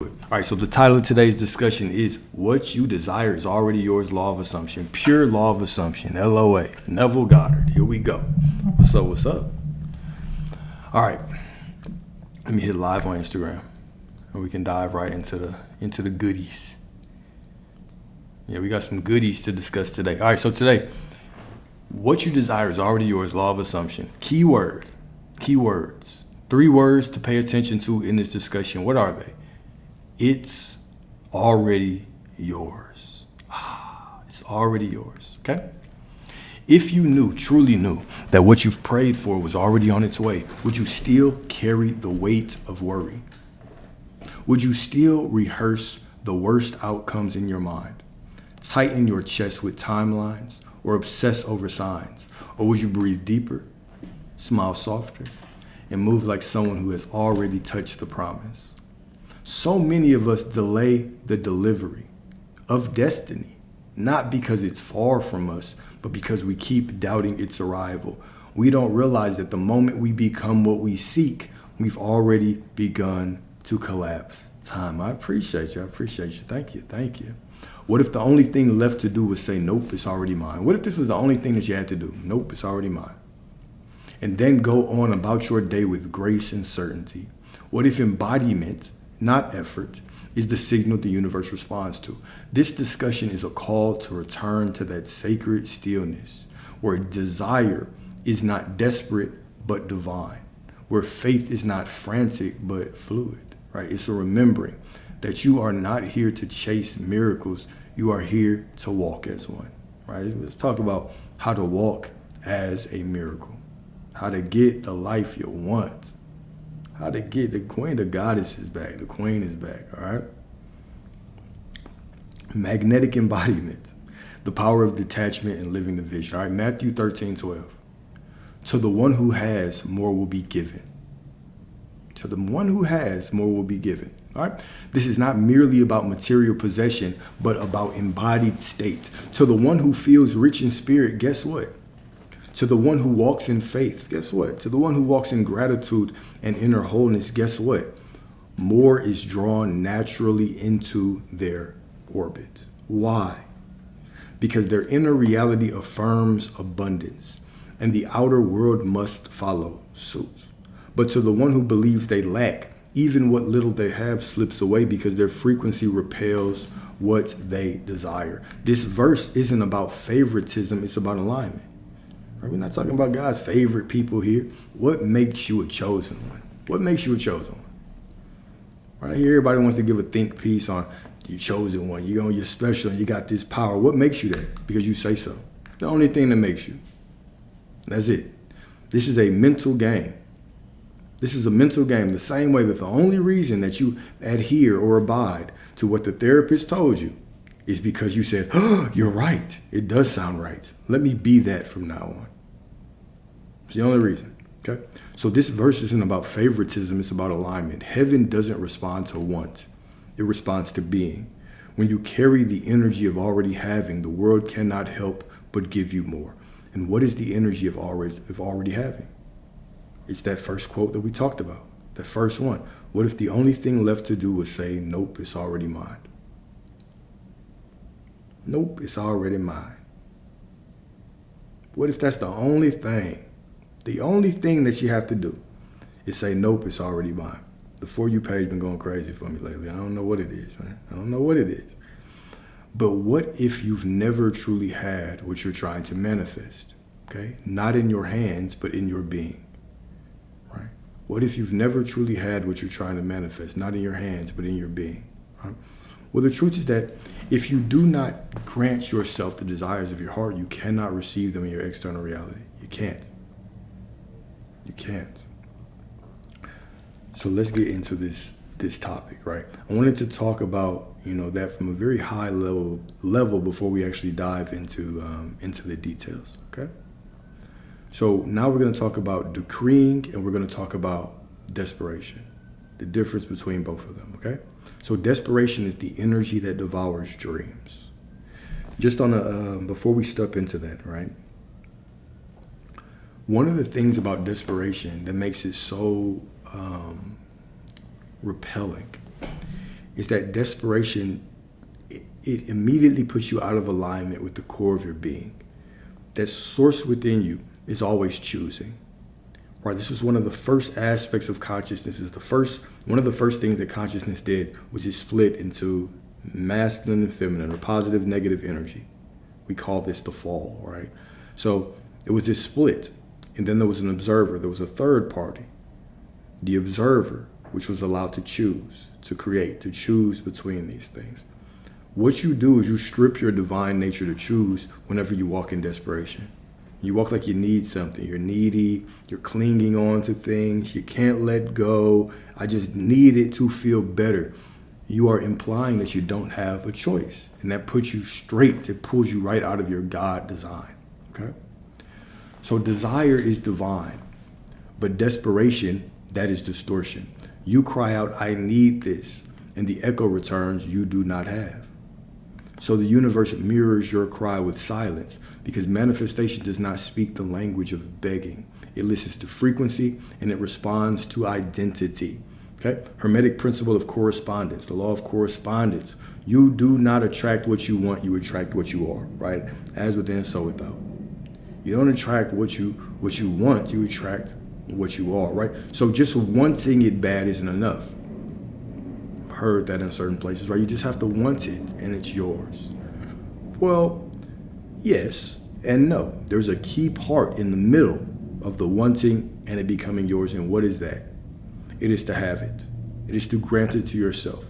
All right, so the title of today's discussion is What You Desire is Already Yours, Law of Assumption. Pure Law of Assumption, LOA, Neville Goddard. Here we go. What's up, what's up? All right, let me hit live on Instagram and we can dive right into the goodies. Yeah, we got some goodies to discuss today. All right, so today, what you desire is already yours, Law of Assumption. Keywords. 3 words to pay attention to in this discussion. What are they? It's already yours. It's already yours, okay? If you truly knew, that what you've prayed for was already on its way, would you still carry the weight of worry? Would you still rehearse the worst outcomes in your mind? Tighten your chest with timelines or obsess over signs? Or would you breathe deeper, smile softer, and move like someone who has already touched the promise? So many of us delay the delivery of destiny, not because it's far from us, but because we keep doubting its arrival. We don't realize that the moment we become what we seek, we've already begun to collapse. Time. I appreciate you. Thank you. What if the only thing left to do was say, nope, it's already mine? What if this was the only thing that you had to do? Nope, it's already mine. And then go on about your day with grace and certainty. What if embodiment, not effort, is the signal the universe responds to? This discussion is a call to return to that sacred stillness where desire is not desperate but divine, where faith is not frantic but fluid, right? It's a remembering that you are not here to chase miracles. You are here to walk as one, right? Let's talk about how to walk as a miracle, how to get the life you want. How to get the queen, the goddess is back. The queen is back, all right? Magnetic embodiment, the power of detachment and living the vision. All right, Matthew 13:12. To the one who has, more will be given. To the one who has, more will be given. All right? This is not merely about material possession, but about embodied state. To the one who feels rich in spirit, guess what? To the one who walks in faith, guess what? To the one who walks in gratitude and inner wholeness, guess what? More is drawn naturally into their orbit. Why? Because their inner reality affirms abundance, and the outer world must follow suit. But to the one who believes they lack, even what little they have slips away because their frequency repels what they desire. This verse isn't about favoritism, it's about alignment. We're not talking about God's favorite people here. What makes you a chosen one? What makes you a chosen one? Right here, everybody wants to give a think piece on you chosen one. You're special and you got this power. What makes you that? Because you say so. The only thing that makes you. That's it. This is a mental game. This is a mental game. The same way that the only reason that you adhere or abide to what the therapist told you is because you said, oh, you're right. It does sound right. Let me be that from now on. It's the only reason, okay? So this verse isn't about favoritism. It's about alignment. Heaven doesn't respond to want. It responds to being. When you carry the energy of already having, the world cannot help but give you more. And what is the energy of already having? It's that first quote that we talked about, the first one. What if the only thing left to do was say, nope, it's already mine? Nope, it's already mine. What if that's the only thing that you have to do is say, nope, it's already mine? The For You page been going crazy for me lately. I don't know what it is, man. I don't know what it is. But what if you've never truly had what you're trying to manifest, okay? Not in your hands, but in your being, right? What if you've never truly had what you're trying to manifest, not in your hands, but in your being, right? Well, the truth is that if you do not grant yourself the desires of your heart, you cannot receive them in your external reality. You can't. You can't. So let's get into this topic, right? I wanted to talk about, that from a very high level before we actually dive into the details, okay? So now we're going to talk about decreeing and we're going to talk about desperation, the difference between both of them, okay? So desperation is the energy that devours dreams. Just before we step into that, right? One of the things about desperation that makes it so repelling is that desperation, it immediately puts you out of alignment with the core of your being. That source within you is always choosing. Right? This was one of the first aspects of consciousness. One of the first things that consciousness did was it split into masculine and feminine, or positive, negative energy. We call this the fall, right? So it was this split. And then there was an observer. There was a third party, the observer, which was allowed to choose, to create, to choose between these things. What you do is you strip your divine nature to choose whenever you walk in desperation. You walk like you need something. You're needy. You're clinging on to things. You can't let go. I just need it to feel better. You are implying that you don't have a choice. And that puts you straight. It pulls you right out of your God design. Okay? So desire is divine. But desperation, that is distortion. You cry out, I need this. And the echo returns, you do not have. So the universe mirrors your cry with silence, because manifestation does not speak the language of begging. It listens to frequency and it responds to identity. Okay? Hermetic principle of correspondence, the law of correspondence. You do not attract what you want, you attract what you are, right? As within, so without. You don't attract what you want, you attract what you are, right? So just wanting it bad isn't enough. Heard that in certain places, right? You just have to want it and it's yours. Well, yes and no. There's a key part in the middle of the wanting and it becoming yours. And what is that? It is to have it. It is to grant it to yourself.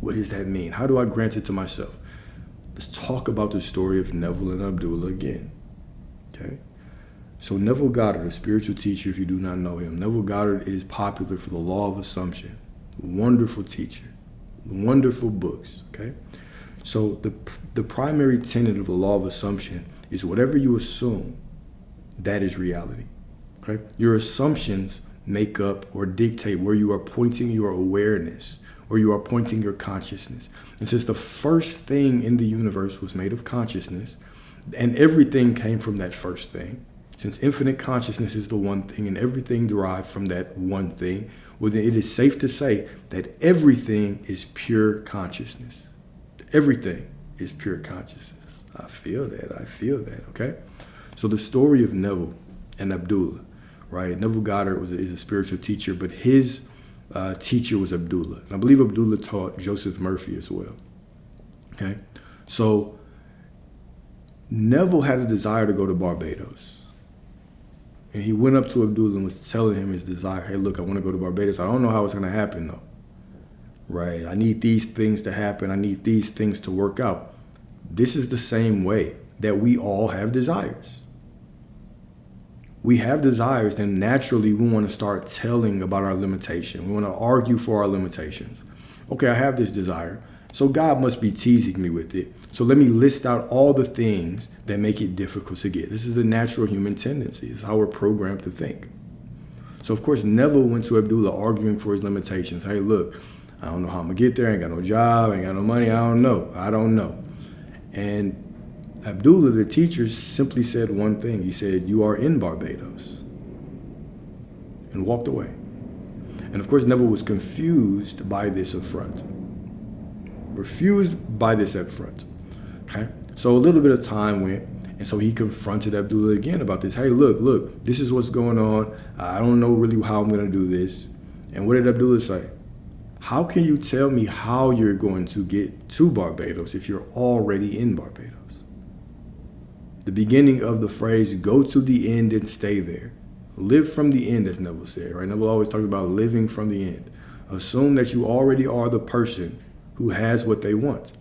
What does that mean? How do I grant it to myself? Let's talk about the story of Neville and Abdullah again. Okay? So Neville Goddard, a spiritual teacher, if you do not know him, Neville Goddard is popular for the law of assumption. Wonderful teacher, wonderful books, okay? So the primary tenet of the law of assumption is whatever you assume, that is reality, okay? Your assumptions make up or dictate where you are pointing your awareness, where you are pointing your consciousness. And since the first thing in the universe was made of consciousness, and everything came from that first thing, since infinite consciousness is the one thing and everything derived from that one thing, well, then it is safe to say that everything is pure consciousness. Everything is pure consciousness. I feel that, okay? So the story of Neville and Abdullah, right? Neville Goddard is a spiritual teacher, but his teacher was Abdullah. And I believe Abdullah taught Joseph Murphy as well, okay? So Neville had a desire to go to Barbados. And he went up to Abdullah and was telling him his desire. Hey, look, I want to go to Barbados. I don't know how it's going to happen, though. Right? I need these things to happen. I need these things to work out. This is the same way that we all have desires. We have desires, then naturally we want to start telling about our limitation. We want to argue for our limitations. Okay, I have this desire. So God must be teasing me with it. So let me list out all the things that make it difficult to get. This is the natural human tendency. It's how we're programmed to think. So of course, Neville went to Abdullah arguing for his limitations. Hey, look, I don't know how I'm gonna get there. I ain't got no job, I ain't got no money. I don't know. And Abdullah, the teacher, simply said one thing. He said, you are in Barbados, and walked away. And of course, Neville was confused by this affront. Okay? So a little bit of time went, and so he confronted Abdullah again about this. Hey, look, this is what's going on. I don't know really how I'm going to do this. And what did Abdullah say? How can you tell me how you're going to get to Barbados if you're already in Barbados? The beginning of the phrase, go to the end and stay there. Live from the end, as Neville said, right? Neville always talked about living from the end. Assume that you already are the person who has what they want,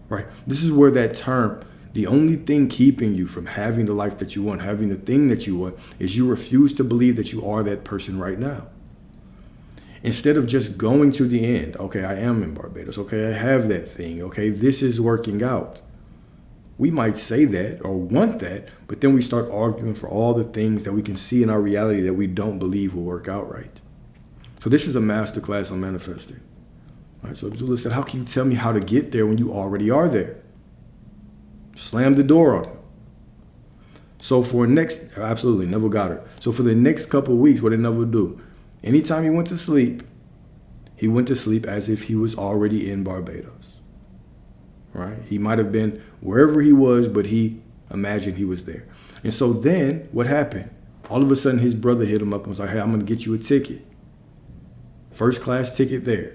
right? This is where that term, the only thing keeping you from having the life that you want, having the thing that you want, is you refuse to believe that you are that person right now. Instead of just going to the end, okay, I am in Barbados, okay, I have that thing, okay, this is working out. We might say that or want that, but then we start arguing for all the things that we can see in our reality that we don't believe will work out right. So this is a masterclass on manifesting. All right, so Abdullah said, how can you tell me how to get there when you already are there? Slam the door on him. So absolutely, Neville Goddard. So for the next couple of weeks, what did Neville do? Anytime he went to sleep, He went to sleep as if he was already in Barbados. Right? He might have been wherever he was, but he imagined he was there. And so then what happened? All of a sudden his brother hit him up and was like, hey, I'm going to get you a ticket. First class ticket there.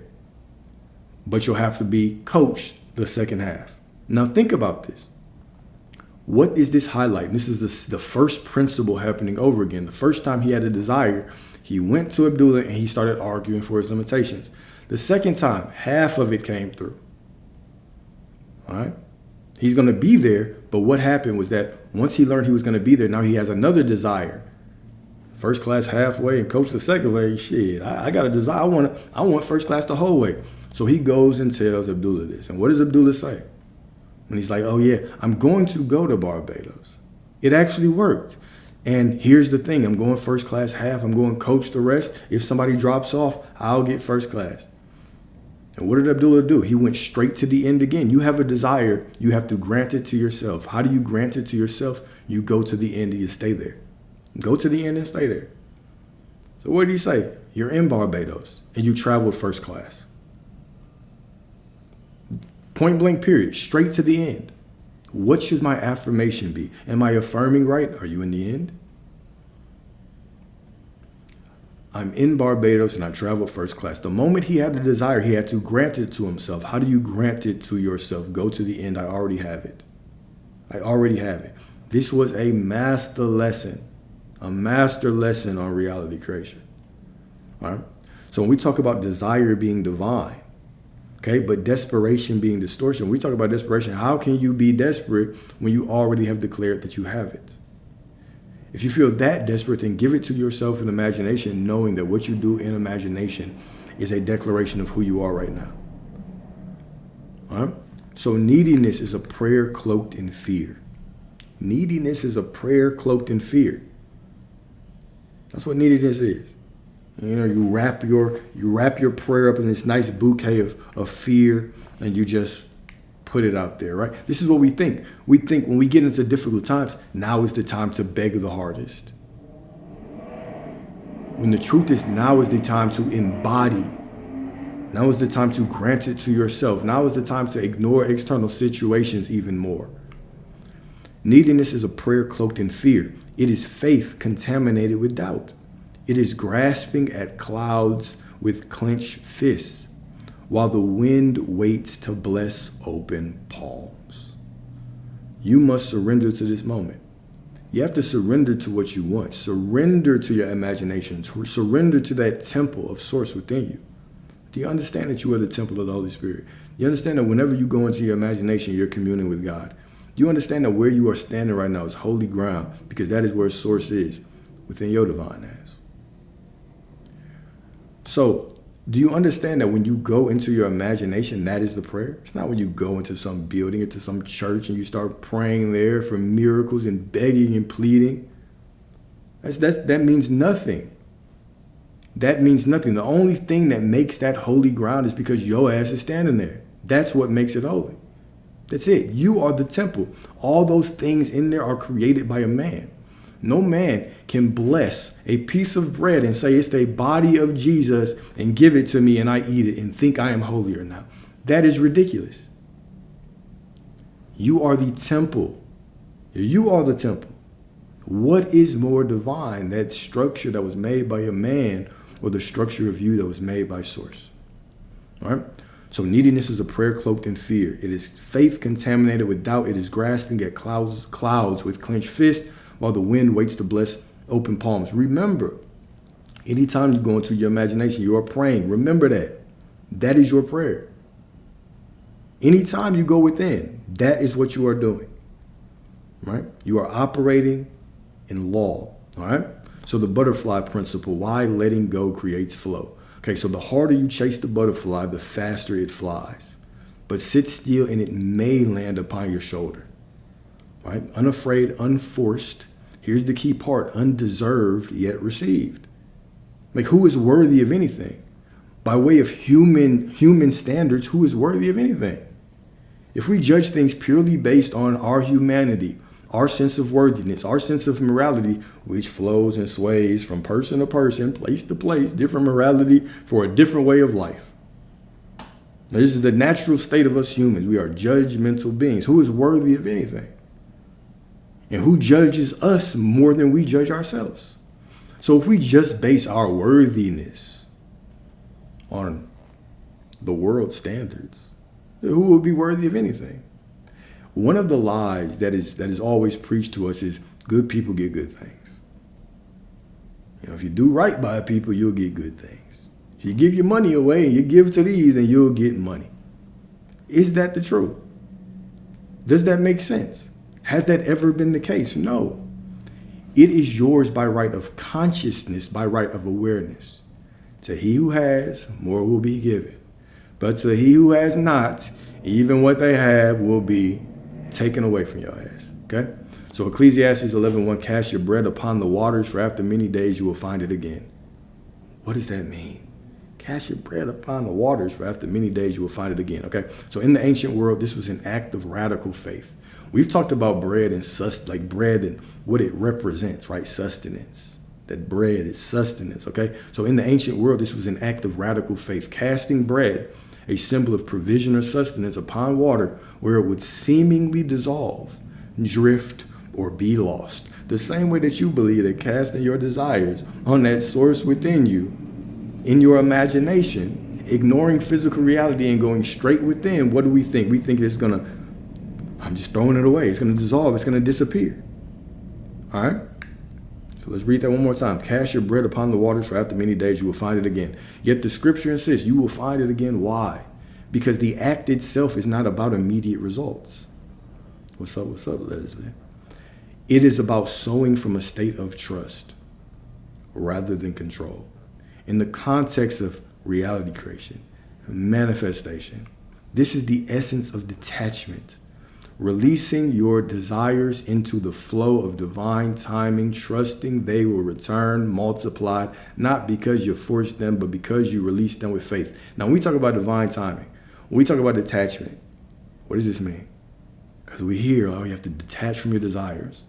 But you'll have to be coached the second half. Now think about this. What is this highlighting? This is the first principle happening over again. The first time he had a desire, he went to Abdullah and he started arguing for his limitations. The second time, half of it came through. All right? He's going to be there, but what happened was that once he learned he was going to be there, now he has another desire. First class halfway and coach the second way. Shit, I got a desire. I want first class the whole way. So he goes and tells Abdullah this. And what does Abdullah say? When he's like, oh yeah, I'm going to go to Barbados. It actually worked. And here's the thing. I'm going first class half. I'm going coach the rest. If somebody drops off, I'll get first class. And what did Abdullah do? He went straight to the end again. You have a desire. You have to grant it to yourself. How do you grant it to yourself? You go to the end and you stay there. Go to the end and stay there. So what did he say? You're in Barbados and you traveled first class. Point blank period. Straight to the end. What should my affirmation be? Am I affirming right? Are you in the end? I'm in Barbados and I traveled first class. The moment he had the desire, he had to grant it to himself. How do you grant it to yourself? Go to the end. I already have it. I already have it. This was a master lesson on reality creation. All right. So when we talk about desire being divine, okay, but desperation being distortion, we talk about desperation. How can you be desperate when you already have declared that you have it? If you feel that desperate, then give it to yourself in imagination, knowing that what you do in imagination is a declaration of who you are right now. All right? So neediness is a prayer cloaked in fear. Neediness is a prayer cloaked in fear. That's what neediness is. You know, you wrap your prayer up in this nice bouquet of fear, and you just put it out there, right? This is what we think. We think when we get into difficult times, now is the time to beg the hardest. When the truth is, now is the time to embody. Now is the time to grant it to yourself. Now is the time to ignore external situations even more. Neediness is a prayer cloaked in fear. It is faith contaminated with doubt. It is grasping at clouds with clenched fists, while the wind waits to bless open palms. You must surrender to this moment. You have to surrender to what you want. Surrender to your imagination. Surrender to that temple of source within you. Do you understand that you are the temple of the Holy Spirit? You understand that whenever you go into your imagination, you're communing with God. Do you understand that where you are standing right now is holy ground, because that is where source is within your divine ass? So, do you understand that when you go into your imagination, that is the prayer? It's not when you go into some building, into some church, and you start praying there for miracles and begging and pleading. That means nothing. That means nothing. The only thing that makes that holy ground is because your ass is standing there. That's what makes it holy. That's it. You are the temple. All those things in there are created by a man. No man can bless a piece of bread and say it's the body of Jesus and give it to me and I eat it and think I am holier now. That is ridiculous. You are the temple. You are the temple. What is more divine, that structure that was made by a man or the structure of you that was made by source? All right? So neediness is a prayer cloaked in fear. It is faith contaminated with doubt. It is grasping at clouds with clenched fists, while the wind waits to bless open palms. Remember, anytime you go into your imagination, you are praying. Remember that. That is your prayer. Anytime you go within, that is what you are doing. Right? You are operating in law. All right? So the butterfly principle, why letting go creates flow. Okay, so the harder you chase the butterfly, the faster it flies. But sit still and it may land upon your shoulder. Right? Unafraid, unforced. Here's the key part: undeserved yet received. Like, who is worthy of anything? By way of human standards, who is worthy of anything? If we judge things purely based on our humanity, our sense of worthiness, our sense of morality, which flows and sways from person to person, place to place, different morality for a different way of life. Now, this is the natural state of us humans. We are judgmental beings. Who is worthy of anything? And who judges us more than we judge ourselves? So if we just base our worthiness on the world's standards, who will be worthy of anything? One of the lies that is always preached to us is good people get good things. You know, if you do right by people, you'll get good things. If you give your money away and you give to these, then you'll get money. Is that the truth? Does that make sense? Has that ever been the case? No. It is yours by right of consciousness, by right of awareness. To he who has, more will be given. But to he who has not, even what they have will be taken away from your ass. Okay? So Ecclesiastes 11:1, cast your bread upon the waters, for after many days you will find it again. What does that mean? Cast your bread upon the waters, for after many days you will find it again. Okay? So in the ancient world, this was an act of radical faith. We've talked about bread and bread and what it represents, right? Sustenance. That bread is sustenance, okay? So in the ancient world, this was an act of radical faith. Casting bread, a symbol of provision or sustenance, upon water where it would seemingly dissolve, drift, or be lost. The same way that you believe that casting your desires on that source within you, in your imagination, ignoring physical reality and going straight within, what do we think? We think it's gonna, I'm just throwing it away. It's going to dissolve. It's going to disappear. All right? So let's read that one more time. Cast your bread upon the waters, for after many days you will find it again. Yet the scripture insists you will find it again. Why? Because the act itself is not about immediate results. What's up, Leslie? It is about sowing from a state of trust rather than control. In the context of reality creation, manifestation, this is the essence of detachment. Releasing your desires into the flow of divine timing, trusting they will return multiplied, not because you forced them, but because you released them with faith. Now, when we talk about divine timing, when we talk about detachment, what does this mean? Because we hear, oh, you have to detach from your desires.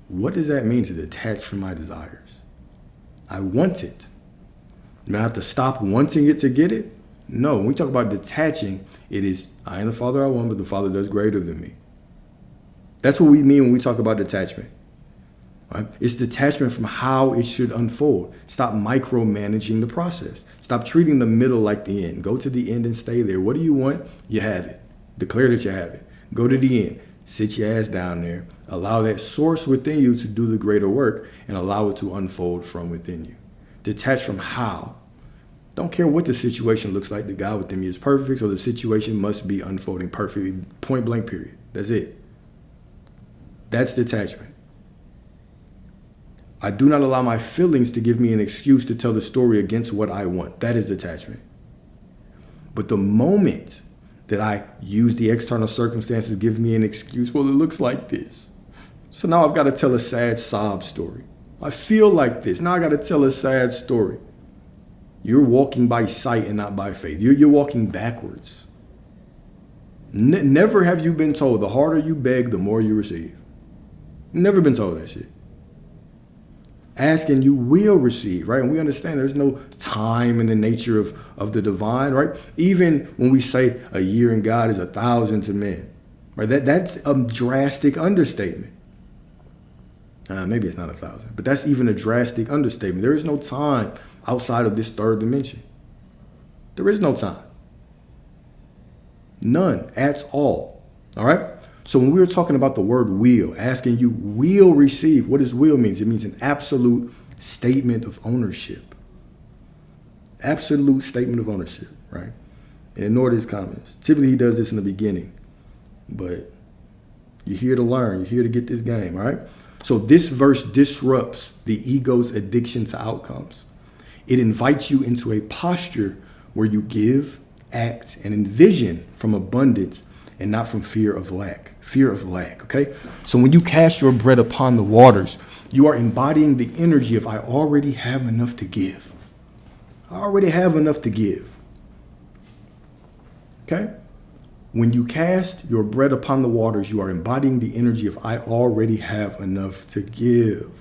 What does that mean to detach from my desires? I want it. Do I have to stop wanting it to get it? No, when we talk about detaching, it is, I am the Father I want, but the Father does greater than me. That's what we mean when we talk about detachment. Right? It's detachment from how it should unfold. Stop micromanaging the process. Stop treating the middle like the end. Go to the end and stay there. What do you want? You have it. Declare that you have it. Go to the end. Sit your ass down there. Allow that source within you to do the greater work and allow it to unfold from within you. Detach from how. Don't care what the situation looks like. The God within me is perfect, so the situation must be unfolding perfectly. Point blank, period. That's it. That's detachment. I do not allow my feelings to give me an excuse to tell the story against what I want. That is detachment. But the moment that I use the external circumstances give me an excuse, well, it looks like this. So now I've got to tell a sad sob story. I feel like this. Now I got to tell a sad story. You're walking by sight and not by faith. You're walking backwards. Never have you been told the harder you beg, the more you receive. Never been told that shit. Ask and you will receive, right? And we understand there's no time in the nature of the divine, right? Even when we say a year in God is 1,000 to men, right? That's a drastic understatement. Maybe it's not 1,000, but that's even a drastic understatement. There is no time outside of this third dimension. There is no time. None at all. All right? So when we were talking about the word will, asking you will receive, what does will mean? It means an absolute statement of ownership. Absolute statement of ownership, right? And ignore his comments. Typically he does this in the beginning, but you're here to learn. You're here to get this game, all right? So this verse disrupts the ego's addiction to outcomes. It invites you into a posture where you give, act, and envision from abundance and not from fear of lack. Fear of lack, okay? So when you cast your bread upon the waters, you are embodying the energy of I already have enough to give. I already have enough to give. Okay? When you cast your bread upon the waters, you are embodying the energy of I already have enough to give.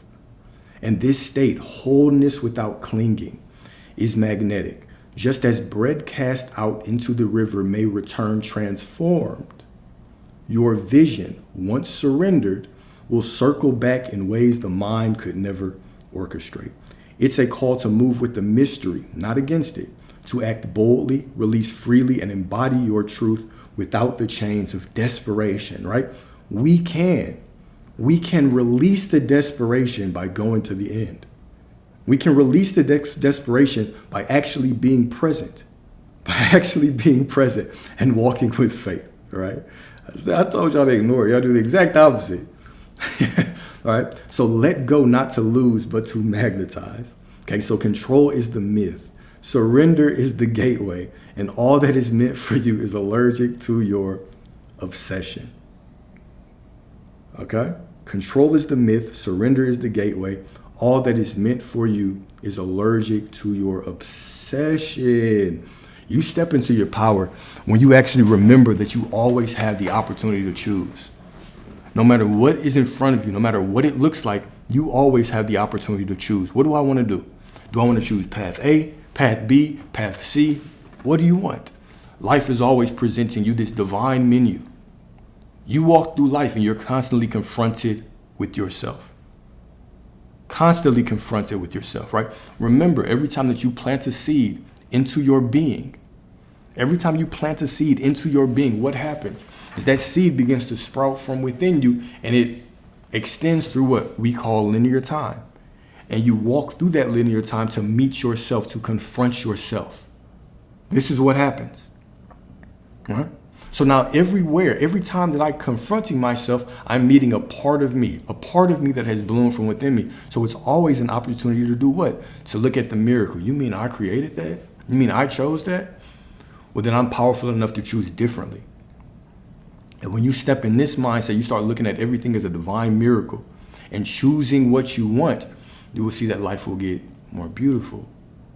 And this state, wholeness without clinging, is magnetic. Just as bread cast out into the river may return transformed, your vision, once surrendered, will circle back in ways the mind could never orchestrate. It's a call to move with the mystery, not against it, to act boldly, release freely, and embody your truth without the chains of desperation, right? We can release the desperation by going to the end. We can release the desperation by actually being present, and walking with faith, right? I told y'all to ignore it. Y'all do the exact opposite. All right. So let go, not to lose, but to magnetize. Okay. So control is the myth. Surrender is the gateway. And all that is meant for you is allergic to your obsession. Okay. Control is the myth. Surrender is the gateway. All that is meant for you is allergic to your obsession. You step into your power when you actually remember that you always have the opportunity to choose. No matter what is in front of you, no matter what it looks like, you always have the opportunity to choose. What do I want to do? Do I want to choose path A, path B, path C? What do you want? Life is always presenting you this divine menu. You walk through life and you're constantly confronted with yourself. Constantly confronted with yourself, right? Remember, every time that you plant a seed into your being, what happens is that seed begins to sprout from within you, and it extends through what we call linear time. And you walk through that linear time to meet yourself, to confront yourself. This is what happens. Right? So now every time that I'm confronting myself, I'm meeting a part of me that has bloomed from within me. So it's always an opportunity to do what? To look at the miracle. You mean I created that? You mean I chose that? Well, then I'm powerful enough to choose differently. And when you step in this mindset, you start looking at everything as a divine miracle and choosing what you want, you will see that life will get more beautiful,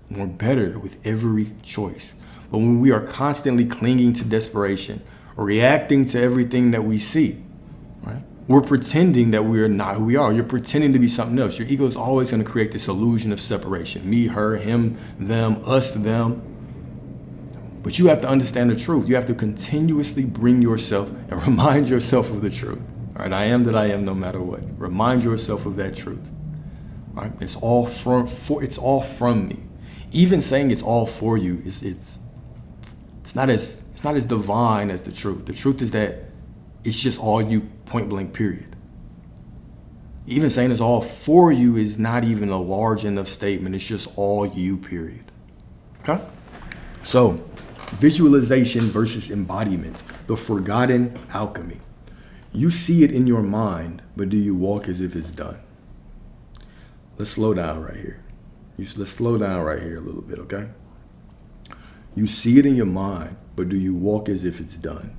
more better with every choice. But when we are constantly clinging to desperation or reacting to everything that we see, right? We're pretending that we are not who we are. You're pretending to be something else. Your ego is always going to create this illusion of separation. Me, her, him, them, us, them. But you have to understand the truth. You have to continuously bring yourself and remind yourself of the truth. All right, I am that I am no matter what. Remind yourself of that truth. All right, it's all from me. Even saying it's all for you it's not as divine as the truth. The truth is that it's just all you, point blank, period. Even saying it's all for you is not even a large enough statement. It's just all you, period. Okay? So, visualization versus embodiment, the forgotten alchemy. You see it in your mind, but do you walk as if it's done? Let's slow down right here. Let's slow down right here a little bit, okay? You see it in your mind, but do you walk as if it's done?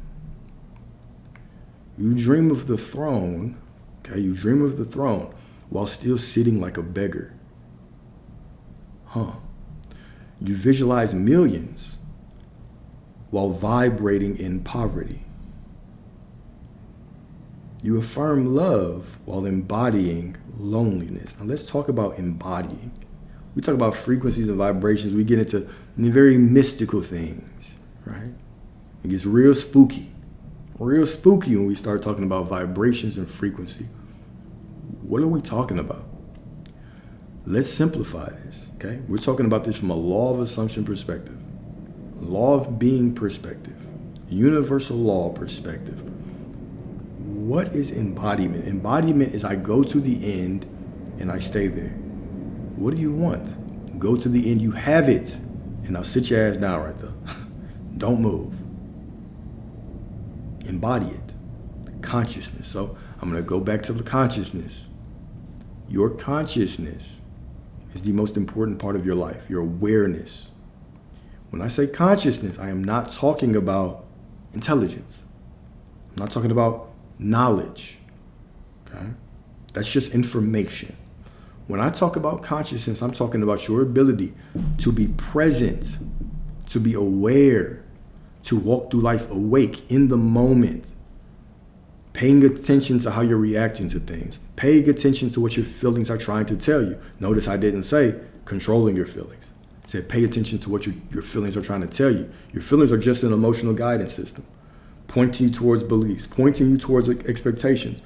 You dream of the throne, okay? You dream of the throne while still sitting like a beggar. You visualize millions while vibrating in poverty. You affirm love while embodying loneliness. Now let's talk about embodying. We talk about frequencies and vibrations. We get into very mystical things, right? It gets real spooky when we start talking about vibrations and frequency. What are we talking about? Let's simplify this, okay? We're talking about this from a law of assumption perspective, law of being perspective, universal law perspective. What is embodiment? Embodiment is I go to the end and I stay there. What do you want? Go to the end, you have it. And now sit your ass down right there. Don't move. Embody it. Consciousness. So I'm going to go back to the consciousness. Your consciousness is the most important part of your life, your awareness. When I say consciousness, I am not talking about intelligence. I'm not talking about knowledge. Okay? That's just information. When I talk about consciousness, I'm talking about your ability to be present, to be aware, to walk through life awake in the moment, paying attention to how you're reacting to things, paying attention to what your feelings are trying to tell you. Notice I didn't say controlling your feelings. It said pay attention to what your feelings are trying to tell you. Your feelings are just an emotional guidance system, pointing you towards beliefs, pointing you towards expectations.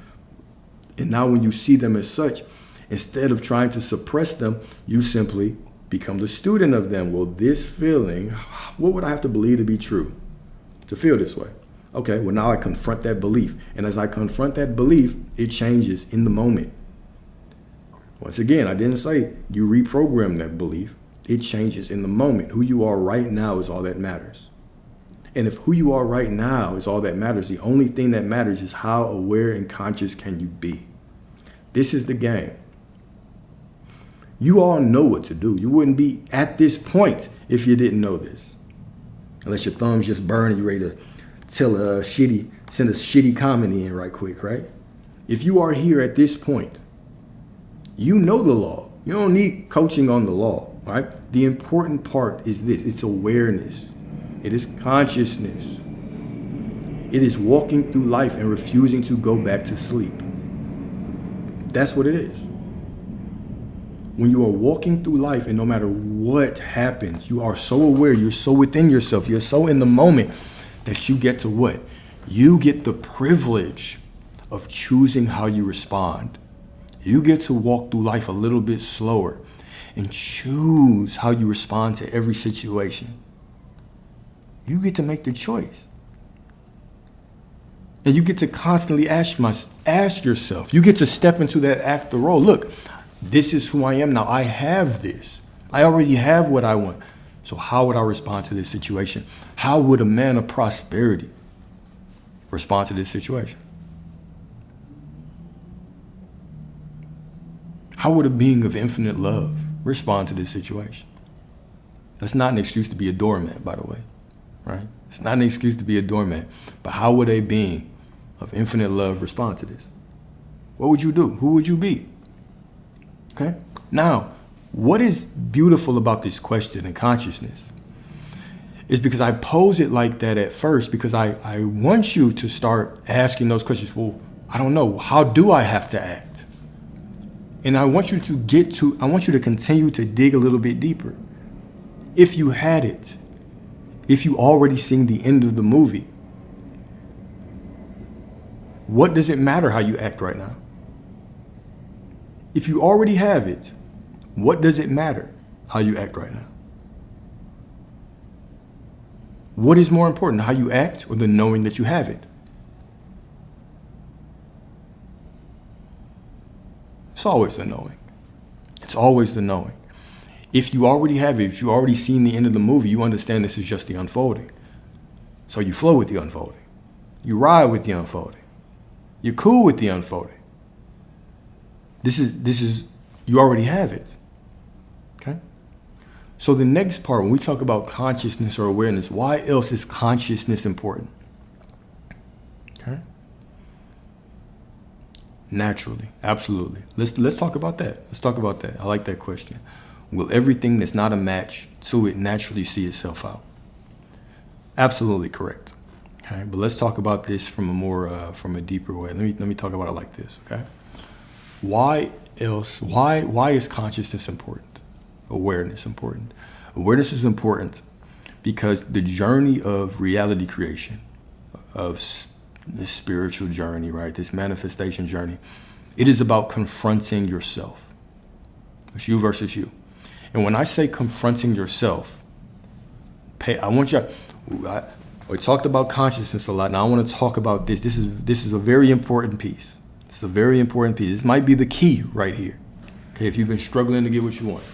And now when you see them as such, instead of trying to suppress them, you simply become the student of them. Well, this feeling, what would I have to believe to be true to feel this way? Okay, well, now I confront that belief. And as I confront that belief, it changes in the moment. Once again, I didn't say you reprogram that belief. It changes in the moment. Who you are right now is all that matters. And if who you are right now is all that matters, the only thing that matters is how aware and conscious can you be. This is the game. You all know what to do. You wouldn't be at this point if you didn't know this. Unless your thumbs just burn and you're ready to send a shitty comment in right quick, right? If you are here at this point, you know the law. You don't need coaching on the law, right? The important part is this. It's awareness. It is consciousness. It is walking through life and refusing to go back to sleep. That's what it is. When you are walking through life and no matter what happens, you are so aware, you're so within yourself, you're so in the moment that you get to what? You get the privilege of choosing how you respond. You get to walk through life a little bit slower and choose how you respond to every situation. You get to make the choice. And you get to constantly ask yourself, you get to step into that active role. Look, this is who I am now. I have this. I already have what I want. So how would I respond to this situation? How would a man of prosperity respond to this situation? How would a being of infinite love respond to this situation? That's not an excuse to be a doormat, by the way, right? It's not an excuse to be a doormat. But how would a being of infinite love respond to this? What would you do? Who would you be? Okay? Now, what is beautiful about this question and consciousness is because I pose it like that at first because I want you to start asking those questions. Well, I don't know. How do I have to act? And I want you to continue to dig a little bit deeper. If you had it, if you already seen the end of the movie, what does it matter how you act right now? If you already have it, what does it matter how you act right now? What is more important, how you act or the knowing that you have it? It's always the knowing. It's always the knowing. If you already have it, if you already seen the end of the movie, you understand this is just the unfolding. So you flow with the unfolding. You ride with the unfolding. You're cool with the unfolding. This is, you already have it. Okay? So the next part, when we talk about consciousness or awareness, why else is consciousness important? Okay? Naturally, absolutely. Let's talk about that. Let's talk about that. I like that question. Will everything that's not a match to it naturally see itself out? Absolutely correct. Okay, but let's talk about this from a deeper way. Let me talk about it like this. Okay, why is consciousness important? Awareness important. Awareness is important because the journey of reality creation, of this spiritual journey, right? This manifestation journey, it is about confronting yourself. It's you versus you. And when I say confronting yourself, we talked about consciousness a lot. Now I want to talk about this. This is a very important piece. It's a very important piece. This might be the key right here. Okay, if you've been struggling to get what you want.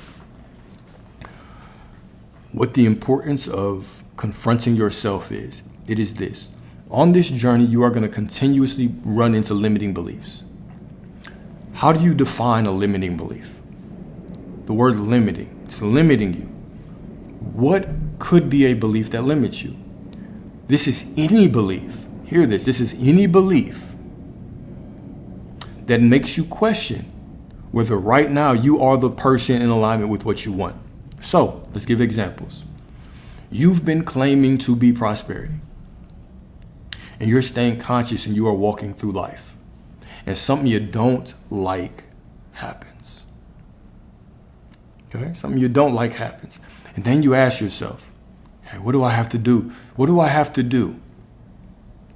What the importance of confronting yourself is, it is this. On this journey, you are going to continuously run into limiting beliefs. How do you define a limiting belief? The word limiting, it's limiting you. What could be a belief that limits you? This is any belief. Hear this. This is any belief that makes you question whether right now you are the person in alignment with what you want. So let's give examples. You've been claiming to be prosperity, and you're staying conscious and you are walking through life, and something you don't like happens. Okay? Something you don't like happens. And then you ask yourself, okay, what do I have to do? What do I have to do?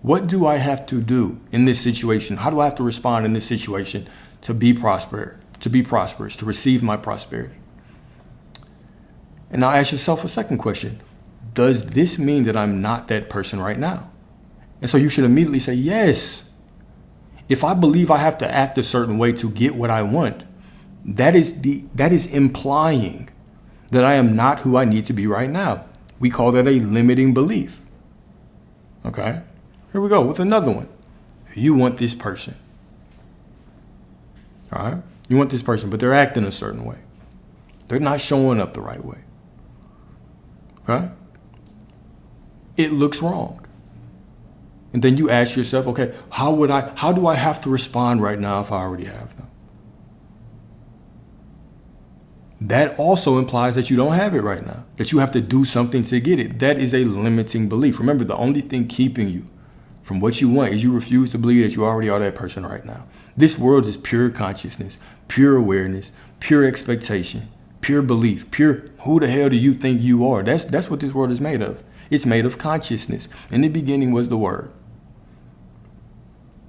What do I have to do in this situation? How do I have to respond in this situation to be prosperous, to receive my prosperity? And now ask yourself a second question. Does this mean that I'm not that person right now? And so you should immediately say, yes. If I believe I have to act a certain way to get what I want, that is implying that I am not who I need to be right now. We call that a limiting belief. Okay? Here we go with another one. You want this person. All right? You want this person, but they're acting a certain way. They're not showing up the right way. Okay? It looks wrong. And then you ask yourself, okay, how do I have to respond right now if I already have them? That also implies that you don't have it right now, that you have to do something to get it. That is a limiting belief. Remember, the only thing keeping you from what you want is you refuse to believe that you already are that person right now. This world is pure consciousness, pure awareness, pure expectation, pure belief, pure who the hell do you think you are? That's what this world is made of. It's made of consciousness. In the beginning was the Word.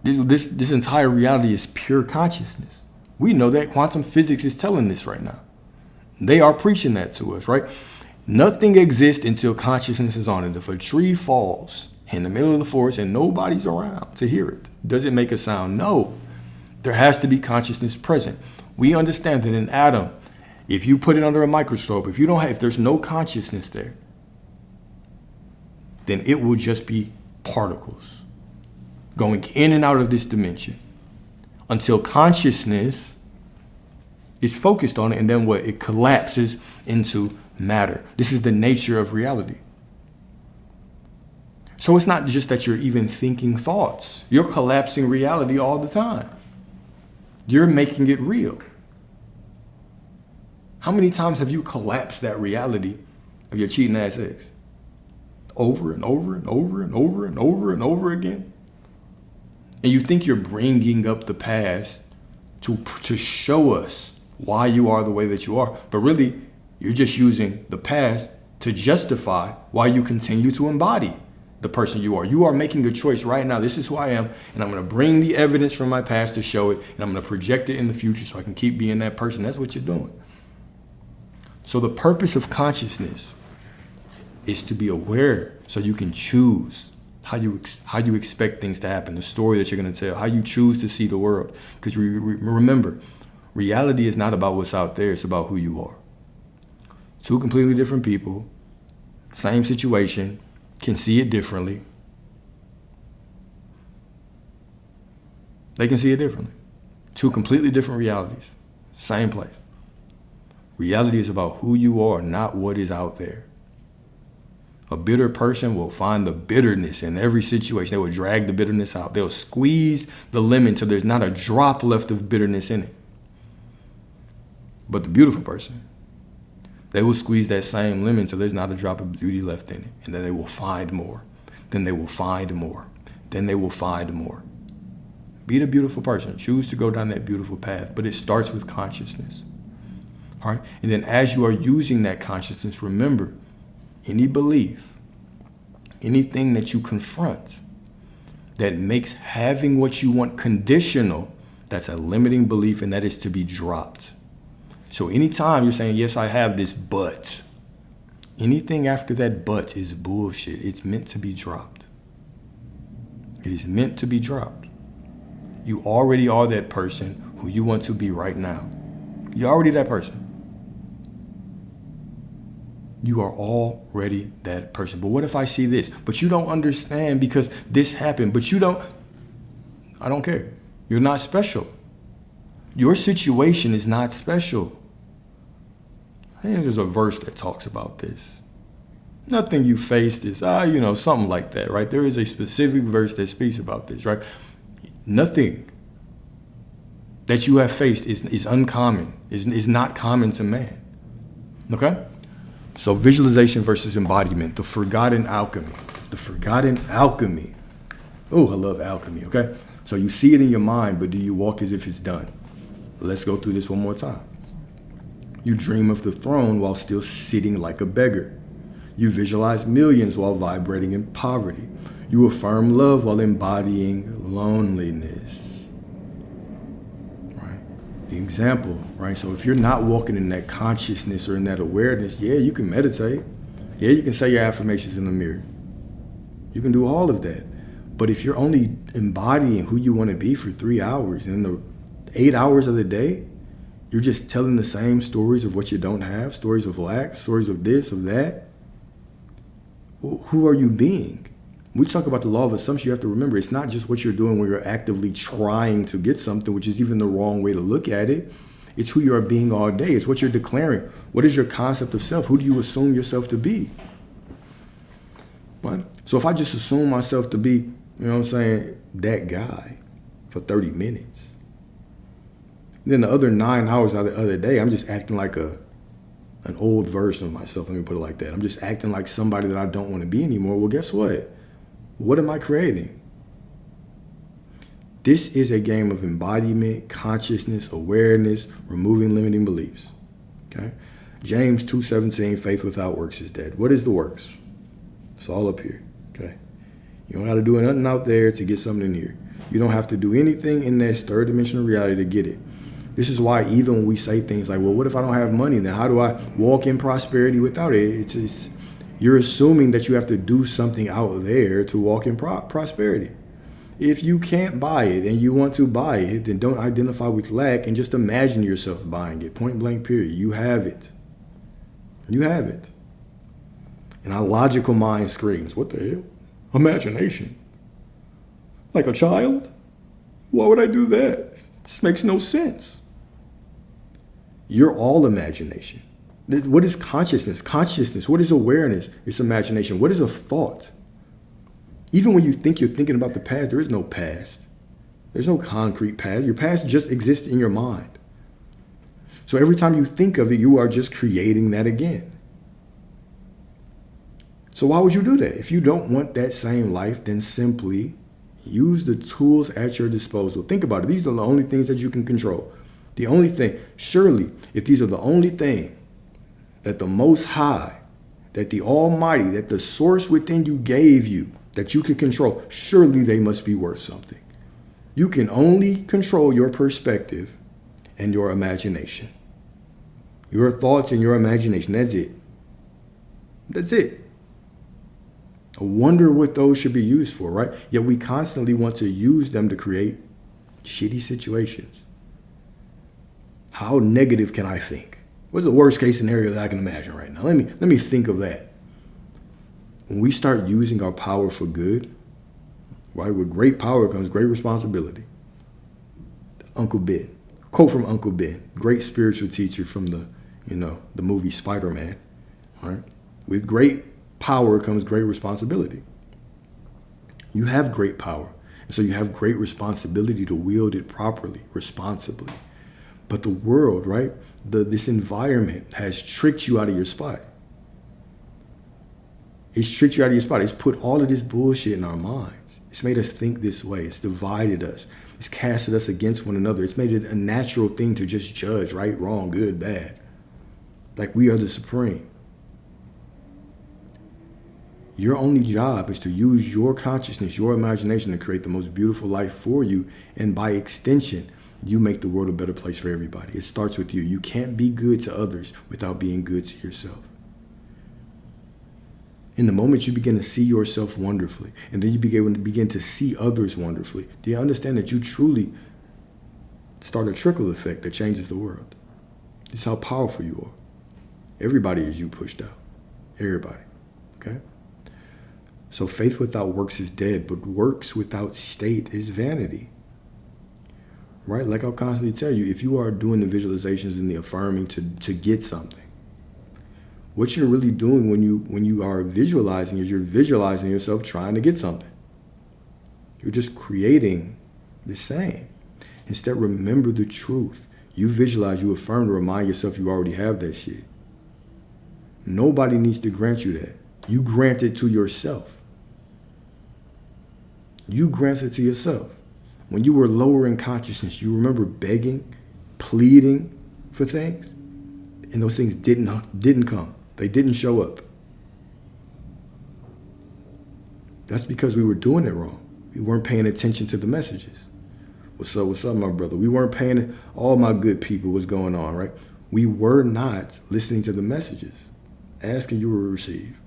This entire reality is pure consciousness. We know that quantum physics is telling this right now. They are preaching that to us, right? Nothing exists until consciousness is on it. If a tree falls in the middle of the forest and nobody's around to hear it, does it make a sound? No. There has to be consciousness present. We understand that an atom, if you put it under a microscope, if there's no consciousness there, then it will just be particles going in and out of this dimension until consciousness is focused on it, and then it collapses into matter. This is the nature of reality. So it's not just that you're even thinking thoughts. You're collapsing reality all the time. You're making it real. How many times have you collapsed that reality of your cheating ass ex? Over and over and over and over and over and over again. And you think you're bringing up the past to show us why you are the way that you are. But really, you're just using the past to justify why you continue to embody the person you are. You are making a choice right now. This is who I am, and I'm going to bring the evidence from my past to show it, and I'm going to project it in the future so I can keep being that person. That's what you're doing. So the purpose of consciousness is to be aware so you can choose how you expect things to happen, the story that you're going to tell, how you choose to see the world. Because remember, reality is not about what's out there, it's about who you are. Two completely different people, same situation, can see it differently. They can see it differently. Two completely different realities, same place. Reality is about who you are, not what is out there. A bitter person will find the bitterness in every situation. They will drag the bitterness out. They'll squeeze the lemon till there's not a drop left of bitterness in it. But the beautiful person, they will squeeze that same lemon till there's not a drop of beauty left in it. And then they will find more. Then they will find more. Then they will find more. Be the beautiful person. Choose to go down that beautiful path. But it starts with consciousness. All right? And then as you are using that consciousness, remember, any belief, anything that you confront that makes having what you want conditional, that's a limiting belief, and that is to be dropped. So anytime you're saying, yes, I have this, but anything after that but is bullshit. It's meant to be dropped. It is meant to be dropped. You already are that person who you want to be right now. You're already that person. You are already that person. But what if I see this? But you don't understand because this happened. But I don't care. You're not special. Your situation is not special. I think there's a verse that talks about this. Nothing you faced is, something like that, right? There is a specific verse that speaks about this, right? Nothing that you have faced is uncommon, is not common to man. Okay? So visualization versus embodiment, the forgotten alchemy. The forgotten alchemy. Oh, I love alchemy, okay? So you see it in your mind, but do you walk as if it's done? Let's go through this one more time. You dream of the throne while still sitting like a beggar. You visualize millions while vibrating in poverty. You affirm love while embodying loneliness. Right? The example, right? So if you're not walking in that consciousness or in that awareness, yeah, you can meditate. Yeah, you can say your affirmations in the mirror. You can do all of that. But if you're only embodying who you want to be for 3 hours, and in the 8 hours of the day, you're just telling the same stories of what you don't have, stories of lack, stories of this, of that, who are you being? When we talk about the law of assumption, you have to remember it's not just what you're doing when you're actively trying to get something, which is even the wrong way to look at it. It's who you are being all day. It's what you're declaring. What is your concept of self? Who do you assume yourself to be? Right? So if I just assume myself to be, you know what I'm saying, that guy for 30 minutes, then the other 9 hours out of the other day, I'm just acting like an old version of myself. Let me put it like that. I'm just acting like somebody that I don't want to be anymore. Well, guess what? What am I creating? This is a game of embodiment, consciousness, awareness, removing limiting beliefs. Okay? James 2:17, faith without works is dead. What is the works? It's all up here. Okay? You don't have to do nothing out there to get something in here. You don't have to do anything in this third dimensional reality to get it. This is why even when we say things like, well, what if I don't have money? Then how do I walk in prosperity without it? You're assuming that you have to do something out there to walk in prosperity. If you can't buy it and you want to buy it, then don't identify with lack and just imagine yourself buying it. Point blank, period. You have it. You have it. And our logical mind screams, what the hell? Imagination. Like a child? Why would I do that? This makes no sense. You're all imagination. What is consciousness? Consciousness. What is awareness? It's imagination. What is a thought? Even when you think you're thinking about the past, there is no past. There's no concrete past. Your past just exists in your mind. So every time you think of it, you are just creating that again. So why would you do that? If you don't want that same life, then simply use the tools at your disposal. Think about it. These are the only things that you can control. The only thing, surely, if these are the only thing that the Most High, that the Almighty, that the source within you gave you, that you can control, surely they must be worth something. You can only control your perspective and your imagination. Your thoughts and your imagination, that's it. That's it. I wonder what those should be used for, right? Yet we constantly want to use them to create shitty situations. How negative can I think? What's the worst case scenario that I can imagine right now? Let me think of that. When we start using our power for good, right? With great power comes great responsibility. Uncle Ben, quote from Uncle Ben, great spiritual teacher from the movie Spider-Man, right? With great power comes great responsibility. You have great power, and so you have great responsibility to wield it properly, responsibly. But the world, right? This environment has tricked you out of your spot. It's tricked you out of your spot. It's put all of this bullshit in our minds. It's made us think this way. It's divided us. It's casted us against one another. It's made it a natural thing to just judge right, wrong, good, bad. Like we are the supreme. Your only job is to use your consciousness, your imagination to create the most beautiful life for you. And by extension, you make the world a better place for everybody. It starts with you. You can't be good to others without being good to yourself. In the moment you begin to see yourself wonderfully, and then you begin to see others wonderfully, do you understand that you truly start a trickle effect that changes the world? This is how powerful you are. Everybody is you pushed out. Everybody. Okay? So faith without works is dead, but works without state is vanity. Right? Like I'll constantly tell you, if you are doing the visualizations and the affirming to get something, what you're really doing when you are visualizing is you're visualizing yourself trying to get something. You're just creating the same. Instead, remember the truth. You visualize, you affirm to remind yourself you already have that shit. Nobody needs to grant you that. You grant it to yourself. You grant it to yourself. When you were lower in consciousness, you remember begging, pleading for things? And those things didn't come. They didn't show up. That's because we were doing it wrong. We weren't paying attention to the messages. What's up, my brother? We weren't paying, all my good people, what's going on, right? We were not listening to the messages. Ask and you will receive.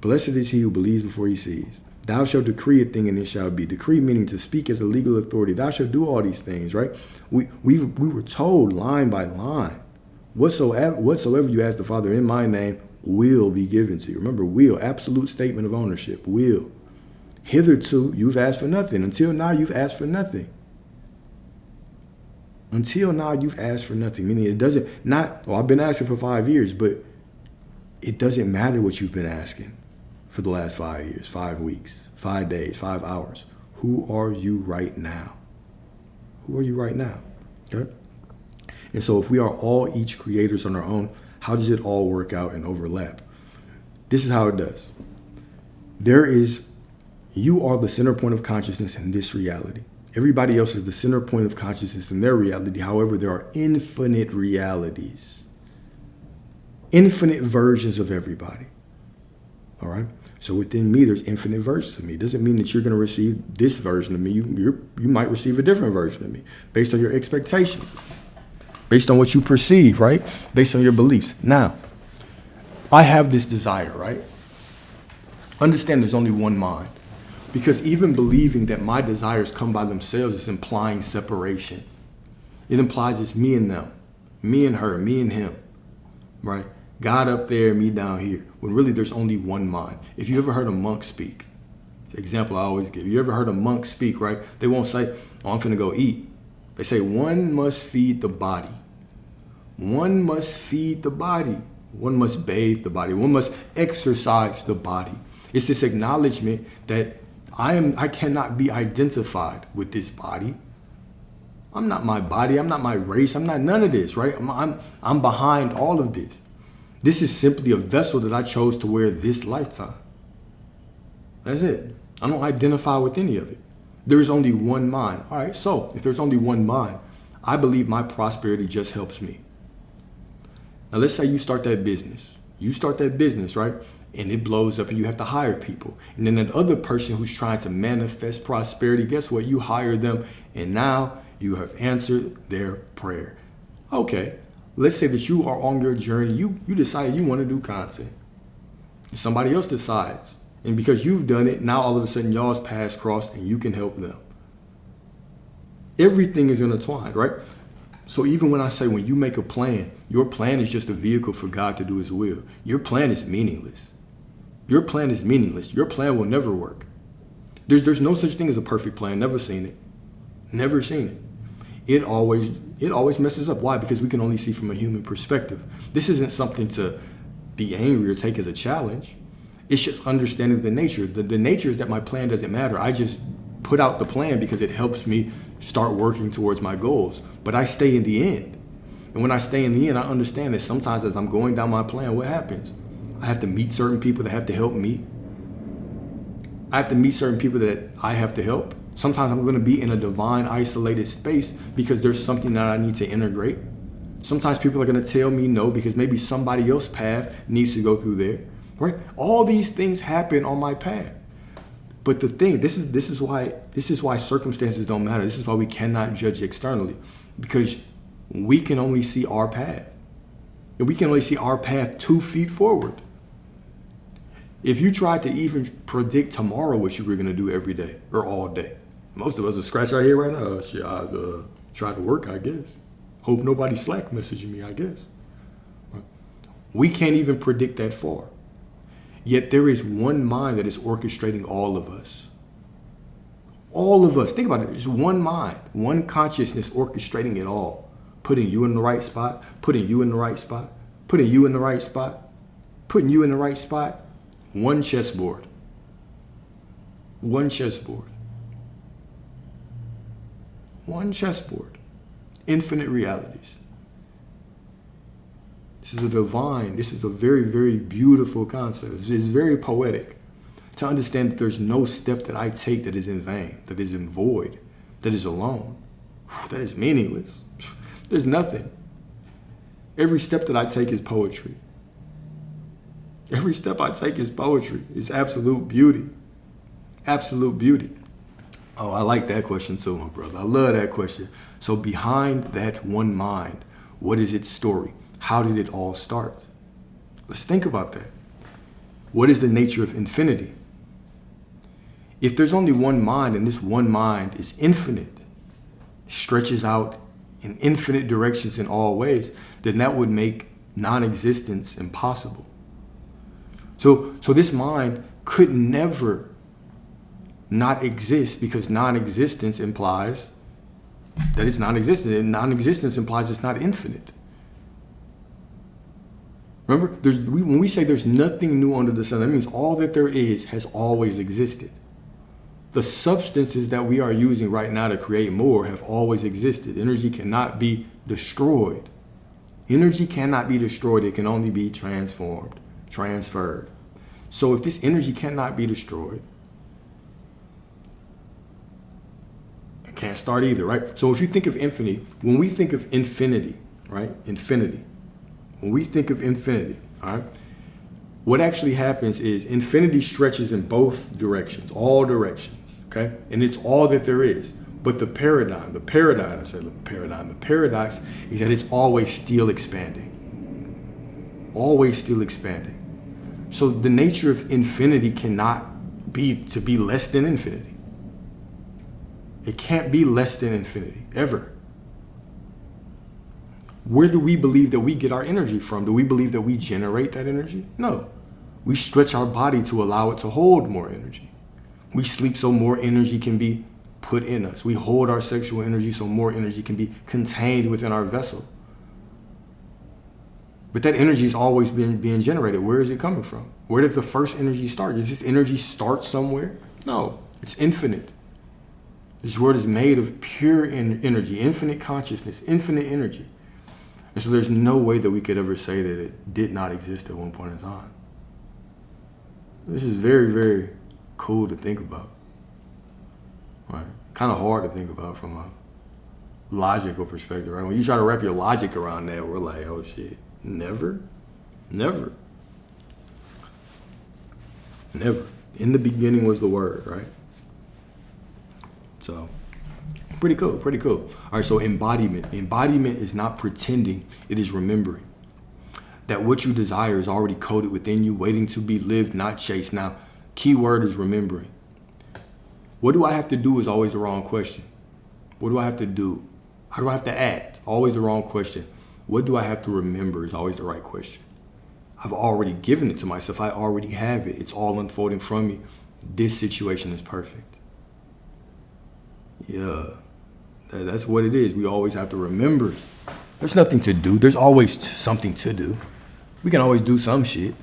Blessed is he who believes before he sees. Thou shalt decree a thing and it shall be. Decree meaning to speak as a legal authority. Thou shalt do all these things, right? We were told line by line. Whatsoever you ask the Father in my name will be given to you. Remember, will, absolute statement of ownership, will. Hitherto, you've asked for nothing. Until now, you've asked for nothing. Until now, you've asked for nothing. Meaning I've been asking for 5 years, but it doesn't matter what you've been asking for the last 5 years, 5 weeks, 5 days, 5 hours. Who are you right now? Who are you right now? Okay? And so if we are all each creators on our own, how does it all work out and overlap? This is how it does. You are the center point of consciousness in this reality. Everybody else is the center point of consciousness in their reality. However, there are infinite realities, infinite versions of everybody. All right. So within me, there's infinite versions of me. It doesn't mean that you're going to receive this version of me. You might receive a different version of me based on your expectations, based on what you perceive, right? Based on your beliefs. Now, I have this desire, right? Understand there's only one mind. Because even believing that my desires come by themselves is implying separation. It implies it's me and them, me and her, me and him, right? God up there, me down here. When really there's only one mind. If you ever heard a monk speak, the example I always give, you ever heard a monk speak, right? They won't say, oh, I'm finna go eat. They say, one must feed the body. One must feed the body. One must bathe the body. One must exercise the body. It's this acknowledgement that I cannot be identified with this body. I'm not my body. I'm not my race. I'm not none of this, right? I'm behind all of this. This is simply a vessel that I chose to wear this lifetime. That's it. I don't identify with any of it. There's only one mind. All right, so if there's only one mind, I believe my prosperity just helps me. Now, let's say you start that business. You start that business, right? And it blows up and you have to hire people. And then that other person who's trying to manifest prosperity, guess what? You hire them and now you have answered their prayer. Okay, let's say that you are on your journey. You decided you want to do content. And somebody else decides. And because you've done it, now all of a sudden y'all's paths crossed and you can help them. Everything is intertwined, right? So even when I say when you make a plan, your plan is just a vehicle for God to do his will. Your plan is meaningless. Your plan is meaningless. Your plan will never work. There's no such thing as a perfect plan. Never seen it. Never seen it. It always messes up. Why? Because we can only see from a human perspective. This isn't something to be angry or take as a challenge. It's just understanding the nature. The nature is that my plan doesn't matter. I just put out the plan because it helps me start working towards my goals. But I stay in the end. And when I stay in the end, I understand that sometimes as I'm going down my plan, what happens? I have to meet certain people that have to help me. I have to meet certain people that I have to help. Sometimes I'm going to be in a divine isolated space because there's something that I need to integrate. Sometimes people are going to tell me no because maybe somebody else's path needs to go through there. Right? All these things happen on my path. But the thing, this is why circumstances don't matter. This is why we cannot judge externally, because we can only see our path. And we can only see our path 2 feet forward. If you tried to even predict tomorrow what you were going to do every day or all day, most of us are scratch our head right now. Shit, I try to work, I guess. Hope nobody Slack messaging me, I guess. We can't even predict that far. Yet there is one mind that is orchestrating all of us. All of us. Think about it. There's one mind, one consciousness orchestrating it all. Putting you in the right spot, putting you in the right spot, putting you in the right spot, putting you in the right spot. One chessboard. One chessboard. One chessboard. Infinite realities. This is a very, very beautiful concept. It's very poetic to understand that there's no step that I take that is in vain, that is in void, that is alone, that is meaningless. There's nothing. Every step that I take is poetry. Every step I take is poetry. It's absolute beauty. Absolute beauty. Oh, I like that question too, my brother. I love that question. So behind that one mind, what is its story? How did it all start? Let's think about that. What is the nature of infinity? If there's only one mind and this one mind is infinite, stretches out in infinite directions in all ways, then that would make non-existence impossible. So this mind could never not exist, because non-existence implies that it's non-existent, and non-existence implies it's not infinite. Remember, when we say there's nothing new under the sun, that means all that there is has always existed. The substances that we are using right now to create more have always existed. Energy cannot be destroyed. Energy cannot be destroyed. It can only be transformed, transferred. So if this energy cannot be destroyed, it can't start either, right? So if you think of infinity, when we think of infinity, right? Infinity. When we think of infinity, all right? What actually happens is infinity stretches in both directions, all directions, okay? And it's all that there is. But the paradox is that it's always still expanding. Always still expanding. So the nature of infinity cannot be to be less than infinity. It can't be less than infinity, ever. Where do we believe that we get our energy from? Do we believe that we generate that energy? No. We stretch our body to allow it to hold more energy. We sleep so more energy can be put in us. We hold our sexual energy so more energy can be contained within our vessel. But that energy is always being generated. Where is it coming from? Where did the first energy start? Does this energy start somewhere? No, it's infinite. This word is made of pure energy, infinite consciousness, infinite energy. And so there's no way that we could ever say that it did not exist at one point in time. This is very, very cool to think about. Right? Kind of hard to think about from a logical perspective, right? When you try to wrap your logic around that, we're like, oh shit, never. Never. In the beginning was the word, right? So, pretty cool. All right, so embodiment. Embodiment is not pretending, it is remembering. That what you desire is already coded within you, waiting to be lived, not chased. Now, key word is remembering. What do I have to do is always the wrong question. What do I have to do? How do I have to act? Always the wrong question. What do I have to remember is always the right question. I've already given it to myself. I already have it. It's all unfolding from me. This situation is perfect. Yeah, that's what it is. We always have to remember. There's nothing to do. There's always something to do. We can always do some shit.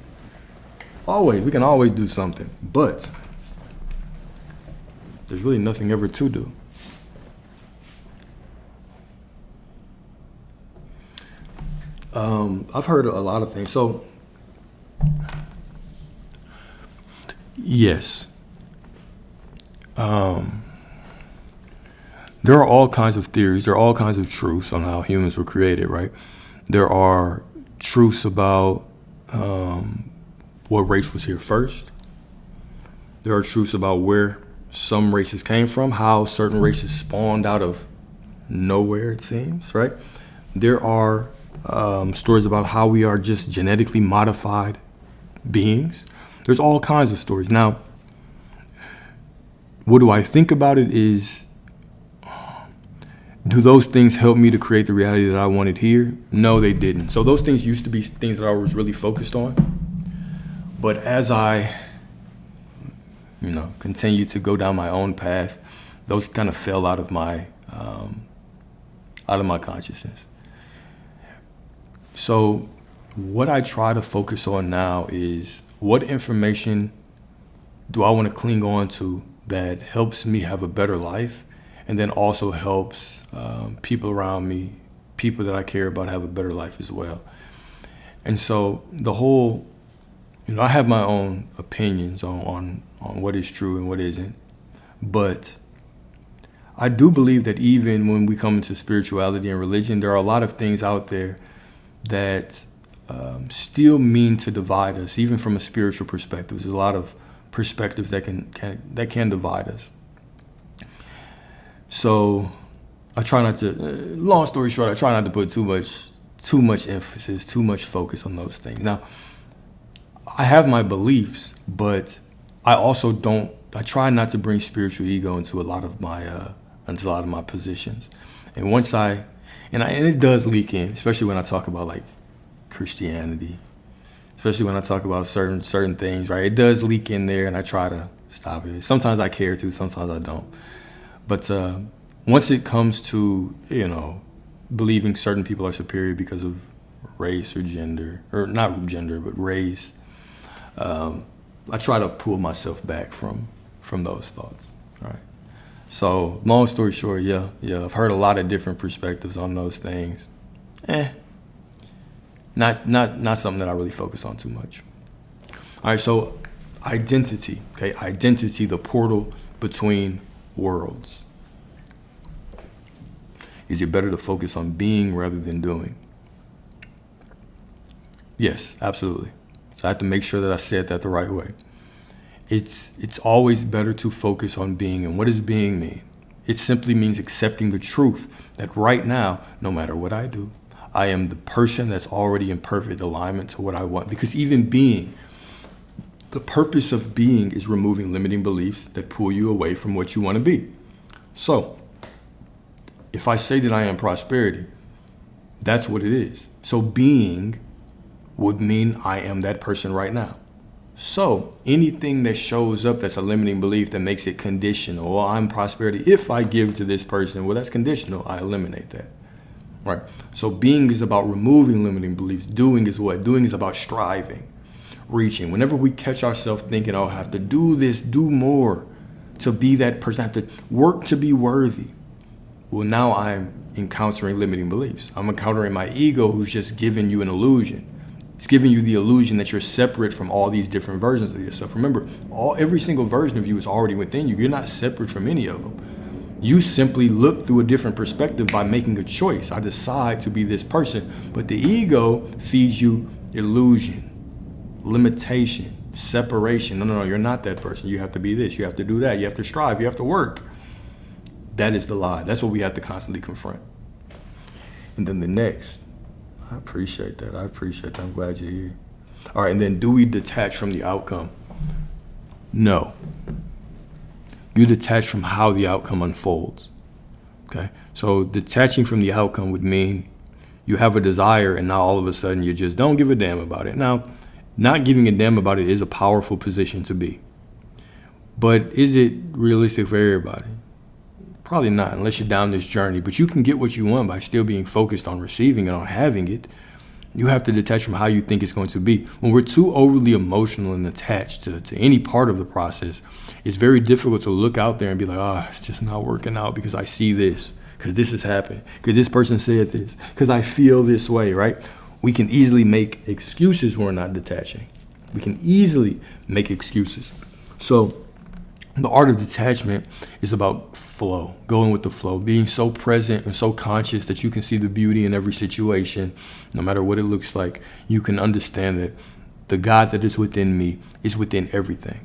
We can always do something. But there's really nothing ever to do. I've heard a lot of things. So, yes. There are all kinds of theories. There are all kinds of truths on how humans were created, right? There are truths about what race was here first. There are truths about where some races came from, how certain races spawned out of nowhere, it seems, right? There are stories about how we are just genetically modified beings. There's all kinds of stories. Now, what do I think about it is, do those things help me to create the reality that I wanted here? No, they didn't. So those things used to be things that I was really focused on. But as I, continue to go down my own path, those kind of fell out of my consciousness. So what I try to focus on now is, what information do I want to cling on to that helps me have a better life, and then also helps people around me, people that I care about, have a better life as well. And so the whole, I have my own opinions on what is true and what isn't. But I do believe that even when we come into spirituality and religion, there are a lot of things out there that still mean to divide us, even from a spiritual perspective. There's a lot of perspectives that can divide us. So I try not to. Long story short, I try not to put too much emphasis, too much focus on those things. Now, I have my beliefs, but I also don't. I try not to bring spiritual ego into a lot of my positions. And once and it does leak in, especially when I talk about like Christianity, especially when I talk about certain things, right? It does leak in there, and I try to stop it. Sometimes I care to, sometimes I don't. But once it comes to, believing certain people are superior because of race or gender, or not gender, but race, I try to pull myself back from those thoughts, right? So long story short, yeah, I've heard a lot of different perspectives on those things. Not something that I really focus on too much. All right, so identity, okay? Identity, the portal between worlds. Is it better to focus on being rather than doing? Yes, absolutely. So I have to make sure that I said that the right way. It's always better to focus on being. And what does being mean? It simply means accepting the truth that right now, no matter what I do, I am the person that's already in perfect alignment to what I want. Because even being, the purpose of being is removing limiting beliefs that pull you away from what you want to be. So if I say that I am prosperity, that's what it is. So being would mean I am that person right now. So anything that shows up that's a limiting belief that makes it conditional, well, I'm prosperity if I give to this person, well, that's conditional, I eliminate that. Right? So being is about removing limiting beliefs. Doing is what? Doing is about striving, reaching. Whenever we catch ourselves thinking, oh, I have to do this, do more to be that person, I have to work to be worthy. Well, now I'm encountering limiting beliefs. I'm encountering my ego, who's just giving you an illusion. It's giving you the illusion that you're separate from all these different versions of yourself. Remember, every single version of you is already within you. You're not separate from any of them. You simply look through a different perspective by making a choice. I decide to be this person. But the ego feeds you illusion, limitation, separation. No, you're not that person. You have to be this. You have to do that. You have to strive. You have to work. That is the lie. That's what we have to constantly confront. And then the next. I appreciate that. I'm glad you're here. All right, and then do we detach from the outcome? No. You detach from how the outcome unfolds. Okay? So detaching from the outcome would mean you have a desire and now all of a sudden you just don't give a damn about it. Now, not giving a damn about it is a powerful position to be. But is it realistic for everybody? Probably not, unless you're down this journey. But you can get what you want by still being focused on receiving and on having it. You have to detach from how you think it's going to be. When we're too overly emotional and attached to any part of the process, it's very difficult to look out there and be like, oh, it's just not working out because I see this, because this has happened, because this person said this, because I feel this way, right? We can easily make excuses when we're not detaching. We can easily make excuses. So the art of detachment is about flow, going with the flow, being so present and so conscious that you can see the beauty in every situation, no matter what it looks like. You can understand that the God that is within me is within everything.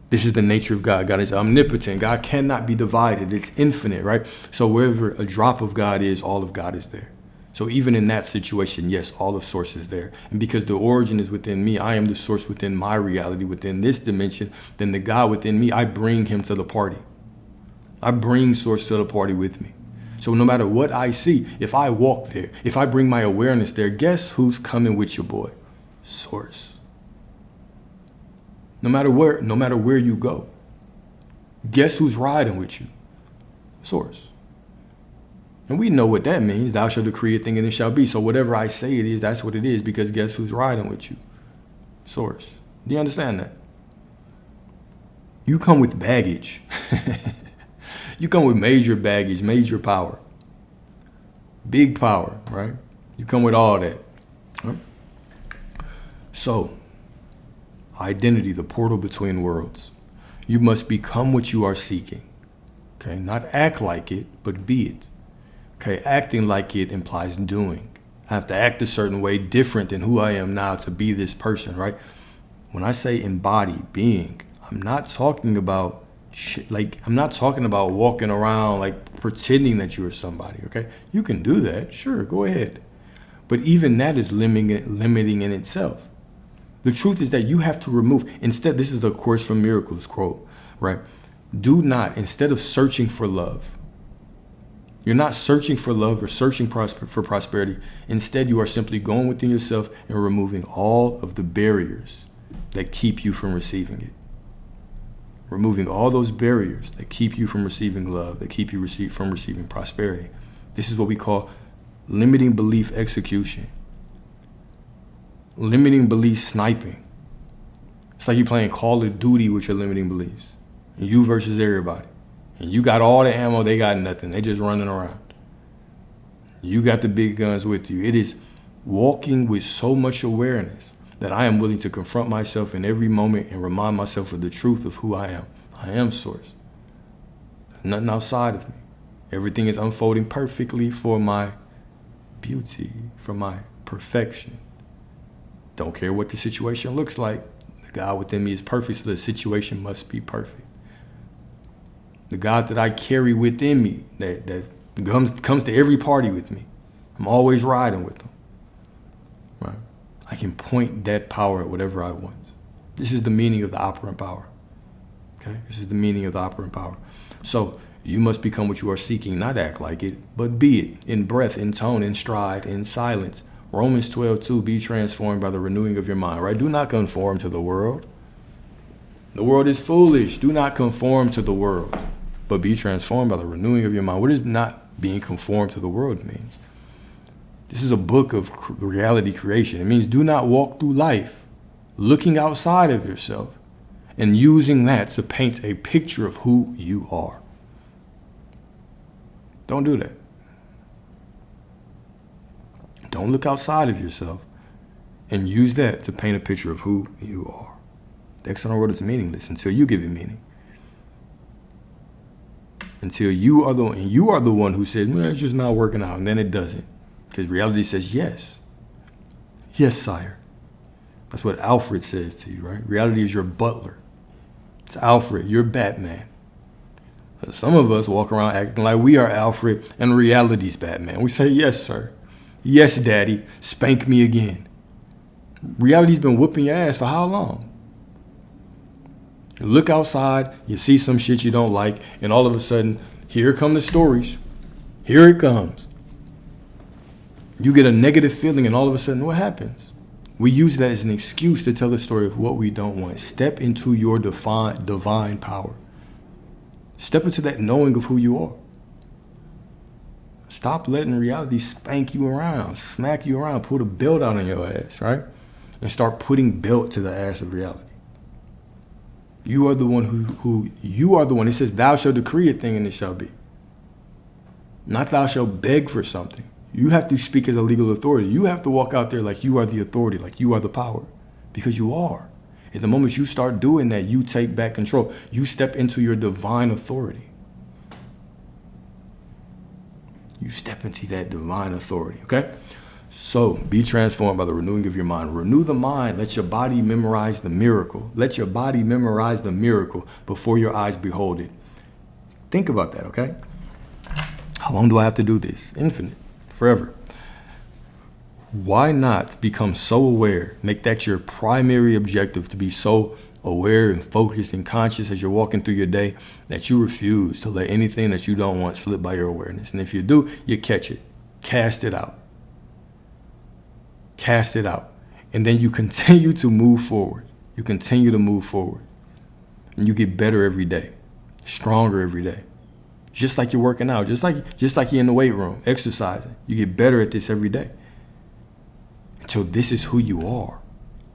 This is the nature of God. God is omnipotent. God cannot be divided. It's infinite, right? So wherever a drop of God is, all of God is there. So even in that situation, yes, all of source is there. And because the origin is within me, I am the source within my reality, within this dimension, then the God within me, I bring him to the party. I bring source to the party with me. So no matter what I see, if I walk there, if I bring my awareness there, guess who's coming with your boy? Source. No matter where you go, guess who's riding with you? Source. And we know what that means. Thou shalt decree a thing and it shall be. So whatever I say it is, that's what it is, because guess who's riding with you? Source. Do you understand that? You come with baggage. You come with major baggage, major power. Big power, right? You come with all that. Right? So, identity, the portal between worlds. You must become what you are seeking. Okay, not act like it, but be it. Okay, acting like it implies doing. I have to act a certain way different than who I am now to be this person, right? When I say embody being, I'm not talking about I'm not talking about walking around like pretending that you're somebody, okay? You can do that, sure, go ahead. But even that is limiting in itself. The truth is that you have to remove, instead, this is the Course from Miracles quote, right? Do not, instead of searching for love, you're not searching for love or searching for prosperity. Instead, you are simply going within yourself and removing all of the barriers that keep you from receiving it. Removing all those barriers that keep you from receiving love, that keep you from receiving prosperity. This is what we call limiting belief execution. Limiting belief sniping. It's like you're playing Call of Duty with your limiting beliefs. And you versus everybody. And you got all the ammo, they got nothing. They just running around. You got the big guns with you. It is walking with so much awareness that I am willing to confront myself in every moment and remind myself of the truth of who I am. I am Source. There's nothing outside of me. Everything is unfolding perfectly for my beauty, for my perfection. Don't care what the situation looks like. The God within me is perfect, so the situation must be perfect. The God that I carry within me, that comes to every party with me, I'm always riding with them. Right? I can point that power at whatever I want. This is the meaning of the operant power. Okay? This is the meaning of the operant power. So you must become what you are seeking, not act like it, but be it in breath, in tone, in stride, in silence. Romans 12:2, be transformed by the renewing of your mind, right? Do not conform to the world. The world is foolish. Do not conform to the world, but be transformed by the renewing of your mind. What does not being conformed to the world means? This is a book of reality creation. It means do not walk through life looking outside of yourself and using that to paint a picture of who you are. Don't do that. Don't look outside of yourself and use that to paint a picture of who you are. The external world is meaningless until you give it meaning. Until you are the one who says, man, it's just not working out, and then it doesn't. Because reality says yes. Yes, sire. That's what Alfred says to you, right? Reality is your butler. It's Alfred, you're Batman. Some of us walk around acting like we are Alfred and reality's Batman. We say, yes, sir. Yes, daddy, spank me again. Reality's been whooping your ass for how long? You look outside, you see some shit you don't like, and all of a sudden, here come the stories. Here it comes. You get a negative feeling, and all of a sudden, what happens? We use that as an excuse to tell the story of what we don't want. Step into your divine power. Step into that knowing of who you are. Stop letting reality spank you around, smack you around, put a belt out on your ass, right? And start putting belt to the ass of reality. You are the one who you are the one. It says, thou shalt decree a thing and it shall be. Not thou shalt beg for something. You have to speak as a legal authority. You have to walk out there like you are the authority, like you are the power, because you are. At the moment you start doing that, you take back control. You step into your divine authority. You step into that divine authority, okay? So be transformed by the renewing of your mind. Renew the mind. Let your body memorize the miracle. Let your body memorize the miracle before your eyes behold it. Think about that, okay? How long do I have to do this? Infinite, forever. Why not become so aware, make that your primary objective, to be so aware and focused and conscious as you're walking through your day that you refuse to let anything that you don't want slip by your awareness. And if you do, you catch it, cast it out. Cast it out. And then you continue to move forward. You continue to move forward. And you get better every day, stronger every day. Just like you're working out, just like you're in the weight room, exercising. You get better at this every day. Until this is who you are.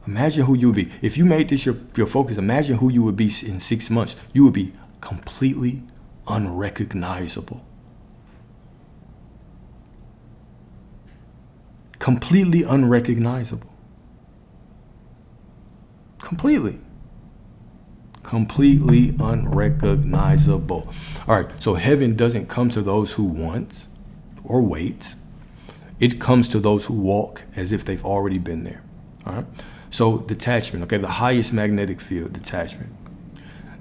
Imagine who you would be. If you made this your focus, imagine who you would be in 6 months. You would be completely unrecognizable. Completely unrecognizable. Completely unrecognizable. All right, so heaven doesn't come to those who want or wait. It comes to those who walk as if they've already been there. All right. So detachment, okay, the highest magnetic field, detachment.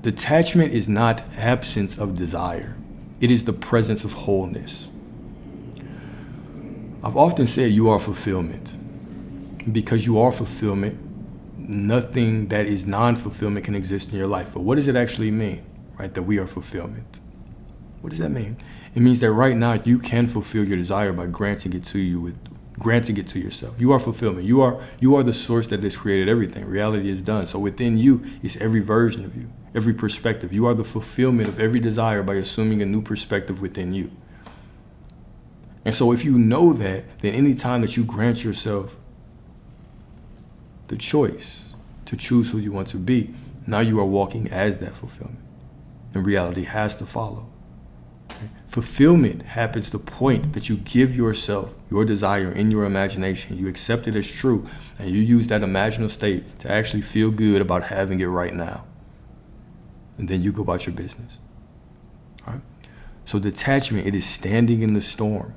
Detachment is not absence of desire. It is the presence of wholeness. I've often said you are fulfillment. Because you are fulfillment, nothing that is non-fulfillment can exist in your life. But what does it actually mean, right, that we are fulfillment? What does that mean? It means that right now you can fulfill your desire by granting it to yourself. You are fulfillment. You are the source that has created everything. Reality is done. So within you is every version of you, every perspective. You are the fulfillment of every desire by assuming a new perspective within you. And so if you know that, then any time that you grant yourself the choice to choose who you want to be, now you are walking as that fulfillment. And reality has to follow. Fulfillment happens the point that you give yourself your desire in your imagination. You accept it as true, and you use that imaginal state to actually feel good about having it right now. And then you go about your business. All right? So detachment, it is standing in the storm.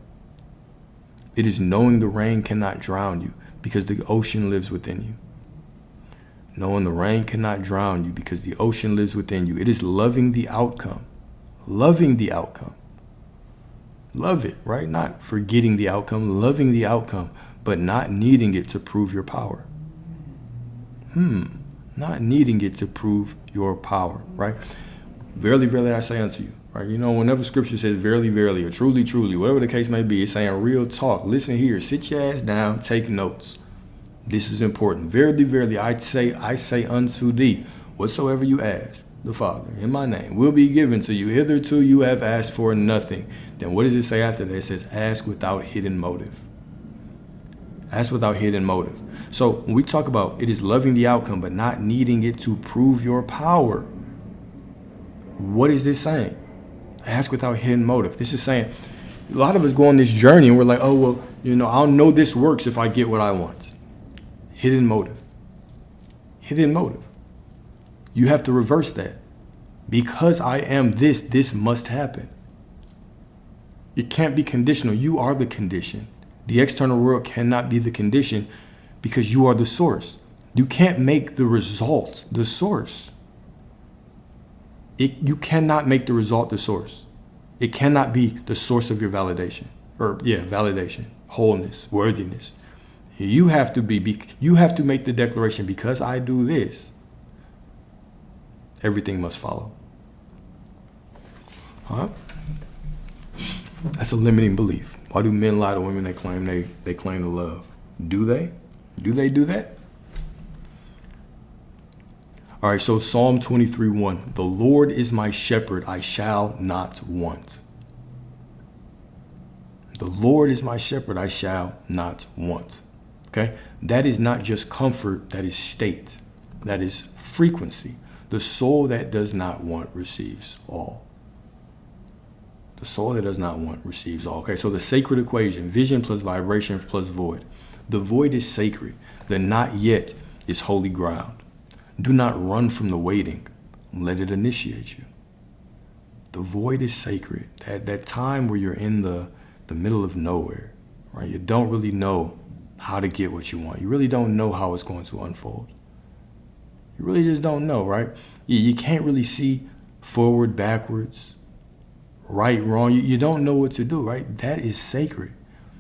It is knowing the rain cannot drown you because the ocean lives within you. Knowing the rain cannot drown you because the ocean lives within you. It is loving the outcome. Loving the outcome. Love it, right? Not forgetting the outcome, loving the outcome, but not needing it to prove your power. Not needing it to prove your power, right? Verily, verily, I say unto you, right? You know, whenever scripture says verily, verily, or truly, truly, whatever the case may be, it's saying real talk. Listen here, sit your ass down, take notes. This is important. Verily, verily, I say unto thee, whatsoever you ask the Father in my name will be given to you. Hitherto you have asked for nothing. Then what does it say after that? It says, ask without hidden motive. Ask without hidden motive. So when we talk about it is loving the outcome, but not needing it to prove your power, what is this saying? Ask without hidden motive. This is saying a lot of us go on this journey and we're like, oh, well, you know, I'll know this works if I get what I want. Hidden motive. Hidden motive. You have to reverse that. Because I am this, this must happen. It can't be conditional. You are the condition. The external world cannot be the condition because you are the source. You can't make the result the source. You cannot make the result the source. It cannot be the source of your validation. Validation, wholeness, worthiness. You have to make the declaration, because I do this, everything must follow. Huh? That's a limiting belief. Why do men lie to women they claim to love? Do they? Do they do that? All right, so Psalm 23:1. The Lord is my shepherd, I shall not want. The Lord is my shepherd, I shall not want. Okay? That is not just comfort, that is state. That is frequency. The soul that does not want receives all. The soul that does not want receives all. Okay, so the sacred equation, vision plus vibration plus void. The void is sacred. The not yet is holy ground. Do not run from the waiting. Let it initiate you. The void is sacred. That time where you're in the middle of nowhere, right? You don't really know how to get what you want. You really don't know how it's going to unfold. You really just don't know, right? You can't really see forward, backwards, right, wrong. You don't know what to do, right? That is sacred.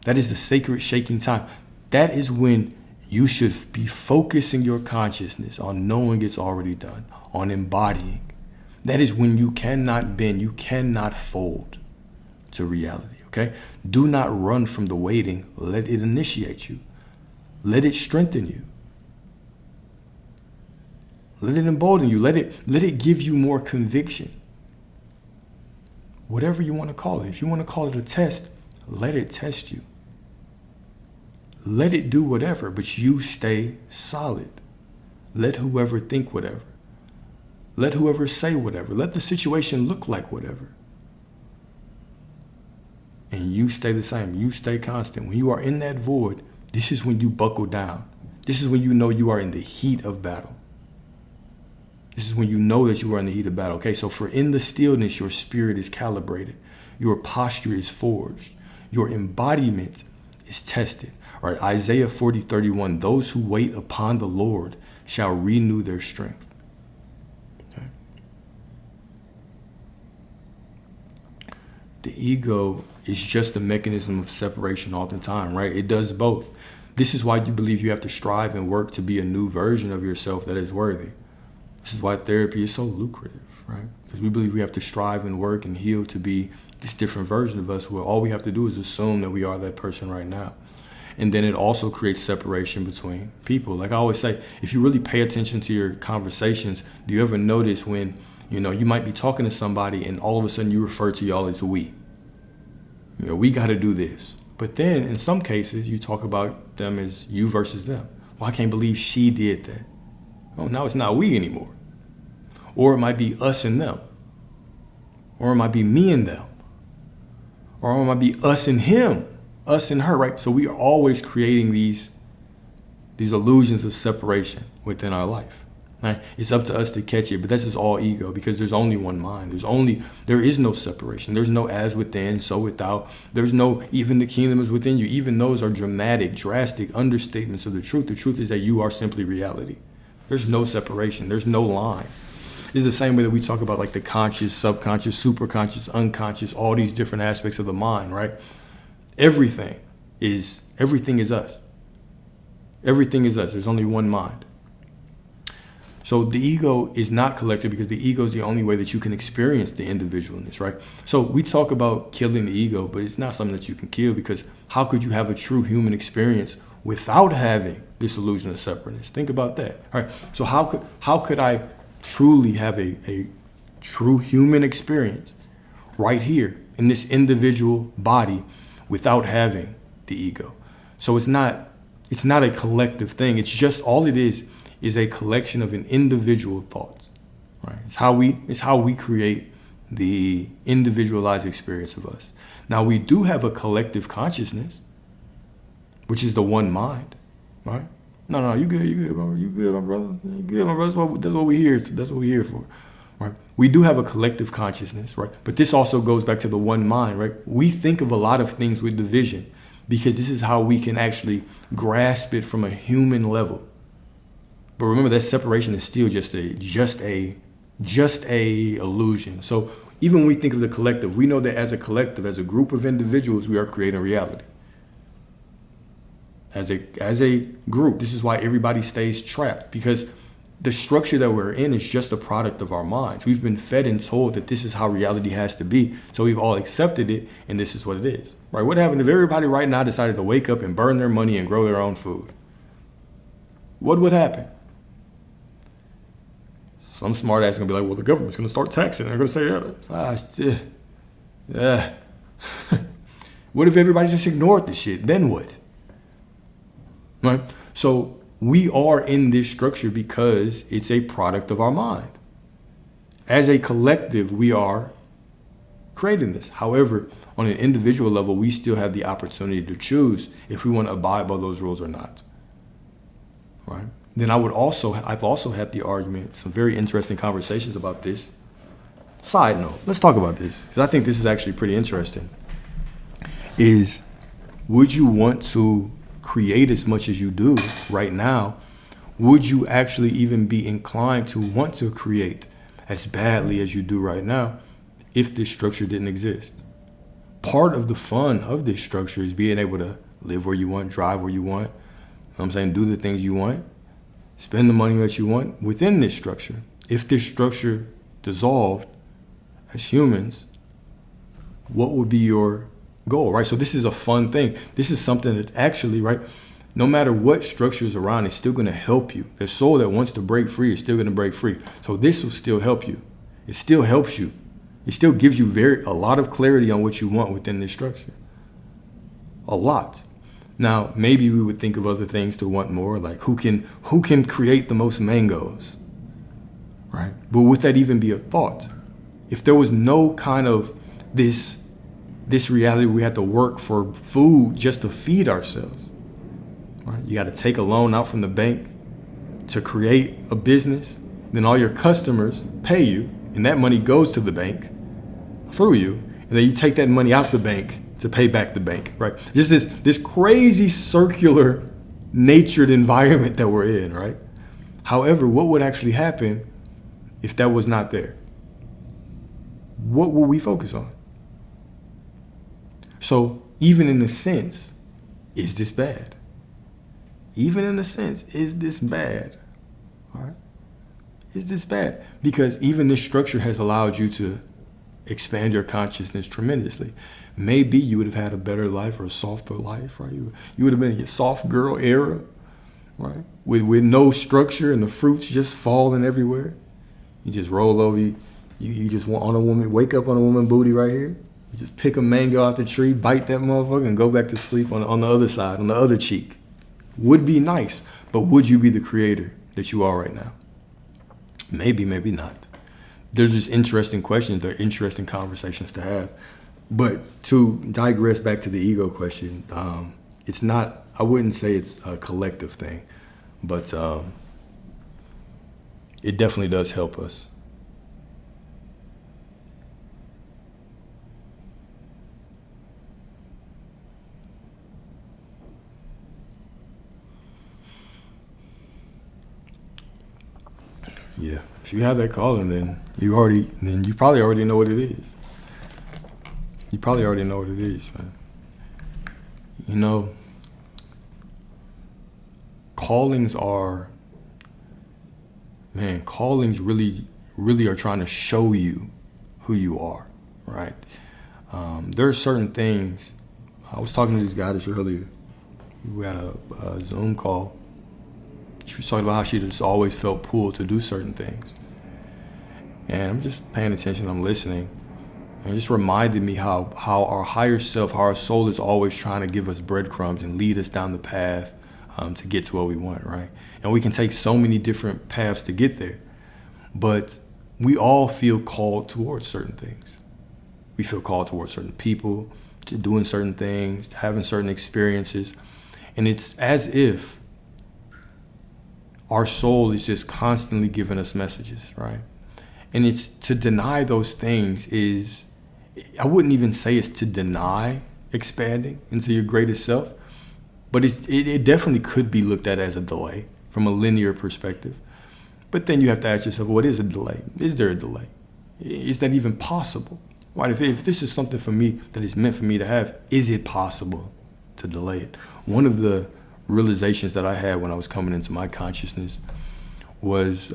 That is the sacred shaking time. That is when you should be focusing your consciousness on knowing it's already done, on embodying. That is when you cannot bend, you cannot fold to reality, okay? Do not run from the waiting. Let it initiate you. Let it strengthen you. Let it embolden you. Let it give you more conviction. Whatever you want to call it. If you want to call it a test, let it test you. Let it do whatever, but you stay solid. Let whoever think whatever. Let whoever say whatever. Let the situation look like whatever. And you stay the same. You stay constant. When you are in that void, this is when you buckle down. This is when you know you are in the heat of battle. This is when you know that you are in the heat of battle. Okay, so for in the stillness, your spirit is calibrated. Your posture is forged. Your embodiment is tested. All right, Isaiah 40:31, those who wait upon the Lord shall renew their strength. Okay. The ego is just a mechanism of separation all the time, right? It does both. This is why you believe you have to strive and work to be a new version of yourself that is worthy. This is why therapy is so lucrative, right? Because we believe we have to strive and work and heal to be this different version of us, where all we have to do is assume that we are that person right now. And then it also creates separation between people. Like I always say, if you really pay attention to your conversations, do you ever notice when, you might be talking to somebody and all of a sudden you refer to y'all as we? We got to do this. But then in some cases, you talk about them as you versus them. Well, I can't believe she did that. Oh, now it's not we anymore. Or it might be us and them. Or it might be me and them. Or it might be us and him, us and her, right? So we are always creating these illusions of separation within our life. Right? It's up to us to catch it, but that's just all ego, because there's only one mind. There is no separation. There's no as within, so without. There's no even the kingdom is within you. Even those are drastic understatements of the truth. The truth is that you are simply reality. There's no separation. There's no line. It's the same way that we talk about like the conscious, subconscious, superconscious, unconscious, all these different aspects of the mind, right? Everything is us. Everything is us. There's only one mind. So the ego is not collective, because the ego is the only way that you can experience the individualness, right? So we talk about killing the ego, but it's not something that you can kill, because how could you have a true human experience without having this illusion of separateness? Think about that. All right. So how could I truly have a true human experience right here in this individual body without having the ego? So it's not a collective thing. It's just all it is a collection of an individual thoughts, right? It's how we create the individualized experience of us. Now we do have a collective consciousness, which is the one mind, right? No, you good, bro. You good, my brother. You good, my brother. That's what we're here. That's what we're here for, right? We do have a collective consciousness, right? But this also goes back to the one mind, right? We think of a lot of things with division, because this is how we can actually grasp it from a human level. But remember, that separation is still just a illusion. So even when we think of the collective, we know that as a collective, as a group of individuals, we are creating reality. As a group, this is why everybody stays trapped, because the structure that we're in is just a product of our minds. We've been fed and told that this is how reality has to be. So we've all accepted it, and this is what it is, right? What happened if everybody right now decided to wake up and burn their money and grow their own food? What would happen? Some smart ass is gonna be like, well, the government's gonna start taxing. They're gonna say, yeah. What if everybody just ignored this shit? Then what? Right? So we are in this structure because it's a product of our mind. As a collective, we are creating this. However, on an individual level, we still have the opportunity to choose if we want to abide by those rules or not. Right? Then I've also had the argument, some very interesting conversations about this. Side note, let's talk about this, because I think this is actually pretty interesting. Would you want to create as much as you do right now? Would you actually even be inclined to want to create as badly as you do right now if this structure didn't exist? Part of the fun of this structure is being able to live where you want, drive where you want, do the things you want, spend the money that you want within this structure. If this structure dissolved as humans, what would be your goal, right? So this is a fun thing. This is something that actually, right, no matter what structure is around, it's still going to help you. The soul that wants to break free is still going to break free. So this will still help you. It still helps you. It still gives you a lot of clarity on what you want within this structure. A lot. Now, maybe we would think of other things to want more, like who can create the most mangoes, right? But would that even be a thought? If there was no kind of this reality where we had to work for food just to feed ourselves, right? You got to take a loan out from the bank to create a business. Then all your customers pay you, and that money goes to the bank through you. And then you take that money out of the bank to pay back the bank, right? Just this crazy circular natured environment that we're in, right? However, what would actually happen if that was not there? What will we focus on? So even in a sense, is this bad? Even in a sense, is this bad? All right? Is this bad? Because even this structure has allowed you to expand your consciousness tremendously. Maybe you would have had a better life or a softer life, right? You would have been in your soft girl era, right? With no structure and the fruits just falling everywhere. You just roll over, you just want on a woman, wake up on a woman booty right here. You just pick a mango out the tree, bite that motherfucker, and go back to sleep on the other side, on the other cheek. Would be nice, but would you be the creator that you are right now? Maybe, maybe not. They're just interesting questions. They're interesting conversations to have. But to digress back to the ego question, it's not, I wouldn't say it's a collective thing, but it definitely does help us. Yeah, if you have that calling, then you probably already know what it is. You probably already know what it is, man. You know, callings really, really are trying to show you who you are, right? There are certain things. I was talking to this guy this earlier. We had a Zoom call. She was talking about how she just always felt pulled to do certain things. And I'm just paying attention, I'm listening. And it just reminded me how our higher self, how our soul is always trying to give us breadcrumbs and lead us down the path to get to what we want, right? And we can take so many different paths to get there. But we all feel called towards certain things. We feel called towards certain people, to doing certain things, to having certain experiences. And it's as if our soul is just constantly giving us messages, right? And it's to deny those things is, I wouldn't even say it's to deny expanding into your greatest self, but it definitely could be looked at as a delay from a linear perspective. But then you have to ask yourself, what is a delay? Is there a delay? Is that even possible? Right? If this is something for me that is meant for me to have, is it possible to delay it? One of the realizations that I had when I was coming into my consciousness was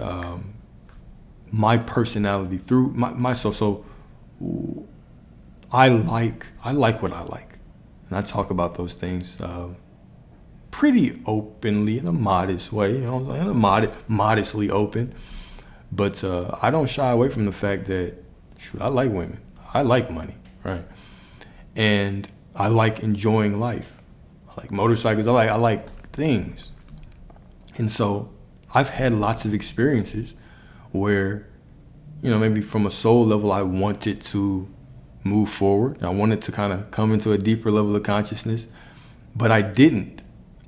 my personality through my soul. So I like what I like, and I talk about those things pretty openly in a modest way, you know, in a modestly open. But I don't shy away from the fact that, shoot, I like women, I like money, right? And I like enjoying life. I like motorcycles. I like things. And so I've had lots of experiences where, you know, maybe from a soul level, I wanted to move forward. I wanted to kind of come into a deeper level of consciousness, but I didn't.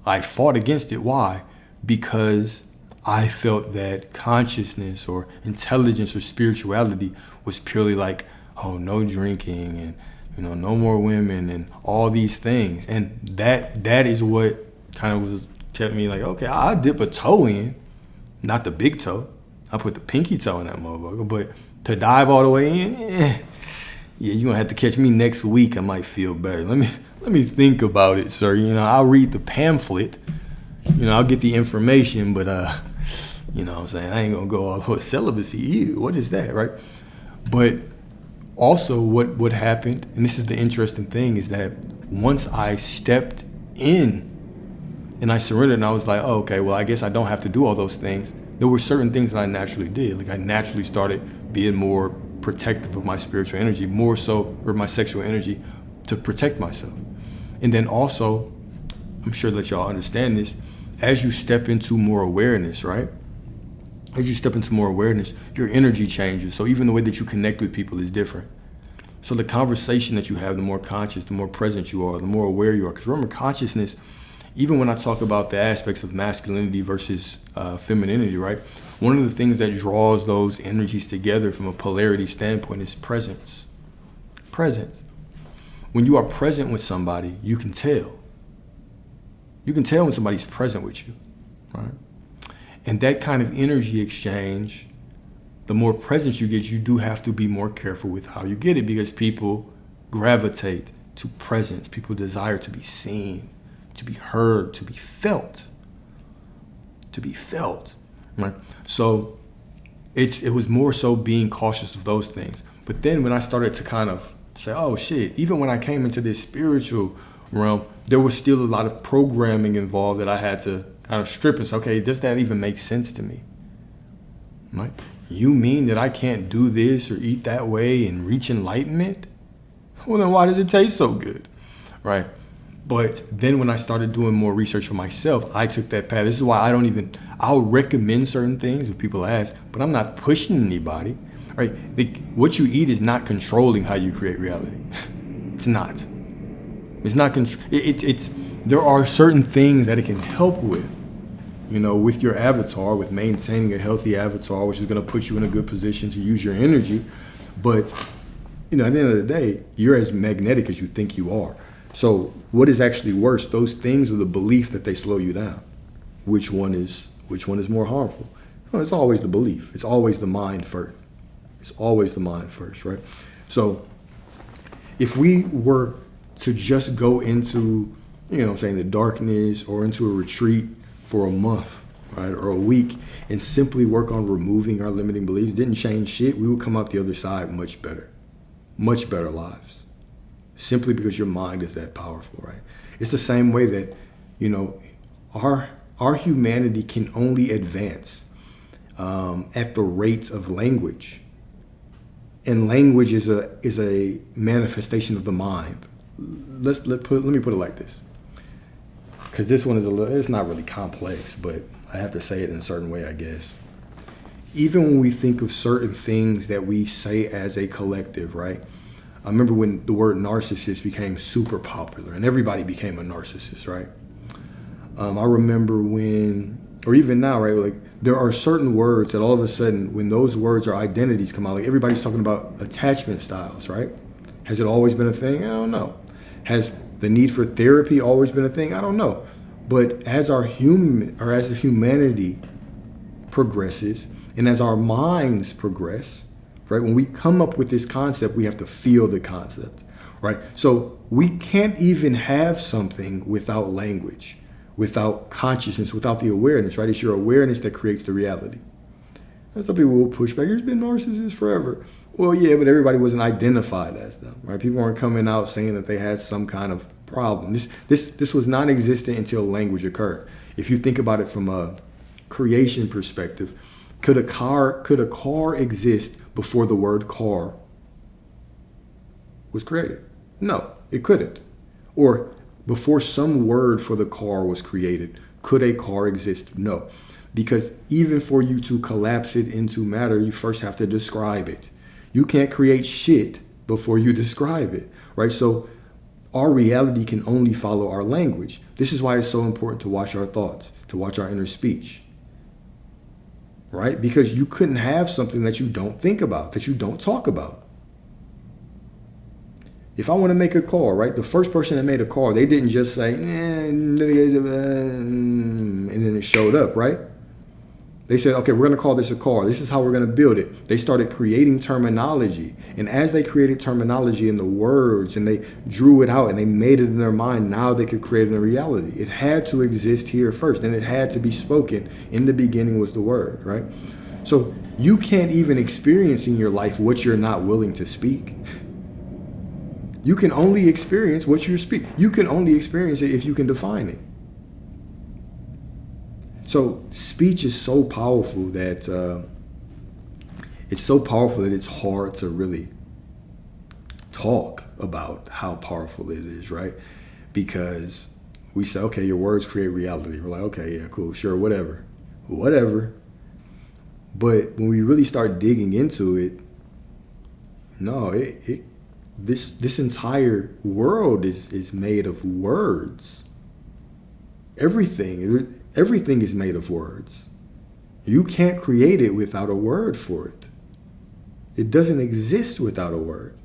I fought against it. Why? Because I felt that consciousness or intelligence or spirituality was purely like, oh, no drinking and, you know, no more women and all these things. And that is what kind of kept me like, okay, I'll dip a toe in, not the big toe. I put the pinky toe in that motherfucker. But to dive all the way in, yeah, you're gonna have to catch me next week. I might feel better. Let me think about it, sir. You know, I'll read the pamphlet. You know, I'll get the information, but you know what I'm saying, I ain't gonna go all the way celibacy. Ew, what is that, right? But also what happened, and this is the interesting thing, is that once I stepped in and I surrendered and I was like, oh, okay, well, I guess I don't have to do all those things. There were certain things that I naturally did. Like I naturally started being more protective of my spiritual energy, more so, or my sexual energy, to protect myself. And then also, I'm sure that y'all understand this, as you step into more awareness, right? As you step into more awareness, your energy changes. So even the way that you connect with people is different. So the conversation that you have, the more conscious, the more present you are, the more aware you are. Because remember, consciousness, even when I talk about the aspects of masculinity versus femininity, right? One of the things that draws those energies together from a polarity standpoint is presence. Presence. When you are present with somebody, you can tell. You can tell when somebody's present with you, right? And that kind of energy exchange, the more presence you get, you do have to be more careful with how you get it, because people gravitate to presence. People desire to be seen, to be heard, to be felt. Right? So it was more so being cautious of those things. But then when I started to kind of say, oh shit, even when I came into this spiritual realm, there was still a lot of programming involved that I had to kind of strip and say, okay, does that even make sense to me? Right? You mean that I can't do this or eat that way and reach enlightenment? Well, then why does it taste so good? Right? But then when I started doing more research for myself, I took that path. This is why I'll recommend certain things if people ask, but I'm not pushing anybody. Right? What you eat is not controlling how you create reality. It's not. It's not. There are certain things that it can help with, with your avatar, with maintaining a healthy avatar, which is going to put you in a good position to use your energy. But, at the end of the day, you're as magnetic as you think you are. So what is actually worse, those things or the belief that they slow you down? Which one is more harmful? No, it's always the belief. It's always the mind first. It's always the mind first, right? So if we were to just go into, the darkness or into a retreat for a month, right, or a week, and simply work on removing our limiting beliefs, didn't change shit, we would come out the other side much better lives. Simply because your mind is that powerful, right? It's the same way that, our humanity can only advance at the rate of language. And language is a manifestation of the mind. Let me put it like this, because this one it's not really complex, but I have to say it in a certain way, I guess. Even when we think of certain things that we say as a collective, right? I remember when the word narcissist became super popular and everybody became a narcissist, right? I remember or even now, right? Like there are certain words that all of a sudden, when those words or identities come out, like everybody's talking about attachment styles, right? Has it always been a thing? I don't know. Has the need for therapy always been a thing? I don't know. But as the humanity progresses and as our minds progress, right? When we come up with this concept, we have to feel the concept, right? So we can't even have something without language, without consciousness, without the awareness, right? It's your awareness that creates the reality. And some people will push back, there's been narcissists forever. Well, yeah, but everybody wasn't identified as them, right? People weren't coming out saying that they had some kind of problem. This was non-existent until language occurred. If you think about it from a creation perspective, could a car exist before the word car was created? No, it couldn't. Or before some word for the car was created, could a car exist? No. Because even for you to collapse it into matter, you first have to describe it. You can't create shit before you describe it, right? So our reality can only follow our language. This is why it's so important to watch our thoughts, to watch our inner speech, right? Because you couldn't have something that you don't think about, that you don't talk about. If I want to make a car, right? The first person that made a car, they didn't just say, and then it showed up, right? They said, okay, we're going to call this a car. This is how we're going to build it. They started creating terminology. And as they created terminology in the words and they drew it out and they made it in their mind, now they could create it in reality. It had to exist here first, and it had to be spoken. In the beginning was the word, right? So you can't even experience in your life what you're not willing to speak. You can only experience what you speak. You can only experience it if you can define it. So speech is so powerful that it's hard to really talk about how powerful it is, right? Because we say, okay, your words create reality. We're like, okay, yeah, cool, sure, whatever. But when we really start digging into it, no, this entire world is made of words. Everything is made of words. You can't create it without a word for it. It doesn't exist without a word.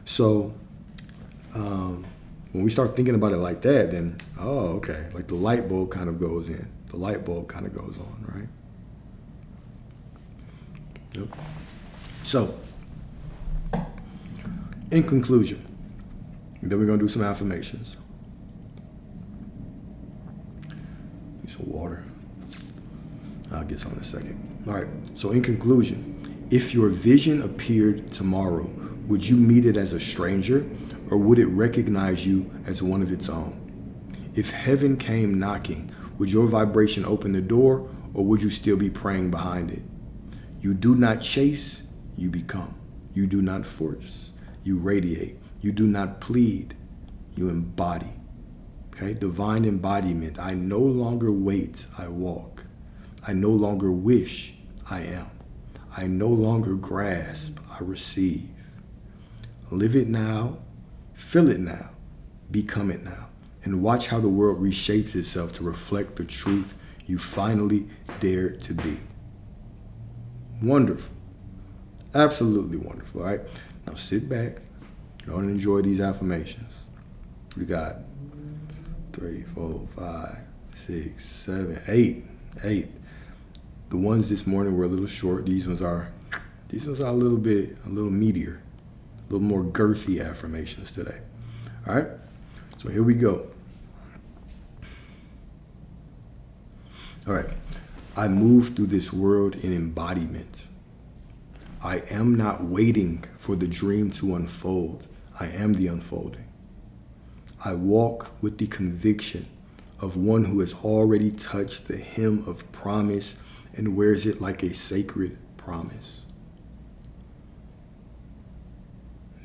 So When we start thinking about it like that, then, oh, okay, like the light bulb kind of goes in. The light bulb kind of goes on, right? Yep. So, in conclusion, then we're going to do some affirmations. Need some water. I'll get some in a second. All right. So in conclusion, if your vision appeared tomorrow, would you meet it as a stranger, or would it recognize you as one of its own? If heaven came knocking, would your vibration open the door, or would you still be praying behind it? You do not chase, you become. You do not force, you radiate. You do not plead, you embody. Okay? Divine embodiment. I no longer wait, I walk. I no longer wish, I am. I no longer grasp, I receive. Live it now, feel it now, become it now, and watch how the world reshapes itself to reflect the truth you finally dared to be. Wonderful. Absolutely wonderful. All right. Now sit back. Go and enjoy these affirmations. We got 3, 4, 5, 6, 7, 8. The ones this morning were a little short. These ones are a little meatier, a little more girthy affirmations today. All right. So here we go. All right. I move through this world in embodiment. I am not waiting for the dream to unfold. I am the unfolding. I walk with the conviction of one who has already touched the hem of promise and wears it like a sacred promise.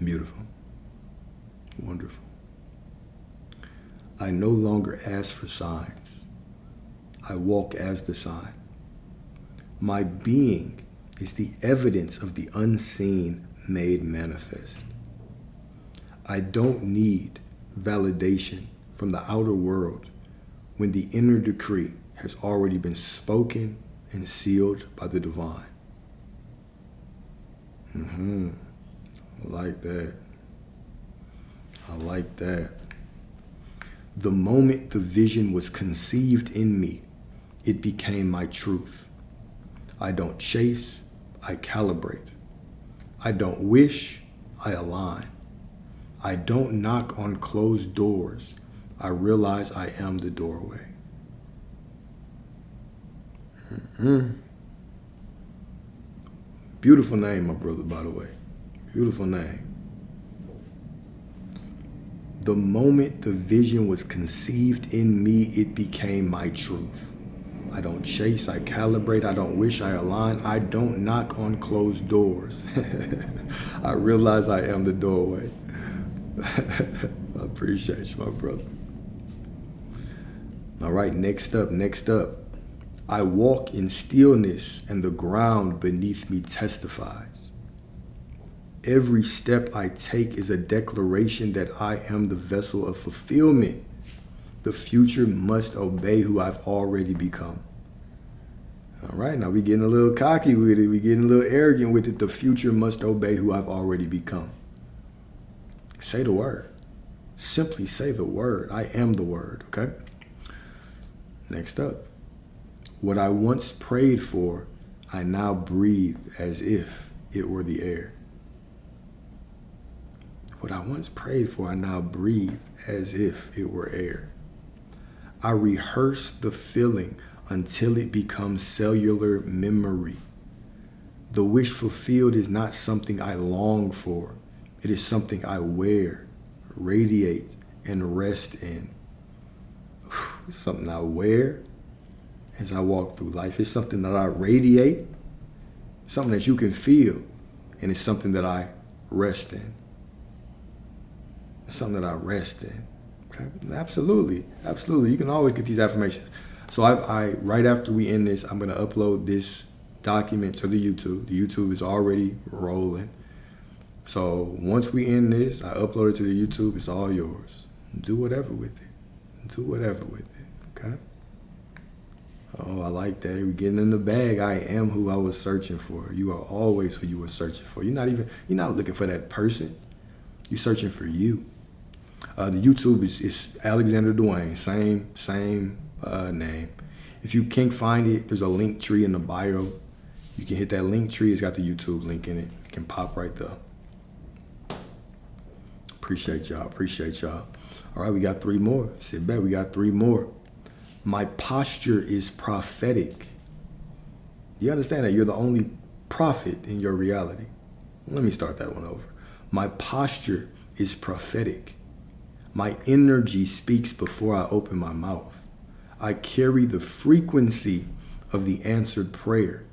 Beautiful. Wonderful. I no longer ask for signs. I walk as the sign. My being is the evidence of the unseen made manifest. I don't need validation from the outer world when the inner decree has already been spoken and sealed by the divine. I like that. I like that. The moment the vision was conceived in me, it became my truth. I don't chase, I calibrate. I don't wish, I align. I don't knock on closed doors. I realize I am the doorway. Beautiful name, my brother, by the way. Beautiful name. The moment the vision was conceived in me, it became my truth. I don't chase, I calibrate, I don't wish, I align, I don't knock on closed doors. I realize I am the doorway. I appreciate you, my brother. All right, next up. I walk in stillness and the ground beneath me testifies. Every step I take is a declaration that I am the vessel of fulfillment. The future must obey who I've already become. All right, now we're getting a little cocky with it. We're getting a little arrogant with it. The future must obey who I've already become. Say the word. Simply say the word. I am the word, okay? Next up. What I once prayed for, I now breathe as if it were the air. What I once prayed for, I now breathe as if it were air. I rehearse the feeling until it becomes cellular memory. The wish fulfilled is not something I long for. It is something I wear, radiate, and rest in. It's something I wear as I walk through life. It's something that I radiate, something that you can feel, and it's something that I rest in. It's something that I rest in. Okay? Absolutely. You can always get these affirmations. So I right after we end this, I'm going to upload this document to the YouTube. The YouTube is already rolling. So once we end this, I upload it to the YouTube. It's all yours. Do whatever with it. Okay? Oh, I like that. We're getting in the bag. I am who I was searching for. You are always who you were searching for. You're not looking for that person. You're searching for you. The YouTube is Alexander Dwayne, same name. If you can't find it, there's a link tree in the bio. You can hit that link tree. It's got the YouTube link in it. It can pop right there. Appreciate y'all. All right, we got 3 more. Sit back. We got 3 more. My posture is prophetic. You understand that you're the only prophet in your reality? Let me start that one over. My posture is prophetic. My energy speaks before I open my mouth. I carry the frequency of the answered prayer,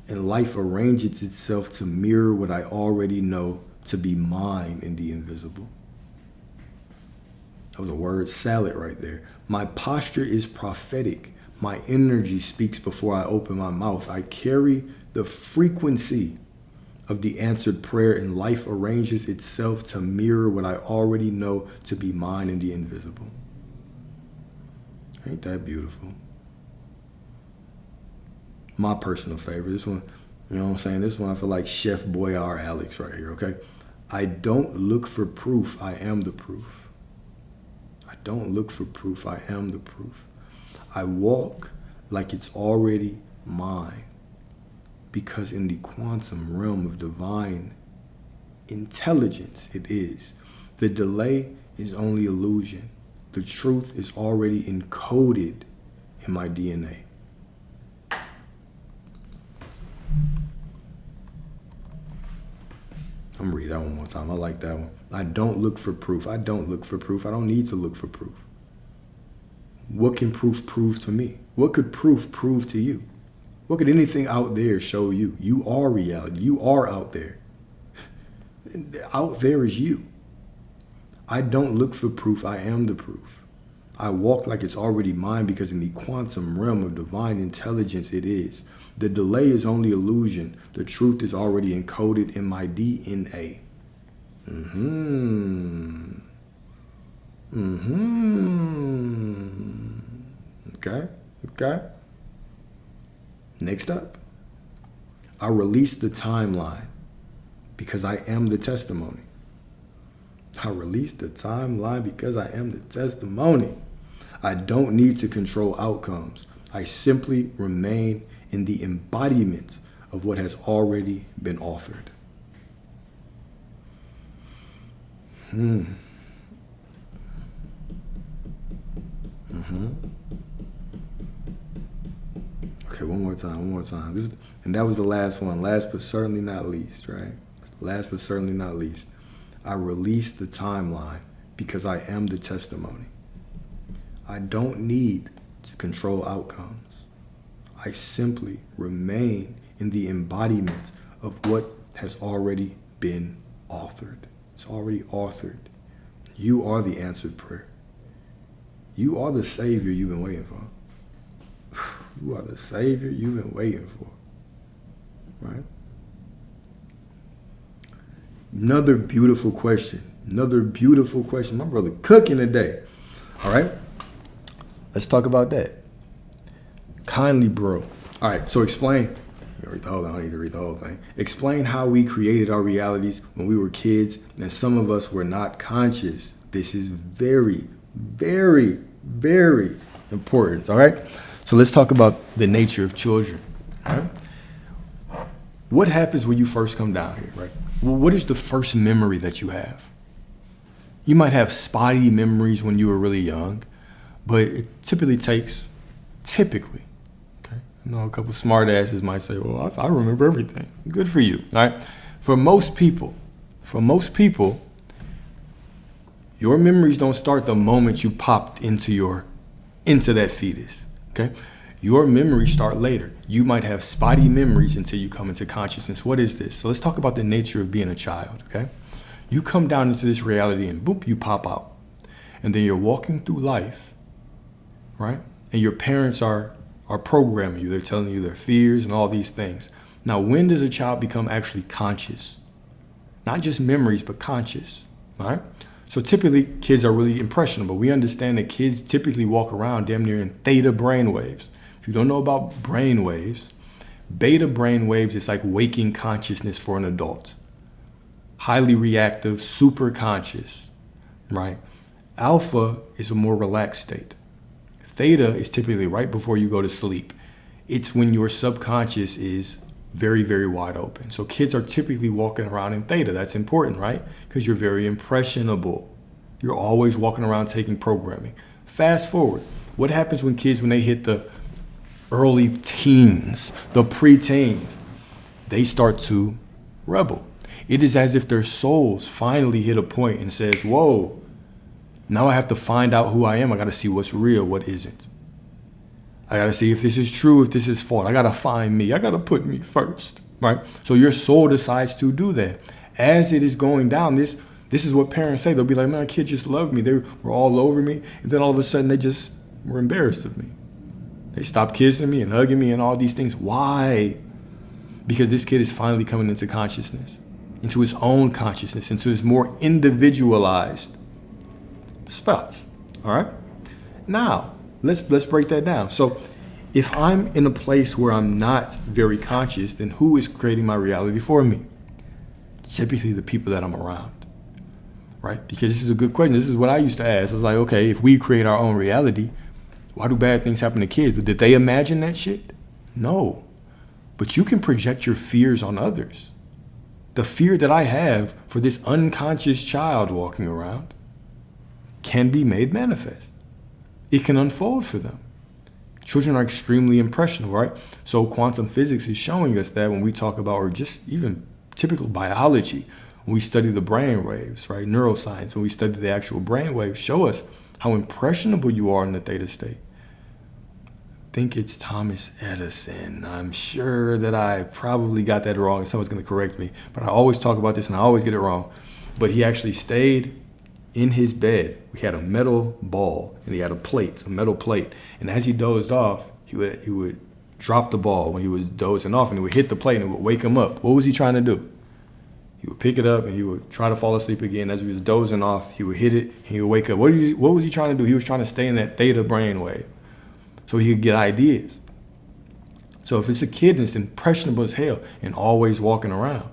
and life arranges itself to mirror what I already know to be mine in the invisible. That was a word salad right there. My posture is prophetic. My energy speaks before I open my mouth. I carry the frequency of the answered prayer, and life arranges itself to mirror what I already know to be mine in the invisible. Ain't that beautiful? My personal favorite. This one, you know what I'm saying? This one I feel like Chef Boyardee Alex right here, okay? I don't look for proof, I am the proof. I don't look for proof, I am the proof. I walk like it's already mine, because in the quantum realm of divine intelligence it is. The delay is only illusion. The truth is already encoded in my DNA. I'm gonna read that one more time. I like that one. I don't look for proof. I don't look for proof. I don't need to look for proof. What can proof prove to me? What could proof prove to you? What could anything out there show you? You are reality. You are out there. Out there is you. I don't look for proof. I am the proof. I walk like it's already mine, because in the quantum realm of divine intelligence it is. The delay is only illusion. The truth is already encoded in my DNA. Okay. Next up, I release the timeline because I am the testimony. I release the timeline because I am the testimony. I don't need to control outcomes. I simply remain in the embodiment of what has already been authored. Okay, one more time. And that was the last one. Last but certainly not least, right? Last but certainly not least. I release the timeline because I am the testimony. I don't need to control outcomes. I simply remain in the embodiment of what has already been authored. It's already authored. You are the answered prayer. You are the Savior you've been waiting for. You are the Savior you've been waiting for. Right? Another beautiful question. My brother cooking today. All right? Let's talk about that. Kindly, bro. All right, so explain. I don't need to read the whole thing. Explain how we created our realities when we were kids and some of us were not conscious. This is very, very, very important. All right? So let's talk about the nature of children. All right? What happens when you first come down here, right? Well, what is the first memory that you have? You might have spotty memories when you were really young, but it typically, okay? I know a couple smart asses might say, well, I remember everything. Good for you, all right? For most people, your memories don't start the moment you popped into that fetus, okay? Your memories start later. You might have spotty memories until you come into consciousness. What is this? So let's talk about the nature of being a child, okay? You come down into this reality and boop, you pop out. And then you're walking through life, right? And your parents are programming you. They're telling you their fears and all these things. Now, when does a child become actually conscious? Not just memories, but conscious, all right? So typically, kids are really impressionable. We understand that kids typically walk around damn near in theta brainwaves. If you don't know about brainwaves, beta brainwaves is like waking consciousness for an adult. Highly reactive, super conscious, right? Alpha is a more relaxed state. Theta is typically right before you go to sleep. It's when your subconscious is very, very wide open. So kids are typically walking around in theta. That's important, right? Because you're very impressionable. You're always walking around taking programming. Fast forward. What happens when kids, when they hit the early teens, the preteens, they start to rebel. It is as if their souls finally hit a point and says, whoa, now I have to find out who I am. I got to see what's real, what isn't. I got to see if this is true, if this is false. I got to find me. I got to put me first, right? So your soul decides to do that. As it is going down, this is what parents say. They'll be like, my kid just loved me. They were all over me. And then all of a sudden they just were embarrassed of me. They stopped kissing me and hugging me and all these things. Why? Because this kid is finally coming into consciousness, into his own consciousness, into his more individualized spots. All right? Now, let's break that down. So if I'm in a place where I'm not very conscious, then who is creating my reality for me? Typically the people that I'm around. Right? Because this is a good question. This is what I used to ask. I was like, okay, if we create our own reality, why do bad things happen to kids? Did they imagine that shit? No. But you can project your fears on others. The fear that I have for this unconscious child walking around can be made manifest. It can unfold for them. Children are extremely impressionable, right? So quantum physics is showing us that when we talk about, or just even typical biology, when we study the brain waves, right? Neuroscience, when we study the actual brain waves, show us how impressionable you are in the theta state. I think it's Thomas Edison. I'm sure that I probably got that wrong and someone's going to correct me, but I always talk about this and I always get it wrong. But he actually stayed in his bed. We had a metal ball and he had a metal plate. And as he dozed off, he would drop the ball when he was dozing off and it would hit the plate and it would wake him up. What was he trying to do? He would pick it up and he would try to fall asleep again. As he was dozing off, he would hit it and he would wake up. What was he trying to do? He was trying to stay in that theta brainwave so he could get ideas. So if it's a kid and it's impressionable as hell and always walking around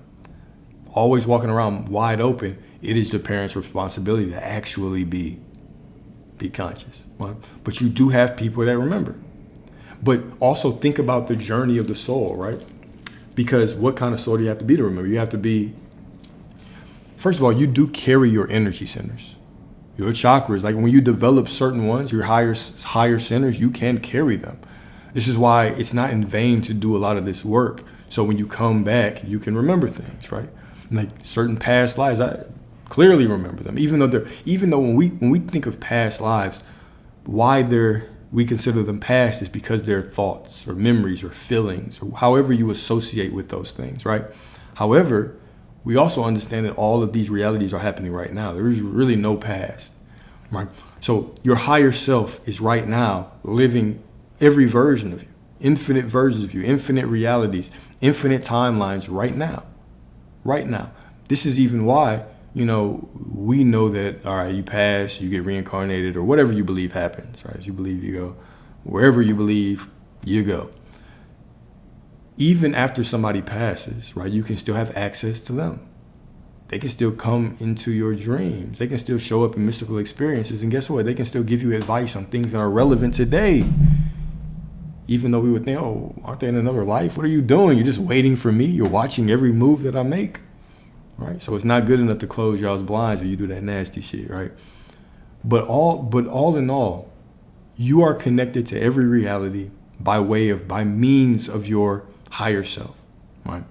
wide open, it is the parent's responsibility to actually be conscious. Right? But you do have people that remember. But also think about the journey of the soul, right? Because what kind of soul do you have to be to remember? You have to be, first of all, you do carry your energy centers. Your chakras, like when you develop certain ones, your higher centers, you can carry them. This is why it's not in vain to do a lot of this work. So when you come back, you can remember things, right? Like certain past lives, I clearly remember them. Even though when we think of past lives, why we consider them past is because they're thoughts or memories or feelings or however you associate with those things, right? However, we also understand that all of these realities are happening right now. There is really no past, right? So your higher self is right now living every version of you, infinite versions of you, infinite realities, infinite timelines right now. Right now. This is even why, we know that, all right, you pass, you get reincarnated or whatever you believe happens, right? As you believe, you go. Wherever you believe, you go. Even after somebody passes, right, you can still have access to them. They can still come into your dreams. They can still show up in mystical experiences. And guess what? They can still give you advice on things that are relevant today. Even though we would think, oh, aren't they in another life? What are you doing? You're just waiting for me. You're watching every move that I make, right? So it's not good enough to close y'all's blinds or you do that nasty shit, right? But all in all, you are connected to every reality by means of your higher self, right?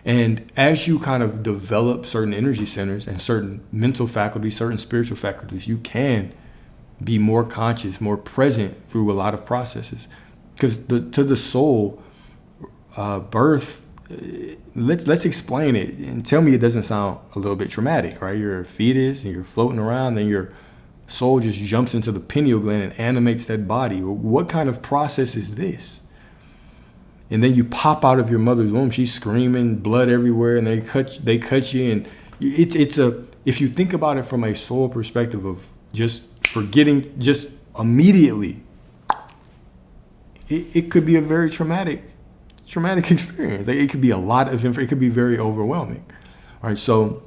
And as you kind of develop certain energy centers and certain mental faculties, certain spiritual faculties, you can be more conscious, more present through a lot of processes. Because to the soul, birth, let's explain it and tell me it doesn't sound a little bit traumatic, right? You're a fetus and you're floating around and your soul just jumps into the pineal gland and animates that body. What kind of process is this? And then you pop out of your mother's womb, she's screaming, blood everywhere, and they cut you, and if you think about it from a soul perspective of just forgetting, just immediately, it could be a very traumatic experience. Like, it could be a lot of it could be very overwhelming. All right, so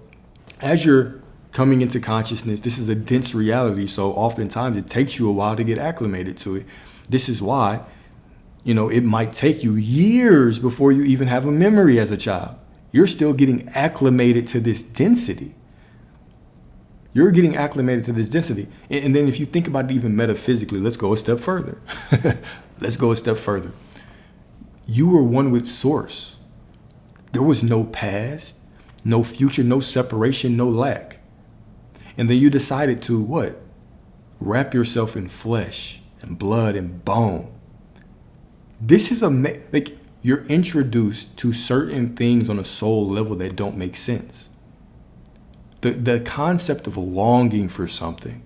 as you're coming into consciousness. This is a dense reality, so oftentimes it takes you a while to get acclimated to it. This is why, it might take you years before you even have a memory as a child. You're still getting acclimated to this density. You're getting acclimated to this density. And then if you think about it even metaphysically, let's go a step further. Let's go a step further. You were one with Source. There was no past, no future, no separation, no lack. And then you decided to what? Wrap yourself in flesh and blood and bone. This is like you're introduced to certain things on a soul level that don't make sense. The concept of longing for something,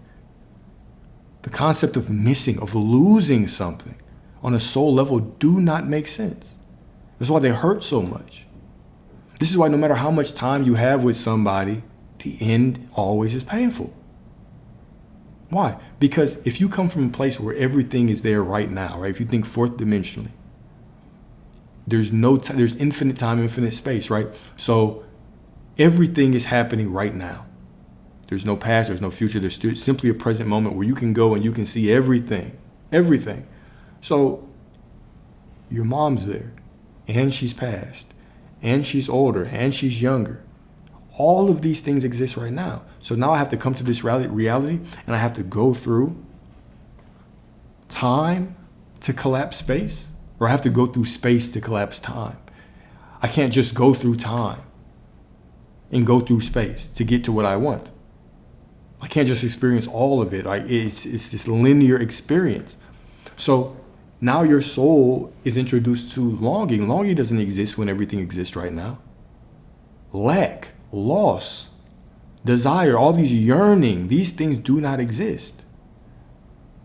the concept of missing, of losing something on a soul level do not make sense. That's why they hurt so much. This is why no matter how much time you have with somebody, the end always is painful. Why? Because if you come from a place where everything is there right now, right? If you think fourth dimensionally, there's there's infinite time, infinite space, right? So everything is happening right now. There's no past, there's no future. There's simply a present moment where you can go and you can see everything. So your mom's there, and she's passed, and she's older, and she's younger. All of these things exist right now. So now I have to come to this reality, and I have to go through time to collapse space, or I have to go through space to collapse time. I can't just go through time and go through space to get to what I want. I can't just experience all of it. It's this linear experience. So now your soul is introduced to longing. Longing doesn't exist when everything exists right now. Lack, loss, desire, all these yearning, these things do not exist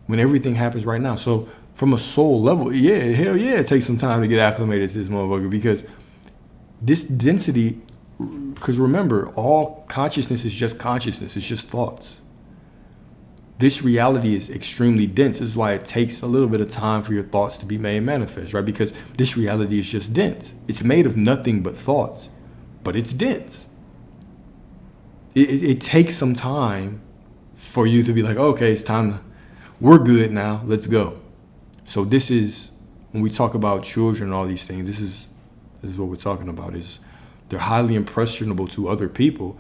when everything happens right now. So from a soul level, it takes some time to get acclimated to this motherfucker, because this density, because remember, all consciousness is just consciousness. It's just thoughts. This reality is extremely dense. This is why it takes a little bit of time for your thoughts to be made manifest, right? Because this reality is just dense. It's made of nothing but thoughts, but it's dense. It takes some time for you to be like, okay, it's time. We're good now. Let's go. So this is, when we talk about children and all these things, this is what we're talking about. Is they're highly impressionable to other people.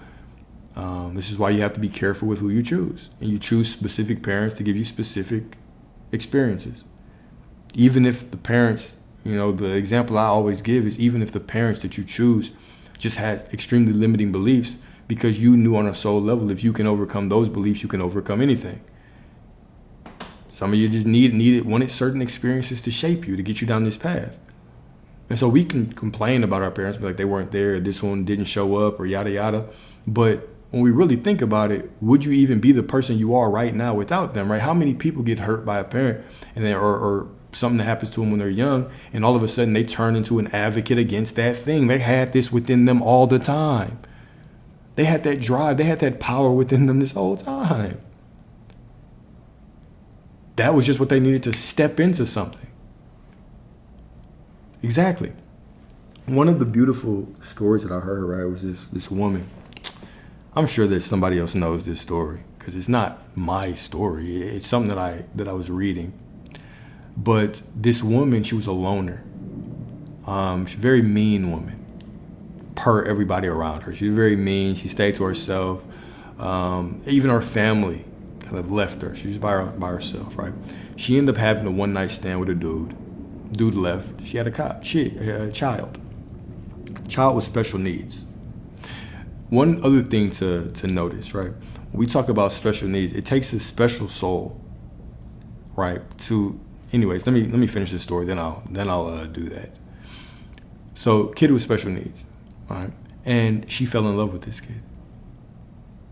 This is why you have to be careful with who you choose. And you choose specific parents to give you specific experiences. Even if the parents, the example I always give is, even if the parents that you choose just has extremely limiting beliefs, because you knew on a soul level, if you can overcome those beliefs, you can overcome anything. Some of you just wanted certain experiences to shape you, to get you down this path. And so we can complain about our parents, be like, they weren't there, this one didn't show up, or yada, yada. But when we really think about it, would you even be the person you are right now without them, right? How many people get hurt by a parent, and then or something that happens to them when they're young, and all of a sudden they turn into an advocate against that thing? They had this within them all the time. They had that drive, they had that power within them this whole time. That was just what they needed to step into something. Exactly. One of the beautiful stories that I heard, right, was this woman. I'm sure that somebody else knows this story, because it's not my story. It's something that I was reading. But this woman, she was a loner. She's a very mean woman, per everybody around her. She was very mean. She stayed to herself. Even her family kind of left her. She was by herself, right? She ended up having a one-night stand with a dude. Dude left. She had a child. Child with special needs. One other thing to notice, right? When we talk about special needs, it takes a special soul, right? Anyways, let me finish this story, then I'll do that. So, kid with special needs, all right? And she fell in love with this kid.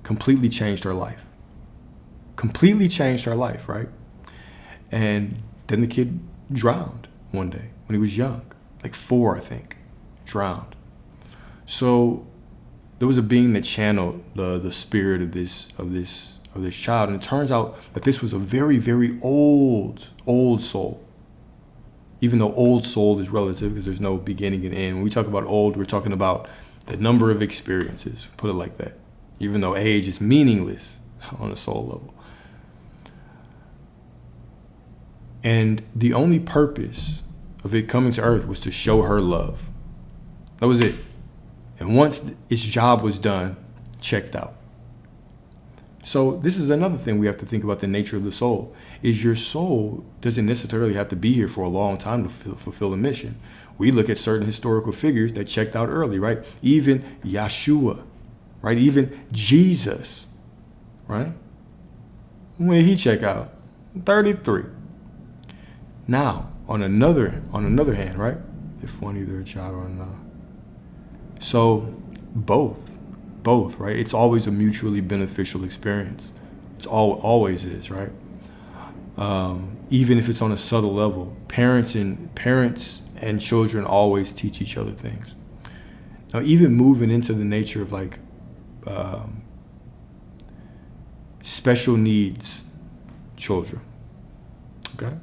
Completely changed her life. Right? And then the kid drowned one day when he was young, like 4, I think, drowned. So there was a being that channeled the spirit of this child, and it turns out that this was a very, very old soul. Even though old soul is relative, because there's no beginning and end. When we talk about old, we're talking about the number of experiences, put it like that. even though age is meaningless on a soul level. And the only purpose of it coming to earth was to show her love. That was it. And once its job was done, checked out. So this is another thing we have to think about the nature of the soul, is your soul doesn't necessarily have to be here for a long time to fulfill a mission. We look at certain historical figures that checked out early, right? Even Yeshua, right? Even Jesus, right? When did he check out? 33. Now, on another hand, right? If one either a child or not. So both, right? It's always a mutually beneficial experience. It's always is, right? Even if it's on a subtle level, parents and children always teach each other things. Now, even moving into the nature of like special needs children, okay?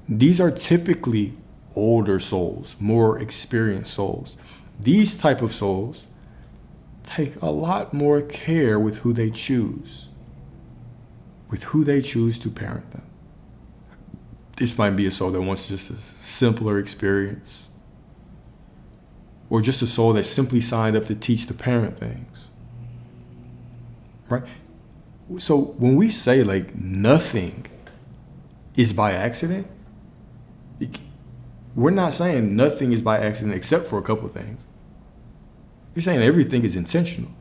These are typically older souls, more experienced souls. These type of souls take a lot more care with who they choose to parent them. This might be a soul that wants just a simpler experience, or just a soul that simply signed up to teach the parent things, right? So when we say like nothing is by accident, we're not saying nothing is by accident except for a couple of things. We're saying everything is intentional.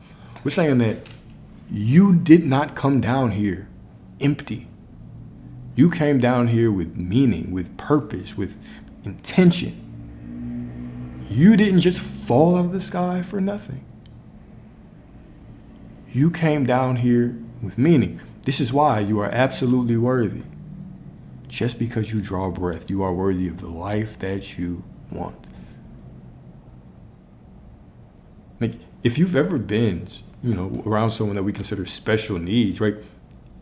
We're saying that you did not come down here empty. You came down here with meaning, with purpose, with intention. You didn't just fall out of the sky for nothing. You came down here with meaning. This is why you are absolutely worthy. Just because you draw breath, you are worthy of the life that you want. Like, if you've ever been, around someone that we consider special needs, right?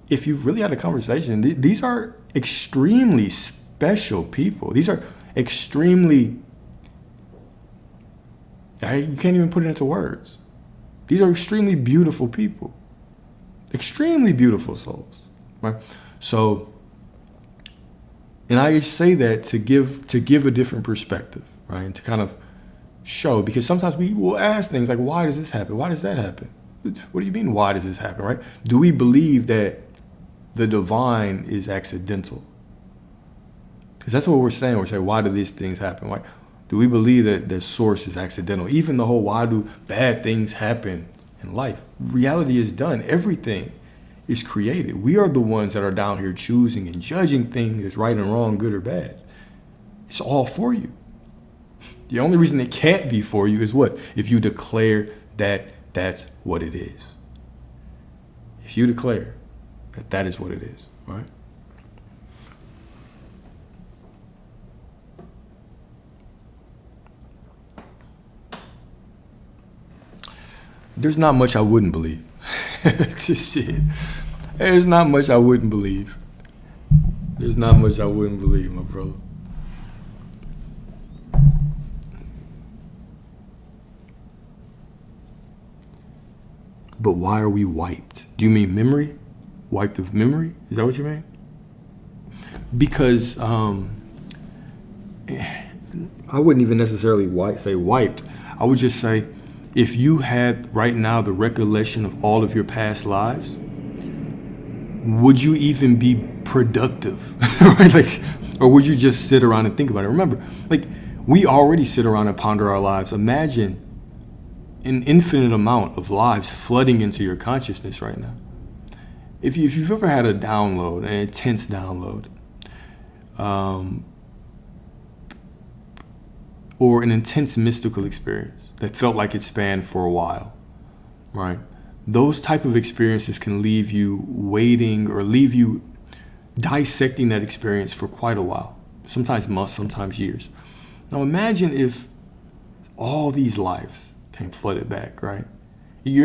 If you've really had a conversation, these are extremely special people. These are extremely, you can't even put it into words. These are extremely beautiful people, extremely beautiful souls, right? So, and I say that to give a different perspective, right? And to kind of show, because sometimes we will ask things like, why does this happen? Why does that happen? What do you mean, why does this happen, right? Do we believe that the divine is accidental? Because that's what we're saying. We're saying, why do these things happen? Why do we believe that the source is accidental? Even the whole, why do bad things happen in life? Reality is done. Everything is created. We are the ones that are down here choosing and judging things as right and wrong, good or bad. It's all for you. The only reason it can't be for you is what? If you declare that that's what it is. If you declare that that is what it is, right? There's not much I wouldn't believe. Shit. There's not much I wouldn't believe. There's not much I wouldn't believe, my brother. But why are we wiped? Do you mean memory? Wiped of memory? Is that what you mean? Because I wouldn't even necessarily say wiped. I would just say, if you had right now the recollection of all of your past lives, would you even be productive? Right? Like, or would you just sit around and think about it? Remember, like, we already sit around and ponder our lives. Imagine an infinite amount of lives flooding into your consciousness right now. If you've ever had a download, an intense download, or an intense mystical experience that felt like it spanned for a while, right? Those type of experiences can leave you waiting or leave you dissecting that experience for quite a while, sometimes months, sometimes years. Now imagine if all these lives came flooded back, right? It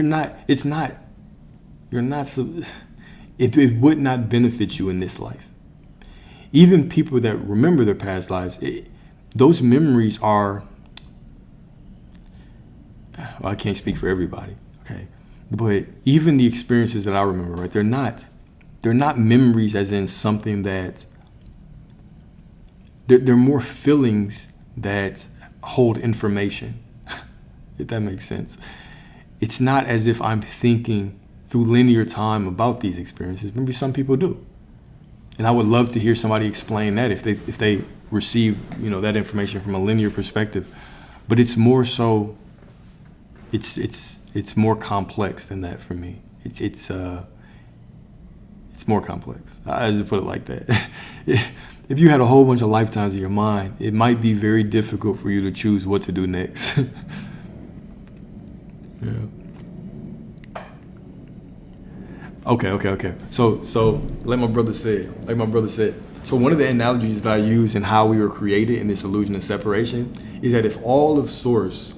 would not benefit you in this life. Even people that remember their past lives, those memories are, well, I can't speak for everybody, okay? But even the experiences that I remember, right, they're not memories as in something that, they're more feelings that hold information, if that makes sense. It's not as if I'm thinking through linear time about these experiences. Maybe some people do. And I would love to hear somebody explain that if they receive, that information from a linear perspective. But it's more so, it's more complex than that for me. It's more complex. I just put it like that. If you had a whole bunch of lifetimes in your mind, it might be very difficult for you to choose what to do next. Yeah. Okay. So like my brother said, so one of the analogies that I use in how we were created in this illusion of separation is that if all of source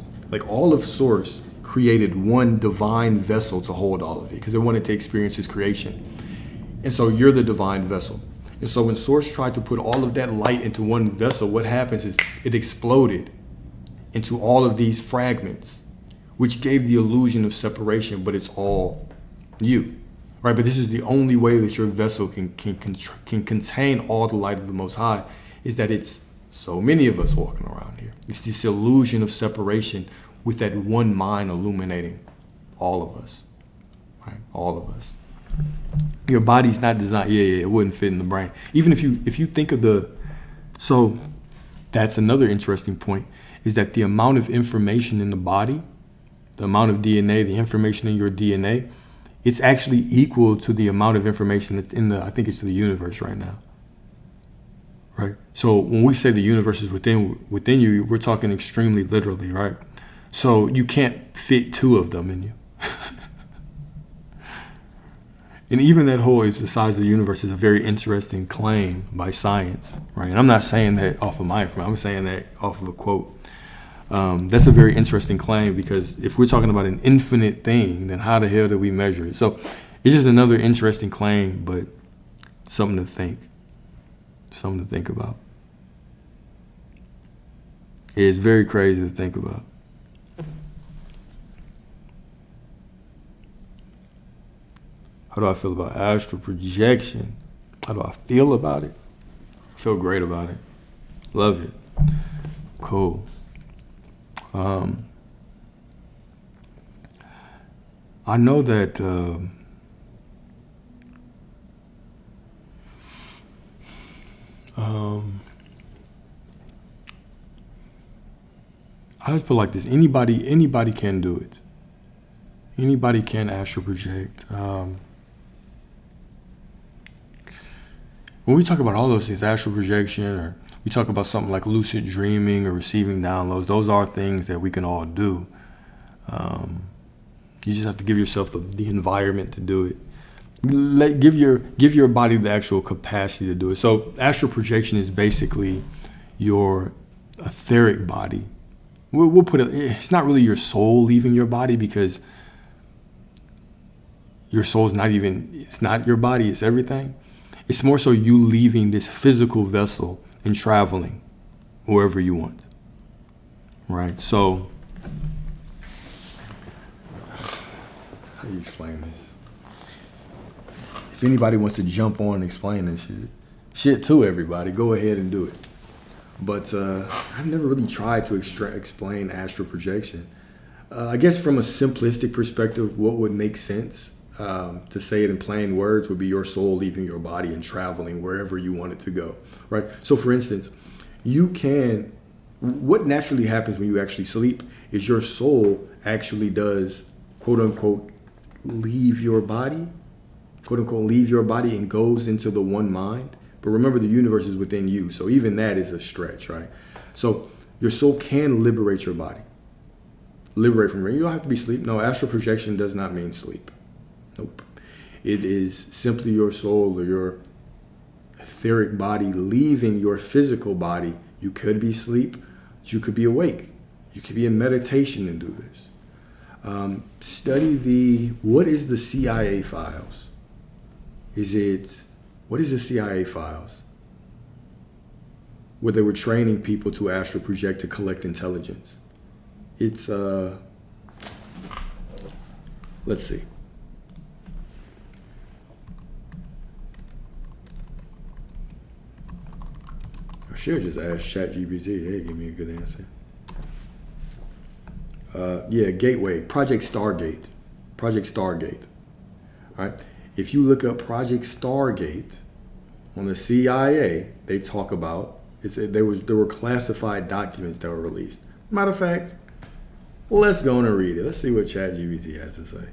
created one divine vessel to hold all of it, because it wanted to experience his creation. And so you're the divine vessel. And so when source tried to put all of that light into one vessel, what happens is it exploded into all of these fragments, which gave the illusion of separation, but it's all you. Right, but this is the only way that your vessel can contain all the light of the Most High, is that it's so many of us walking around here. It's this illusion of separation with that one mind illuminating all of us, right? All of us. Your body's not designed. Yeah, it wouldn't fit in the brain. Even if you think of so that's another interesting point, is that the amount of information in the body, the amount of DNA, the information in your DNA, it's actually equal to the amount of information that's in I think it's the universe right now. Right? So when we say the universe is within you, we're talking extremely literally, right? So you can't fit two of them in you. And even that whole is the size of the universe is a very interesting claim by science, right? And I'm not saying that off of my information, I'm saying that off of a quote. That's a very interesting claim, because if we're talking about an infinite thing, then how the hell do we measure it? So it's just another interesting claim, but something to think about. It's very crazy to think about. How do I feel about astral projection? How do I feel about it? I feel great about it. Love it. Cool. I know that I just put it like this: anybody can do it. Anybody can astral project. When we talk about all those things, astral projection, or we talk about something like lucid dreaming or receiving downloads, those are things that we can all do. You just have to give yourself the environment to do it. Give your body the actual capacity to do it. So astral projection is basically your etheric body. We'll put it, it's not really your soul leaving your body, because your soul's it's not your body, it's everything. It's more so you leaving this physical vessel and traveling wherever you want. Right? So, how do you explain this? If anybody wants to jump on and explain this shit to everybody, go ahead and do it. But I've never really tried to explain astral projection. I guess from a simplistic perspective, what would make sense to say it in plain words would be your soul leaving your body and traveling wherever you want it to go, right? So for instance, what naturally happens when you actually sleep is your soul actually does, quote unquote, leave your body, and goes into the one mind. But remember, the universe is within you. So even that is a stretch, right? So your soul can liberate your body. Liberate from it. You don't have to be asleep. No, astral projection does not mean sleep. Nope. It is simply your soul or your etheric body leaving your physical body. You could be asleep, but you could be awake. You could be in meditation and do this. Study what is the CIA files? What is the CIA files? Where they were training people to astral project to collect intelligence. It's, Let's see. I should just ask ChatGPT. Hey, give me a good answer. Yeah, Gateway, Project Stargate. Project Stargate. All right. If you look up Project Stargate on the CIA, they talk about there were classified documents that were released. Matter of fact, let's go and read it. Let's see what ChatGPT has to say.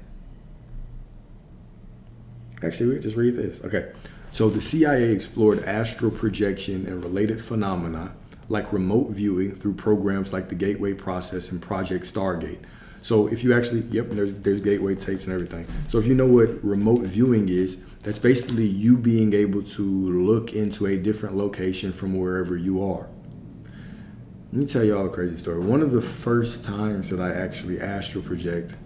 Actually, we can just read this. Okay. So the CIA explored astral projection and related phenomena like remote viewing through programs like the Gateway Process and Project Stargate. So if you actually, there's Gateway tapes and everything. So if you know what remote viewing is, that's basically you being able to look into a different location from wherever you are. Let me tell you all a crazy story. One of the first times that I actually astral project,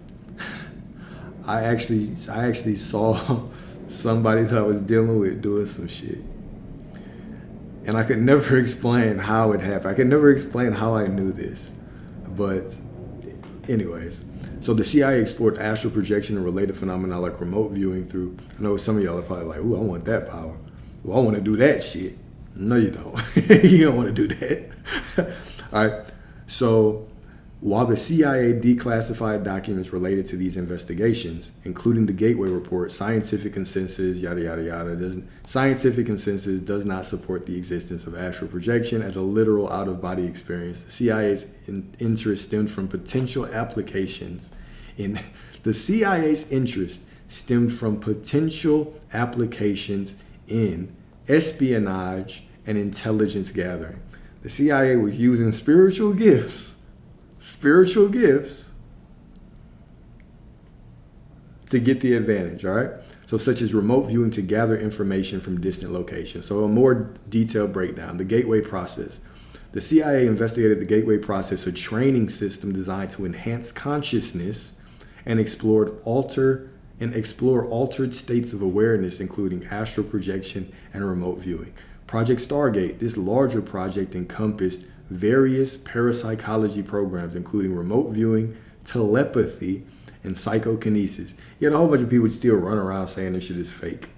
I actually saw somebody that I was dealing with doing some shit. And I could never explain how it happened. I could never explain how I knew this. But anyways, so the CIA explored astral projection and related phenomena like remote viewing through, I know some of y'all are probably like, ooh, I want that power. Well, I want to do that shit. No, you don't. You don't want to do that. All right. So while the CIA declassified documents related to these investigations, including the Gateway Report, scientific consensus, yada, yada, yada, scientific consensus does not support the existence of astral projection as a literal out-of-body experience. The CIA's interest stemmed from potential applications in the CIA's interest stemmed from potential applications in espionage and intelligence gathering. The CIA was using spiritual gifts to get the advantage, all right? So such as remote viewing to gather information from distant locations. So a more detailed breakdown, the Gateway Process. The CIA investigated the Gateway Process, a training system designed to enhance consciousness and explore altered states of awareness, including astral projection and remote viewing. Project Stargate, this larger project encompassed various parapsychology programs, including remote viewing, telepathy, and psychokinesis. You had a whole bunch of people still run around saying this shit is fake.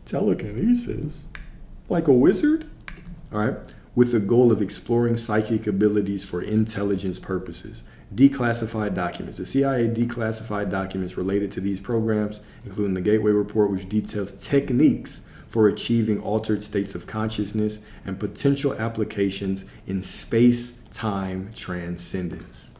Telekinesis? Like a wizard? All right. With the goal of exploring psychic abilities for intelligence purposes. Declassified documents. The CIA declassified documents related to these programs, including the Gateway Report, which details techniques for achieving altered states of consciousness and potential applications in space-time transcendence.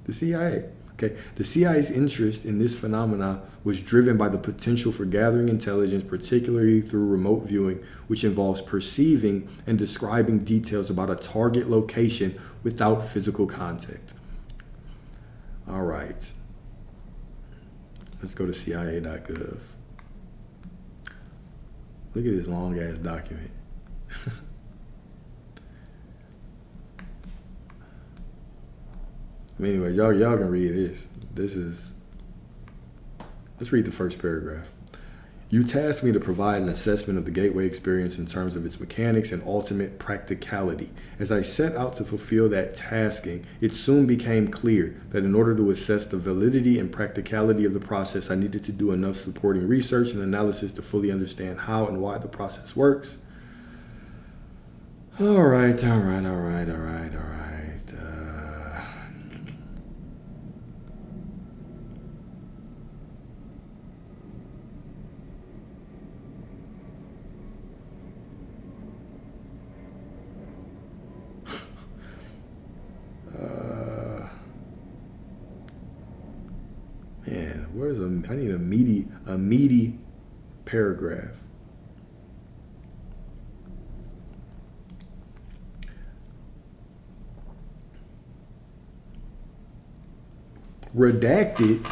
The CIA. Okay. The CIA's interest in this phenomena was driven by the potential for gathering intelligence, particularly through remote viewing, which involves perceiving and describing details about a target location without physical contact. All right. Let's go to CIA.gov. Look at this long ass document. Anyways, y'all can read this. Let's read the first paragraph. You tasked me to provide an assessment of the Gateway experience in terms of its mechanics and ultimate practicality. As I set out to fulfill that tasking, it soon became clear that in order to assess the validity and practicality of the process, I needed to do enough supporting research and analysis to fully understand how and why the process works. All right. I need a meaty paragraph. Redacted.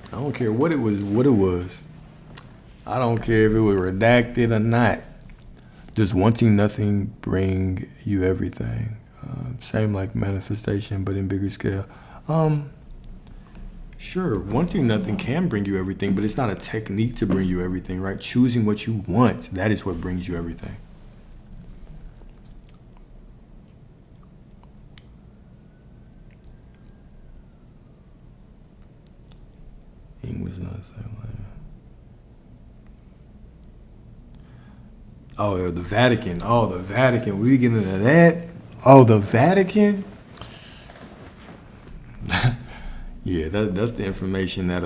I don't care what it was. I don't care if it was redacted or not. Does wanting nothing bring you everything? Same like manifestation, but in bigger scale. Sure, wanting nothing can bring you everything, but it's not a technique to bring you everything, right? Choosing what you want, that is what brings you everything. English not the same language. Oh, the Vatican. Oh, the Vatican. We get into that. Oh, the Vatican. Yeah, that's the information that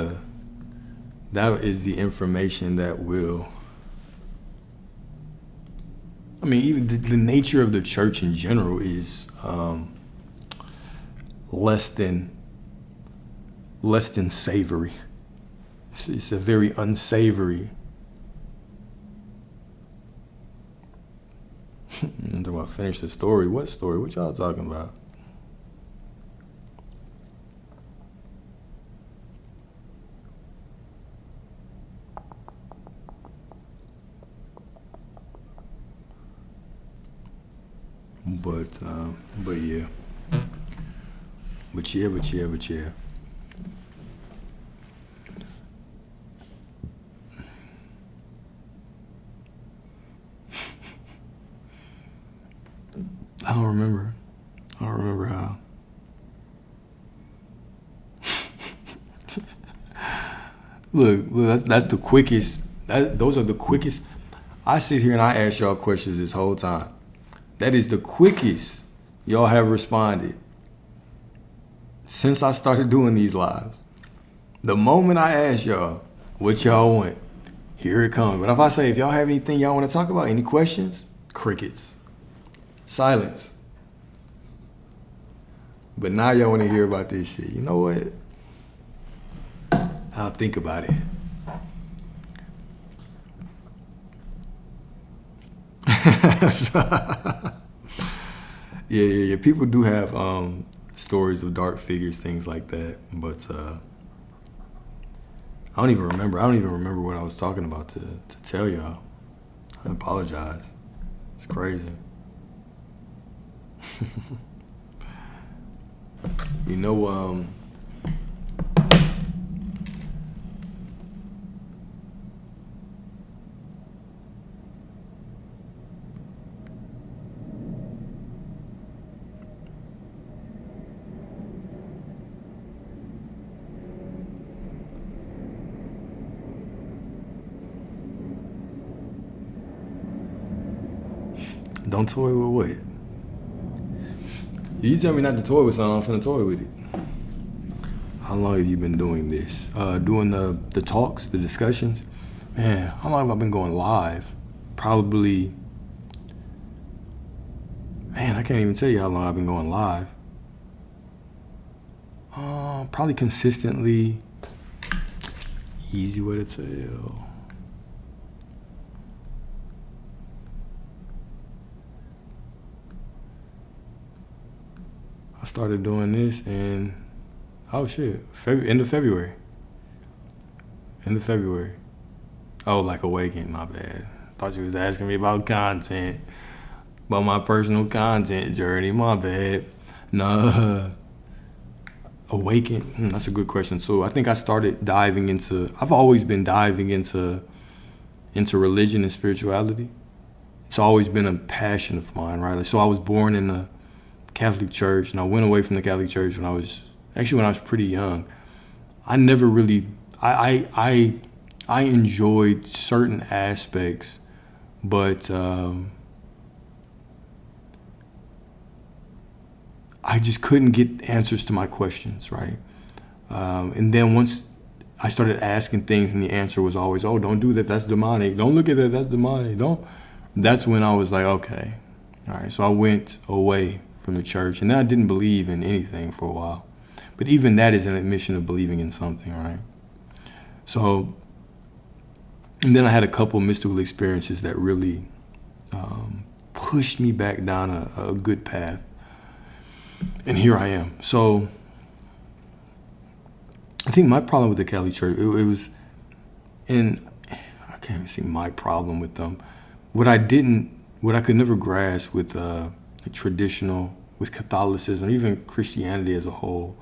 is the information that will. I mean, even the nature of the church in general is less than savory. It's a very unsavory. I'm talking about finish the story. What story? What y'all talking about? But yeah. But yeah. I don't remember how. Look, that's the quickest. Those are the quickest. I sit here and I ask y'all questions this whole time. That is the quickest y'all have responded since I started doing these lives. The moment I ask y'all what y'all want, here it comes. But if I say, if y'all have anything y'all want to talk about, any questions, crickets. Silence. But now y'all want to hear about this shit. You know what? I'll think about it. Yeah. People do have stories of dark figures, things like that. But I don't even remember what I was talking about to tell y'all. I apologize. It's crazy. You know, don't toy with what? You tell me not to toy with something, I'm finna toy with it. How long have you been doing this? Doing the talks, the discussions? Man, how long have I been going live? Probably, man, I can't even tell you how long I've been going live. Probably consistently, easy way to tell. I started doing this in, oh shit, end of February. Oh, like Awaken, my bad. Thought you was asking me about content, about my personal content journey, my bad. Nah, Awaken, that's a good question too. I think I started I've always been diving into religion and spirituality. It's always been a passion of mine, right? So I was born in the Catholic Church, and I went away from the Catholic Church when I was pretty young. I never really, I enjoyed certain aspects, but I just couldn't get answers to my questions, right? And then once I started asking things, and the answer was always, "Oh, don't do that. That's demonic. Don't look at that. That's demonic. Don't." That's when I was like, okay, all right. So I went away from the church, and then I didn't believe in anything for a while. But even that is an admission of believing in something, right? So, and then I had a couple mystical experiences that really pushed me back down a good path. And here I am. So I think my problem with the Catholic Church, it was, and I can't even say my problem with them. What I could never grasp with traditional, with Catholicism, even Christianity as a whole,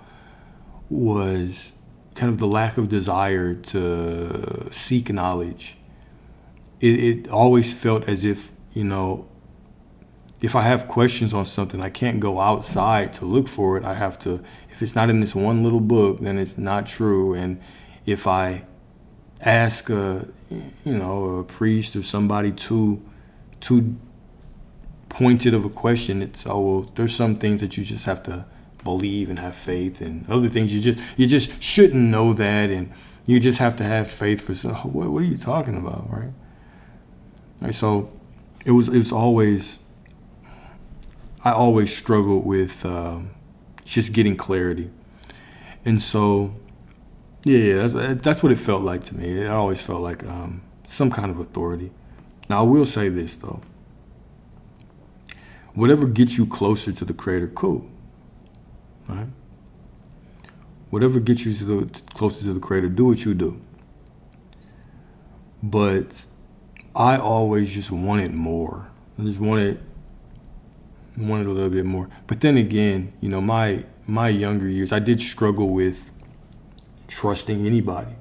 was kind of the lack of desire to seek knowledge. It always felt as if, if I have questions on something, I can't go outside to look for it. I have to, if it's not in this one little book, then it's not true. And if I ask a priest or somebody too pointed of a question, it's, oh, well, there's some things that you just have to believe and have faith, and other things you just shouldn't know that, and you just have to have faith for some. What are you talking about, right? Right. So it was always, I always struggled with just getting clarity, and so that's what it felt like to me. It always felt like some kind of authority. Now I will say this though. Whatever gets you closer to the Creator, cool. Right? Whatever gets you closer to the Creator, do what you do. But I always just wanted more. I just wanted a little bit more. But then again, my younger years, I did struggle with trusting anybody.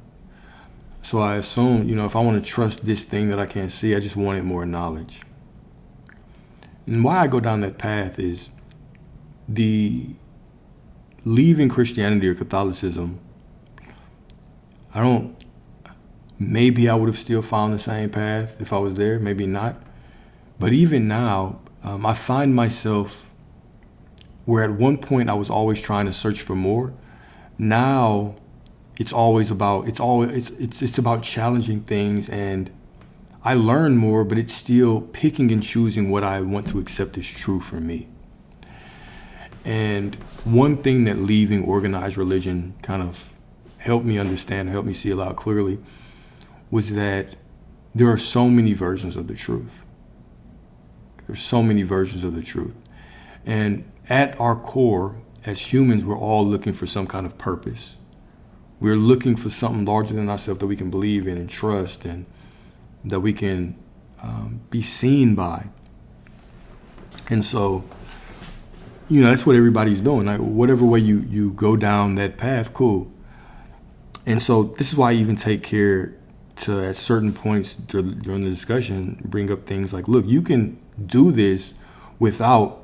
So I assumed, if I want to trust this thing that I can't see, I just wanted more knowledge. And why I go down that path is the leaving Christianity or Catholicism. Maybe I would have still found the same path if I was there, maybe not. But even now, I find myself where at one point I was always trying to search for more. Now it's about challenging things, and I learn more, but it's still picking and choosing what I want to accept as true for me. And one thing that leaving organized religion kind of helped me understand, helped me see a lot clearly, was that there are so many versions of the truth. There's so many versions of the truth. And at our core, as humans, we're all looking for some kind of purpose. We're looking for something larger than ourselves that we can believe in and trust, and that we can be seen by. And so, that's what everybody's doing. Like, whatever way you go down that path, cool. And so this is why I even take care to, at certain points during the discussion, bring up things like, look, you can do this without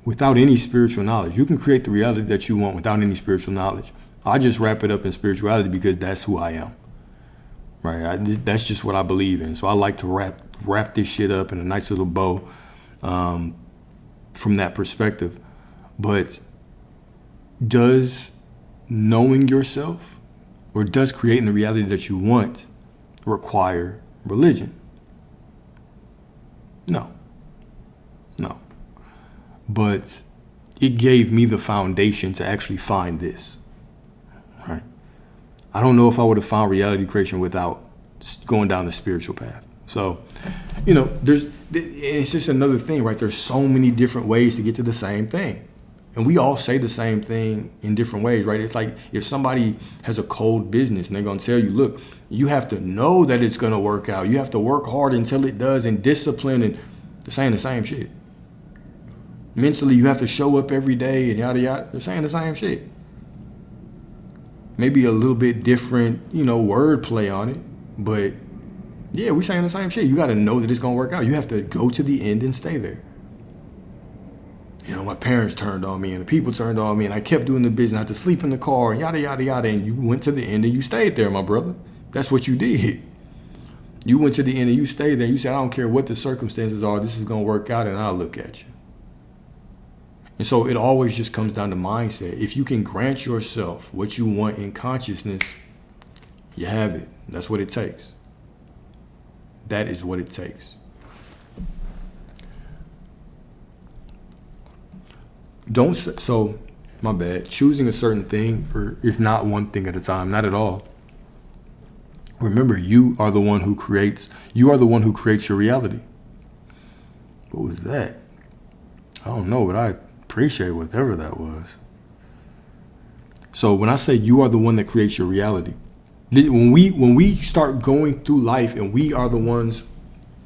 any spiritual knowledge. You can create the reality that you want without any spiritual knowledge. I just wrap it up in spirituality because that's who I am. Right, that's just what I believe in. So I like to wrap this shit up in a nice little bow from that perspective. But does knowing yourself, or does creating the reality that you want, require religion? No. But it gave me the foundation to actually find this. Right. I don't know if I would have found reality creation without going down the spiritual path. So, it's just another thing, right? There's so many different ways to get to the same thing. And we all say the same thing in different ways, right? It's like if somebody has a cold business and they're going to tell you, look, you have to know that it's going to work out. You have to work hard until it does, and discipline, and they're saying the same shit. Mentally, you have to show up every day and yada, yada. They're saying the same shit. Maybe a little bit different, wordplay on it. But yeah, we're saying the same shit. You got to know that it's going to work out. You have to go to the end and stay there. My parents turned on me and the people turned on me, and I kept doing the business. I had to sleep in the car and yada, yada, yada. And you went to the end and you stayed there, my brother. That's what you did. You went to the end and you stayed there. You said, I don't care what the circumstances are. This is going to work out, and I'll look at you. And so it always just comes down to mindset. If you can grant yourself what you want in consciousness, you have it. That's what it takes. That is what it takes. My bad. Choosing a certain thing is not one thing at a time, not at all. Remember, you are the one who creates your reality. What was that? I don't know, but I appreciate whatever that was. So when I say you are the one that creates your reality, when we start going through life and we are the ones,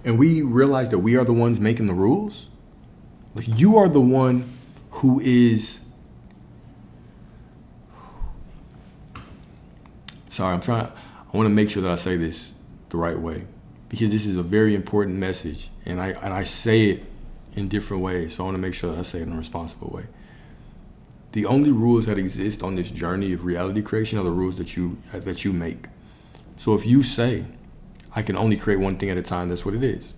and we realize that we are the ones making the rules, like you are the one who is. Sorry, I want to make sure that I say this the right way, because this is a very important message, and I say it in different ways. So I want to make sure that I say it in a responsible way. The only rules that exist on this journey of reality creation are the rules that you make. So if you say, I can only create one thing at a time, that's what it is.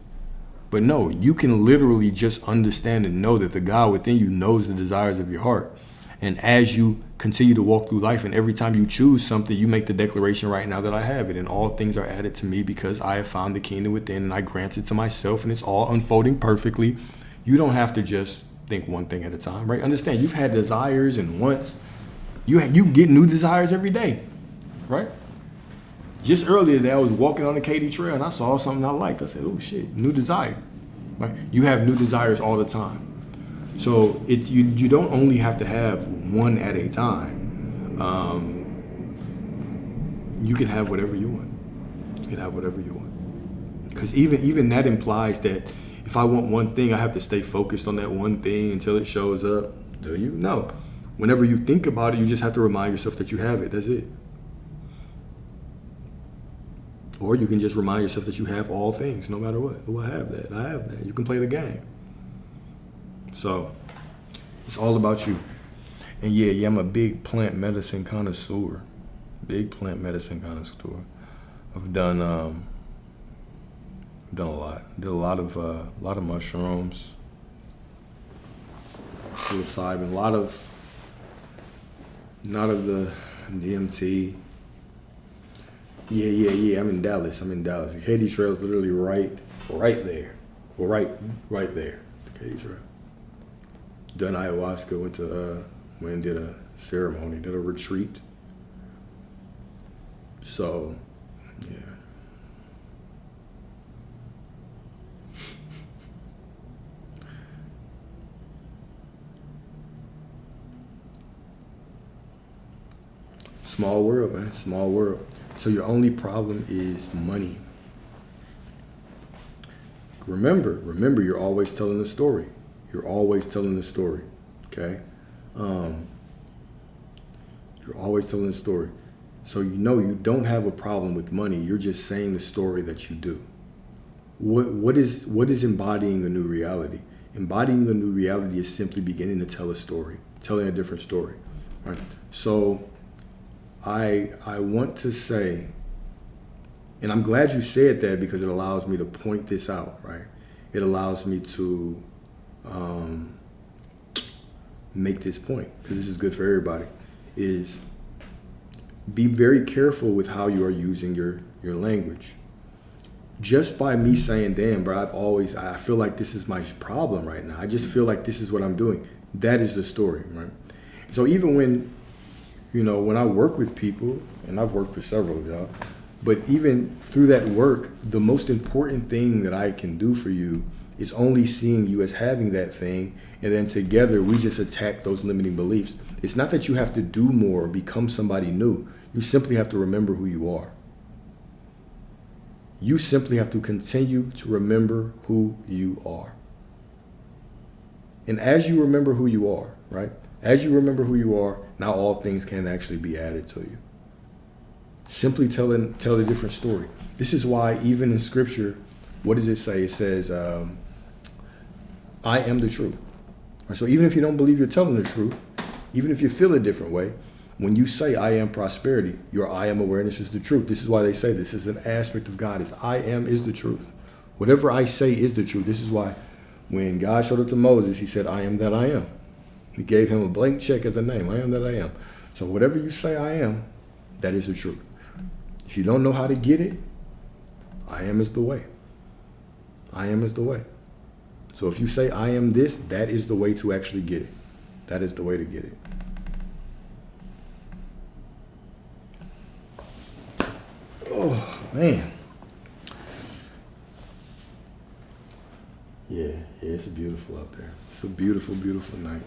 But no, you can literally just understand and know that the God within you knows the desires of your heart. And as you continue to walk through life, and every time you choose something, you make the declaration, right now that I have it, and all things are added to me because I have found the kingdom within, and I grant it to myself, and it's all unfolding perfectly. You don't have to just think one thing at a time, right? Understand, you've had desires and wants. You get new desires every day, right? Just earlier today, I was walking on the Katy Trail and I saw something I liked. I said, oh shit, new desire. Right? You have new desires all the time. So you don't only have to have one at a time. You can have whatever you want. You can have whatever you want. Because even that implies that if I want one thing, I have to stay focused on that one thing until it shows up. Do you? No. Whenever you think about it, you just have to remind yourself that you have it. That's it. Or you can just remind yourself that you have all things, no matter what. Oh, I have that. I have that. You can play the game. So it's all about you. And yeah, I'm a big plant medicine connoisseur. Big plant medicine connoisseur. I've done a lot. Did a lot of mushrooms, psilocybin, a lot of the DMT. Yeah. I'm in Dallas. The Katy Trail is literally right there. Well, right there. The Katy Trail. Done ayahuasca. Went and did a ceremony. Did a retreat. So, yeah. Small world, man. Small world. So your only problem is money. Remember, you're always telling the story. You're always telling the story, okay? You're always telling the story. So you don't have a problem with money. You're just saying the story that you do. What is embodying a new reality? Embodying a new reality is simply beginning to tell a story, telling a different story, right? So I want to say, and I'm glad you said that because it allows me to point this out, right? It allows me to make this point, because this is good for everybody, is be very careful with how you are using your language. Just by me saying, damn, bro, I feel like this is my problem right now. I just feel like this is what I'm doing. That is the story, right? So even when I work with people, and I've worked with several of y'all, but even through that work, the most important thing that I can do for you is only seeing you as having that thing, and then together we just attack those limiting beliefs. It's not that you have to do more or become somebody new. You simply have to remember who you are. You simply have to continue to remember who you are. And as you remember who you are, right? As you remember who you are, now all things can actually be added to you. Simply tell a different story. This is why even in scripture, what does it say? It says, I am the truth. Right? So even if you don't believe you're telling the truth, even if you feel a different way, when you say I am prosperity, your I am awareness is the truth. This is why they say this is an aspect of God, is I am is the truth. Whatever I say is the truth. This is why when God showed it to Moses, he said, I am that I am. He gave him a blank check as a name. I am that I am. So whatever you say I am, that is the truth. If you don't know how to get it, I am is the way. I am is the way. So if you say I am this, that is the way to actually get it. That is the way to get it. Oh, man. Yeah, it's beautiful out there. It's a beautiful, beautiful night.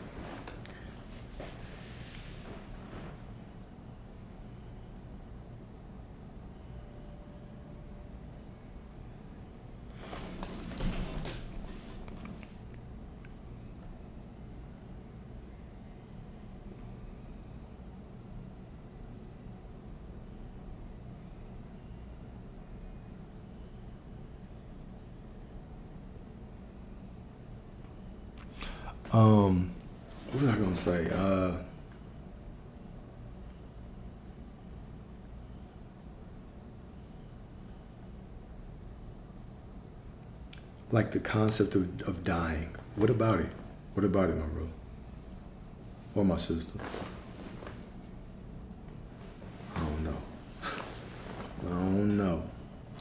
What was I gonna say? Like the concept of dying. What about it? What about it, my brother? Or my sister? I don't know. I don't know.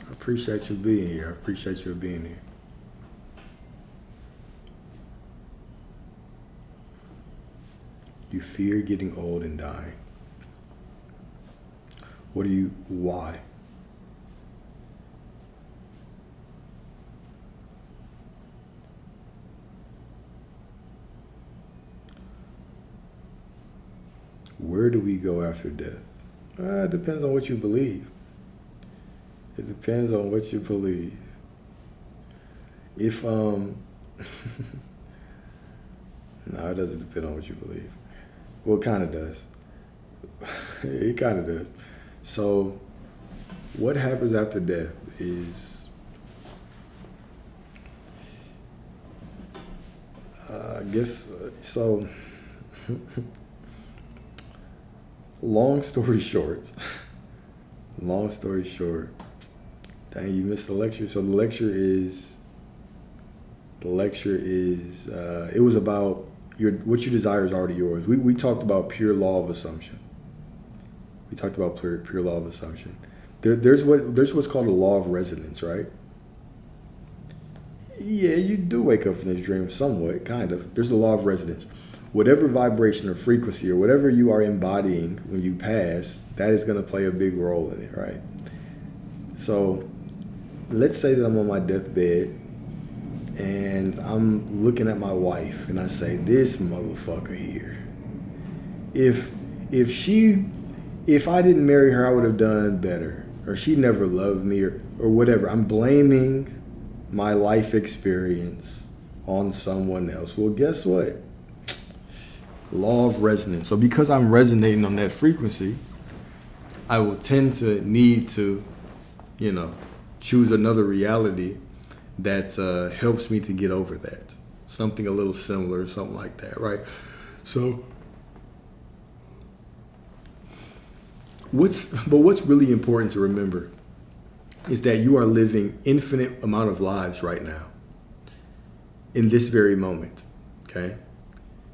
I appreciate you being here. I appreciate you being here. You fear getting old and dying. Why? Where do we go after death? It depends on what you believe. It depends on what you believe. If, no, it doesn't depend on what you believe. Well, it kind of does. It kind of does. So, what happens after death is, I guess, so, long story short, dang, you missed the lecture. So the lecture is, it was about what you desire is already yours. We talked about pure law of assumption. We talked about pure law of assumption. There's what's called a law of resonance, right? Yeah, you do wake up from this dream somewhat, kind of. There's the law of resonance. Whatever vibration or frequency or whatever you are embodying when you pass, that is going to play a big role in it, right? So let's say that I'm on my deathbed and I'm looking at my wife and I say, this motherfucker here, if I didn't marry her, I would have done better, or she never loved me, or whatever. I'm blaming my life experience on someone else. Well, guess what? Law of resonance. So because I'm resonating on that frequency, I will tend to need to, choose another reality that helps me to get over that. Something a little similar, something like that, right? So what's really important to remember is that you are living infinite amount of lives right now. In this very moment, okay?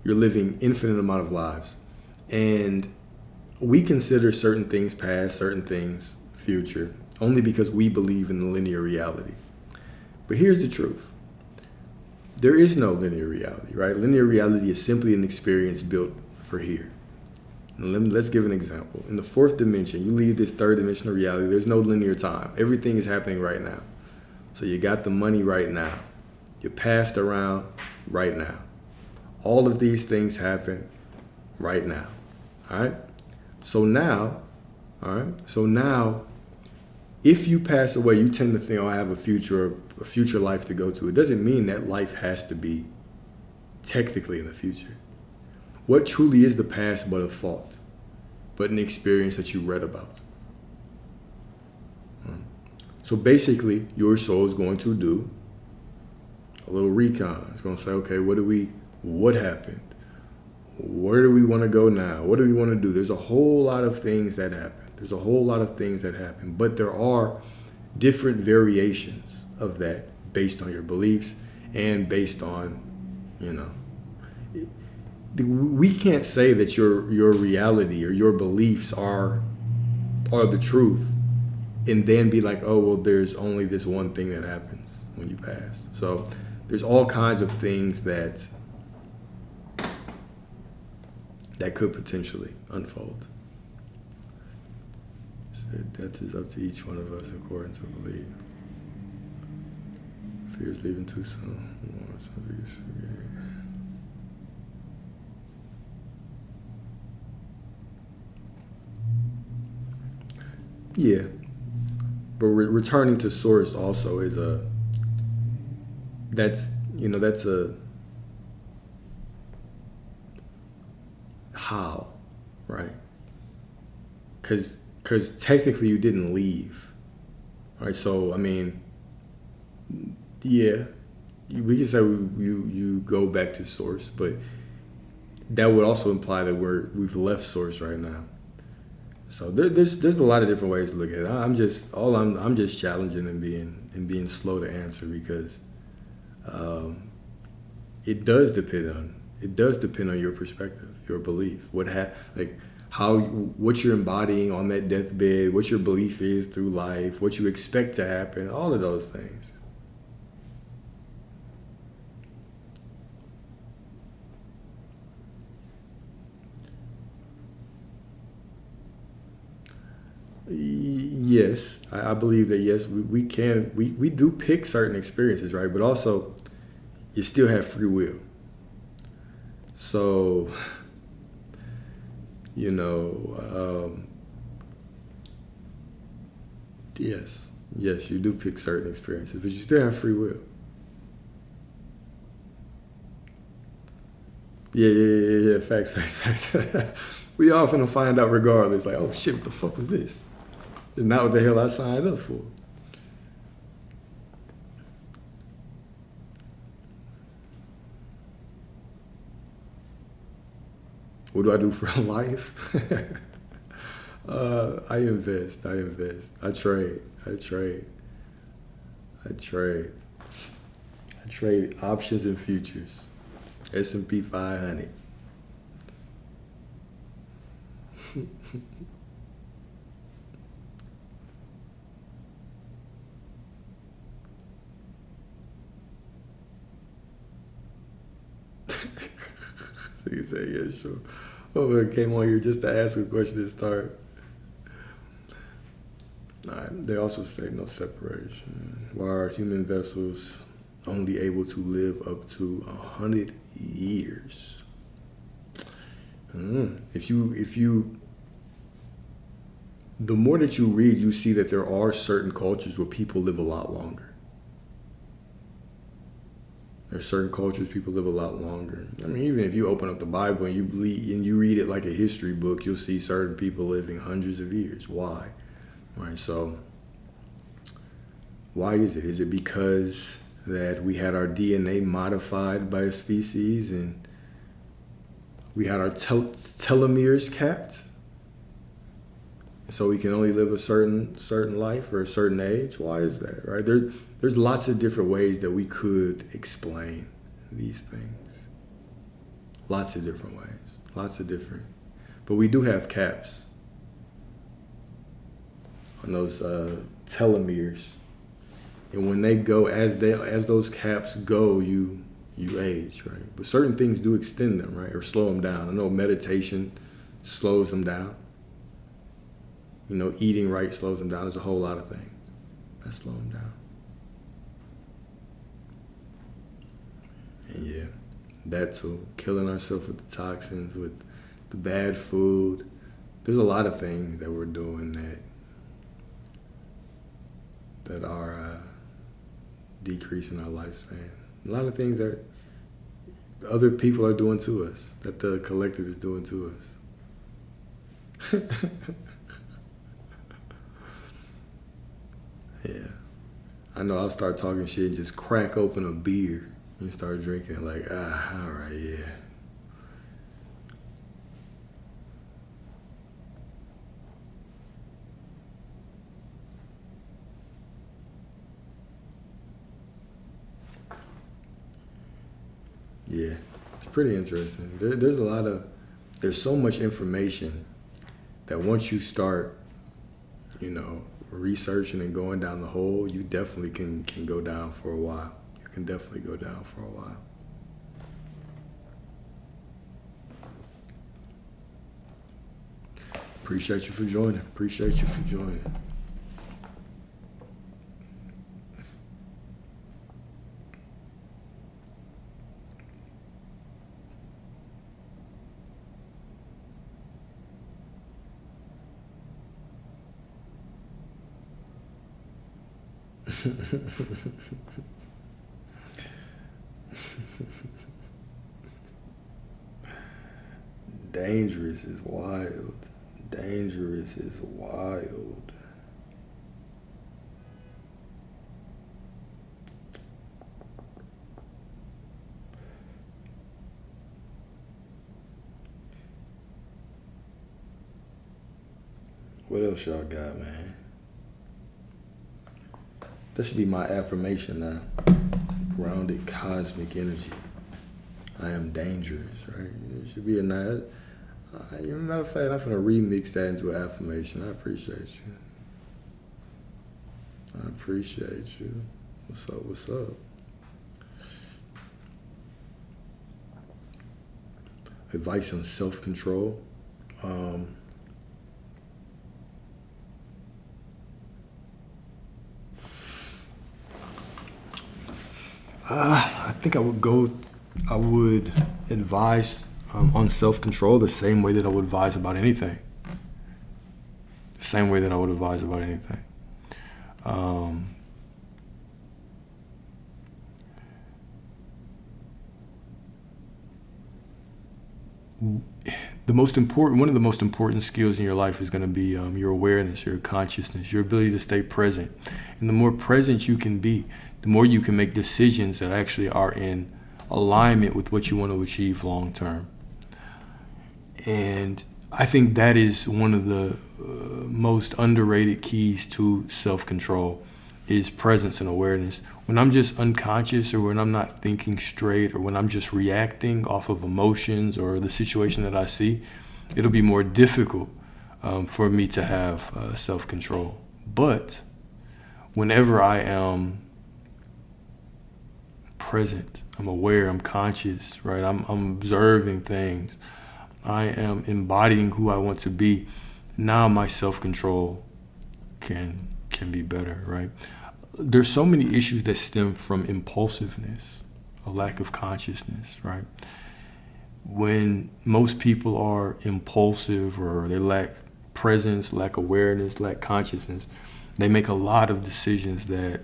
You're living infinite amount of lives. And we consider certain things past, certain things future, only because we believe in the linear reality. But here's the truth. There is no linear reality, right? Linear reality is simply an experience built for here. Let's give an example. In the fourth dimension, you leave this third dimensional reality, there's no linear time. Everything is happening right now. So you got the money right now. You passed around right now. All of these things happen right now. All right? So now, if you pass away, you tend to think, I have a future life to go to. It doesn't mean that life has to be technically in the future. What truly is the past but a thought, but an experience that you read about? So basically, your soul is going to do a little recon. It's going to say, okay, what happened? Where do we want to go now? What do we want to do? There's a whole lot of things that happen. But there are different variations of that based on your beliefs and based on, we can't say that your reality or your beliefs are the truth and then be like, oh, well, there's only this one thing that happens when you pass. So there's all kinds of things that could potentially unfold. So death is up to each one of us according to belief. Fear is leaving too soon. Yeah, but returning to source also is that's a how, right? Because technically you didn't leave, all right? So I mean, yeah, we can say you go back to source, but that would also imply that we've left source right now. So there's a lot of different ways to look at it. I'm just challenging and being slow to answer because It does depend on your perspective, your belief, what you're embodying on that deathbed, what your belief is through life, what you expect to happen, all of those things. Yes, I believe that. Yes, we do pick certain experiences, right? But also, you still have free will. So, you know, yes, you do pick certain experiences, but you still have free will. Yeah. Facts. We often find out regardless, like, oh shit, what the fuck was this? It's not what the hell I signed up for. What do I do for life? I invest. I trade. I trade options and futures. S&P 500. So you say, yeah, sure. Oh, I came on here just to ask a question to start. All right. They also say no separation. Why are human vessels only able to live up to 100 years? If you, the more that you read, you see that there are certain cultures where people live a lot longer. There's certain cultures people live a lot longer. I mean, even if you open up the Bible and you read it like a history book, you'll see certain people living hundreds of years. Why? Right. So, why is it? Is it because that we had our DNA modified by a species and we had our telomeres capped, so we can only live a certain life or a certain age? Why is that? Right? There's lots of different ways that we could explain these things. Lots of different ways. But we do have caps on those telomeres, and when they go, as those caps go, you age, right? But certain things do extend them, right, or slow them down. I know meditation slows them down. You know, eating right slows them down. There's a whole lot of things that slow them down. And yeah, that too, killing ourselves with the toxins, with the bad food. There's a lot of things that we're doing that are decreasing our lifespan. A lot of things that other people are doing to us, that the collective is doing to us. Yeah. I know I'll start talking shit and just crack open a beer and start drinking like, all right, yeah. Yeah, it's pretty interesting. There's so much information that once you start, researching and going down the hole, you definitely can go down for a while. You can definitely go down for a while. Appreciate you for joining. Dangerous is wild. Dangerous is wild. What else y'all got, man? That should be my affirmation now. grounded cosmic energy. I am dangerous, right? It should be a nice. Matter of fact, I'm gonna remix that into an affirmation. I appreciate you. I appreciate you. What's up? What's up? Advice on self-control. I think I would advise on self-control the same way that I would advise about anything. The same way that I would advise about anything. One of the most important skills in your life is going to be your awareness, your consciousness, your ability to stay present. And the more present you can be, the more you can make decisions that actually are in alignment with what you want to achieve long term. And I think that is one of the most underrated keys to self-control is presence and awareness. When I'm just unconscious, or when I'm not thinking straight, or when I'm just reacting off of emotions or the situation that I see, it'll be more difficult for me to have self-control. But whenever I am present, I'm aware, I'm conscious, right? I'm observing things. I am embodying who I want to be. Now my self-control can be better, right? There's so many issues that stem from impulsiveness, a lack of consciousness, right? When most people are impulsive, or they lack presence, lack awareness, lack consciousness, they make a lot of decisions that,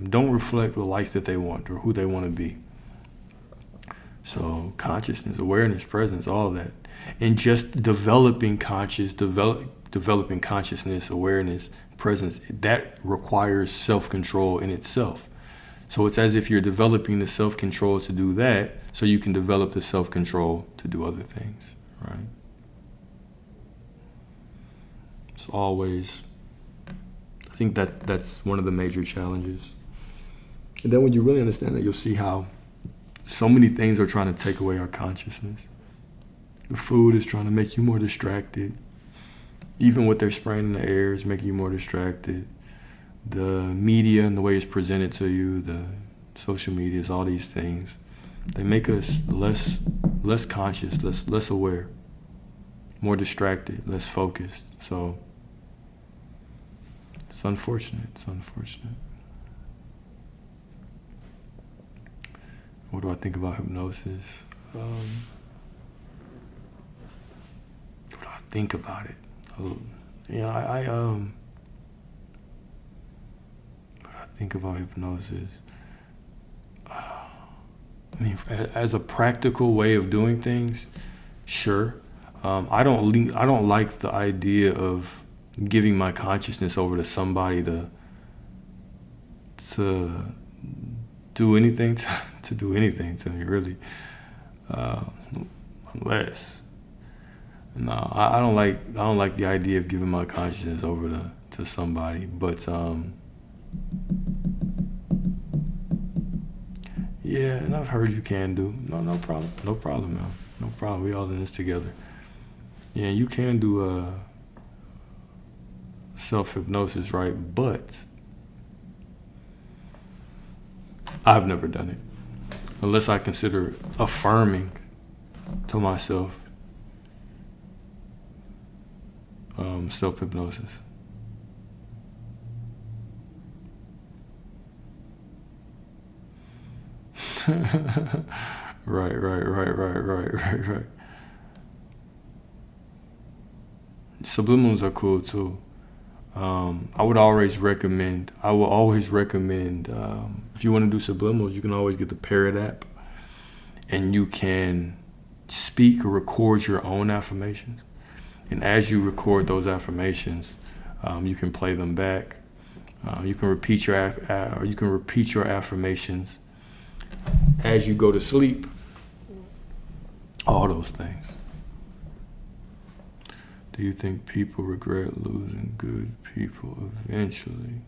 don't reflect the life that they want or who they want to be. So consciousness, awareness, presence, all of that. And just developing consciousness, awareness, presence, that requires self-control in itself. So it's as if you're developing the self-control to do that, so you can develop the self-control to do other things, right? It's always, I think that's one of the major challenges. And then when you really understand that, you'll see how so many things are trying to take away our consciousness. The food is trying to make you more distracted. Even what they're spraying in the air is making you more distracted. The media and the way it's presented to you, the social medias, all these things, they make us less conscious, less aware, more distracted, less focused. So it's unfortunate. It's unfortunate. What do I think about hypnosis? What do I think about it? What do I think about hypnosis? As a practical way of doing things, sure. I don't like the idea of giving my consciousness over to somebody to do anything to me, really. Unless, no, I don't like the idea of giving my consciousness over to somebody. But yeah, and I've heard you can do. No problem, man. No problem. We all in this together. Yeah, you can do self-hypnosis, right? But I've never done it unless I consider affirming to myself self-hypnosis. Right. Subliminals are cool too. I will always recommend, if you want to do subliminals, you can always get the Parrot app, and you can speak or record your own affirmations. And as you record those affirmations, you can play them back. You can repeat your affirmations as you go to sleep. All those things. Do you think people regret losing good people eventually?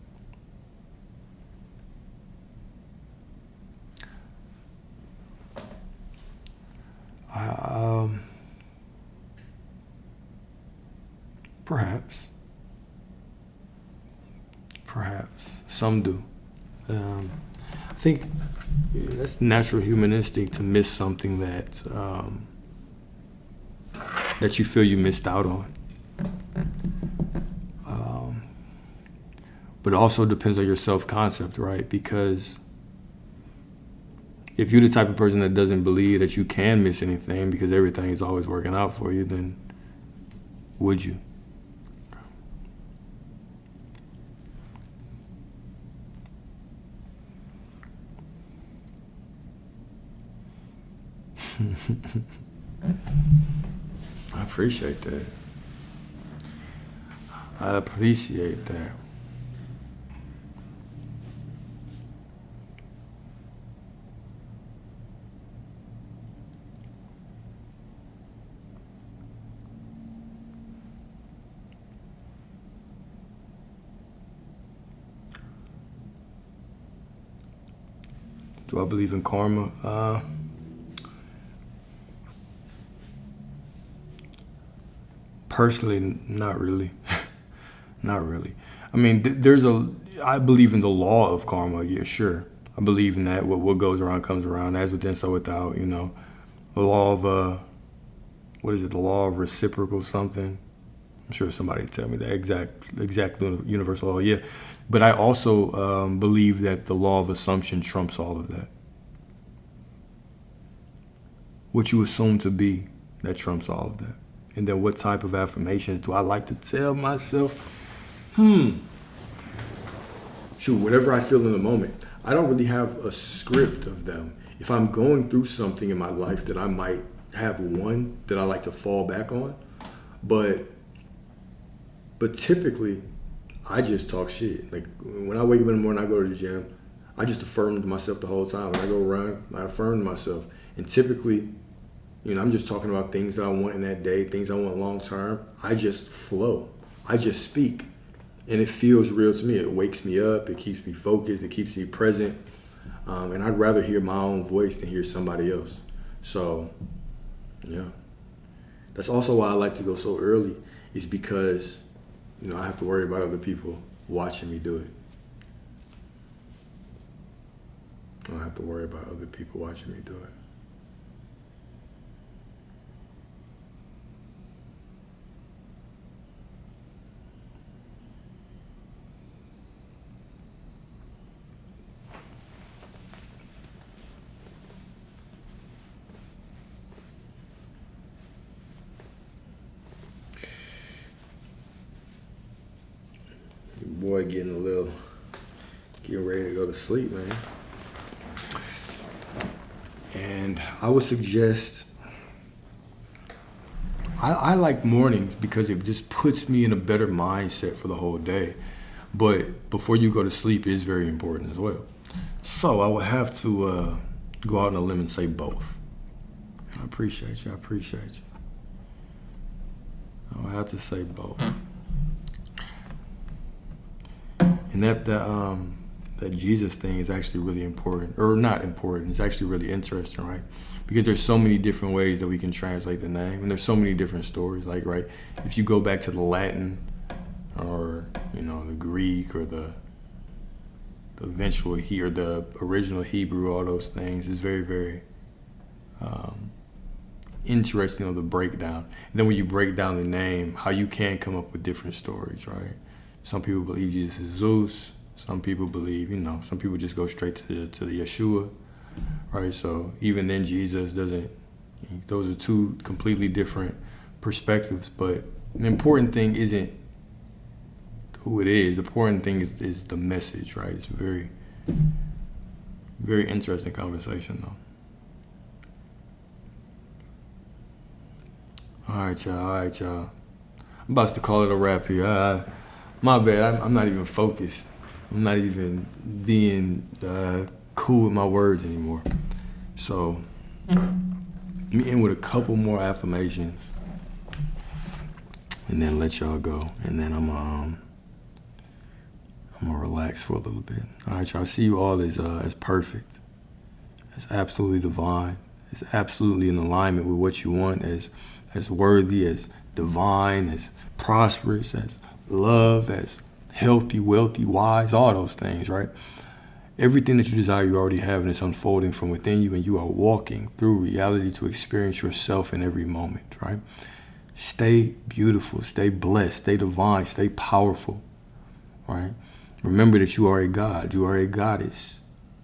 Perhaps. Some do. I think that's natural human instinct to miss something that that you feel you missed out on. But it also depends on your self-concept, right? Because if you're the type of person that doesn't believe that you can miss anything because everything is always working out for you, then would you? I appreciate that. I appreciate that. Do I believe in karma? Personally, not really. Not really. I mean, I believe in the law of karma, yeah, sure. I believe in that. What goes around comes around, as within, so without, The law of, what is it, the law of reciprocal something? I'm sure somebody tell me the exact universal law, yeah. But I also believe that the law of assumption trumps all of that. What you assume to be, that trumps all of that. And then what type of affirmations do I like to tell myself? Shoot, whatever I feel in the moment. I don't really have a script of them. If I'm going through something in my life, that I might have one that I like to fall back on. But typically, I just talk shit. Like when I wake up in the morning, I go to the gym, I just affirm to myself the whole time. When I go run, I affirm to myself. And typically, I'm just talking about things that I want in that day, things I want long term. I just flow. I just speak. And it feels real to me. It wakes me up. It keeps me focused. It keeps me present. And I'd rather hear my own voice than hear somebody else. So, yeah. That's also why I like to go so early, is because, I have to worry about other people watching me do it. I don't have to worry about other people watching me do it. Boy getting ready to go to sleep, man. And I would suggest, I like mornings because it just puts me in a better mindset for the whole day. But before you go to sleep is very important as well. So I would have to go out on a limb and say both. I appreciate you. I would have to say both. And that Jesus thing is actually really important, or not important. It's actually really interesting, right? Because there's so many different ways that we can translate the name, and there's so many different stories. Like, right, if you go back to the Latin, or the Greek, or the the original Hebrew, all those things, is very, very interesting on the breakdown. And then when you break down the name, how you can come up with different stories, right? Some people believe Jesus is Zeus. Some people believe, some people just go straight to the Yeshua, right? So even then, Jesus doesn't. Those are two completely different perspectives. But the important thing isn't who it is. The important thing is the message, right? It's a very, very interesting conversation, though. All right, y'all. I'm about to call it a wrap here. My bad. I'm not even focused. I'm not even being cool with my words anymore. So let me end with a couple more affirmations, and then let y'all go. And then I'm gonna relax for a little bit. All right, y'all. See you all as perfect, as absolutely divine, as absolutely in alignment with what you want, as worthy, as divine, as prosperous, as love, as healthy, wealthy, wise, all those things, right? Everything that you desire, you already have, and it's unfolding from within you, and you are walking through reality to experience yourself in every moment, right? Stay beautiful, stay blessed, stay divine, stay powerful, right? Remember that you are a God, you are a goddess,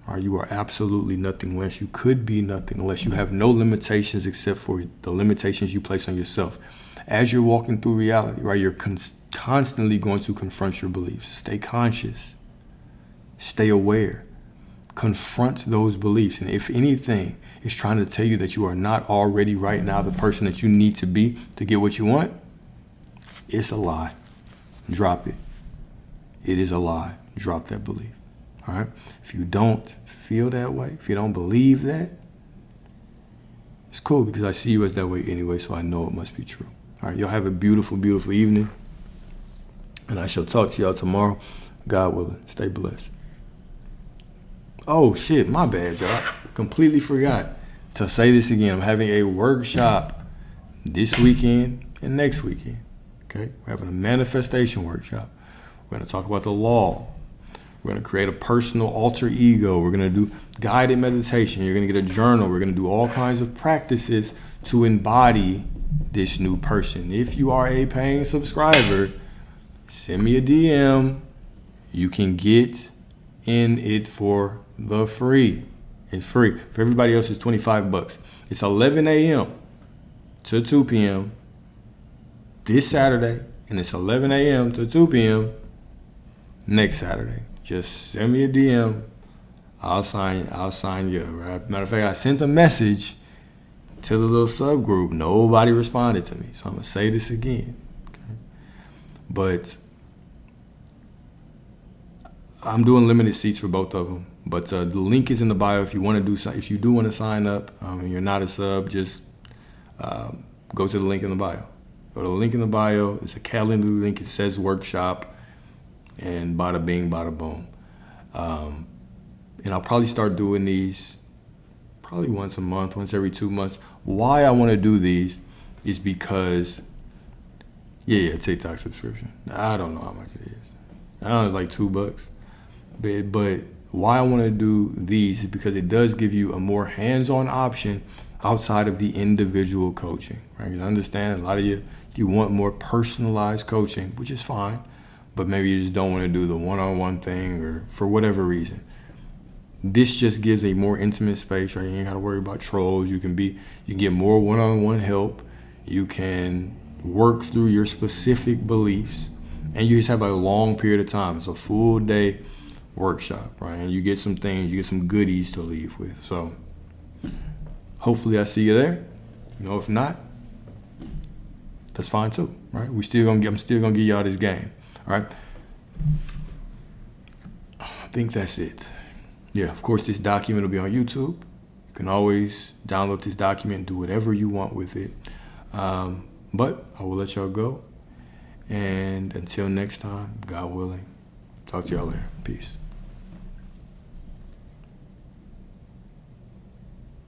right? You are absolutely nothing less. You could be nothing unless you have no limitations except for the limitations you place on yourself. As you're walking through reality, right, you're constantly going to confront your beliefs. Stay conscious. Stay aware. Confront those beliefs. And if anything is trying to tell you that you are not already right now the person that you need to be to get what you want, it's a lie. Drop it. It is a lie. Drop that belief. All right? If you don't feel that way, if you don't believe that, it's cool because I see you as that way anyway, so I know it must be true. All right, y'all have a beautiful, beautiful evening. And I shall talk to y'all tomorrow. God willing. Stay blessed. Oh, shit. My bad, y'all. Completely forgot to say this again. I'm having a workshop this weekend and next weekend. Okay? We're having a manifestation workshop. We're going to talk about the law. We're going to create a personal alter ego. We're going to do guided meditation. You're going to get a journal. We're going to do all kinds of practices to embody this new person. If you are a paying subscriber, send me a DM. You can get in it for the free. It's free. For everybody else, it's $25. It's 11 a.m. to 2 p.m. this Saturday, and it's 11 a.m. to 2 p.m. next Saturday. Just send me a DM. I'll sign you. Right? Matter of fact, I sent a message to the little subgroup. Nobody responded to me, so I'm gonna say this again. Okay? But I'm doing limited seats for both of them. But the link is in the bio if you want to do. If you do want to sign up, and you're not a sub, just go to the link in the bio. Go to the link in the bio. It's a calendar link. It says workshop, and bada bing, bada boom. And I'll probably start doing these probably once a month, once every 2 months. Why I want to do these is because, TikTok subscription. I don't know how much it is. I know it's like $2. But why I want to do these is because it does give you a more hands-on option outside of the individual coaching, right? Because I understand a lot of you want more personalized coaching, which is fine, but maybe you just don't want to do the one-on-one thing or for whatever reason. This just gives a more intimate space, right? You ain't got to worry about trolls. You can get more one-on-one help. You can work through your specific beliefs, and you just have a long period of time. It's a full day workshop, right? And you get some things, you get some goodies to leave with. So hopefully I see you there. If not, that's fine too, right? I'm still gonna give y'all this game. All right. I think that's it. Yeah, of course, this document will be on YouTube. You can always download this document and do whatever you want with it. But I will let y'all go. And until next time, God willing, talk to y'all later. Peace.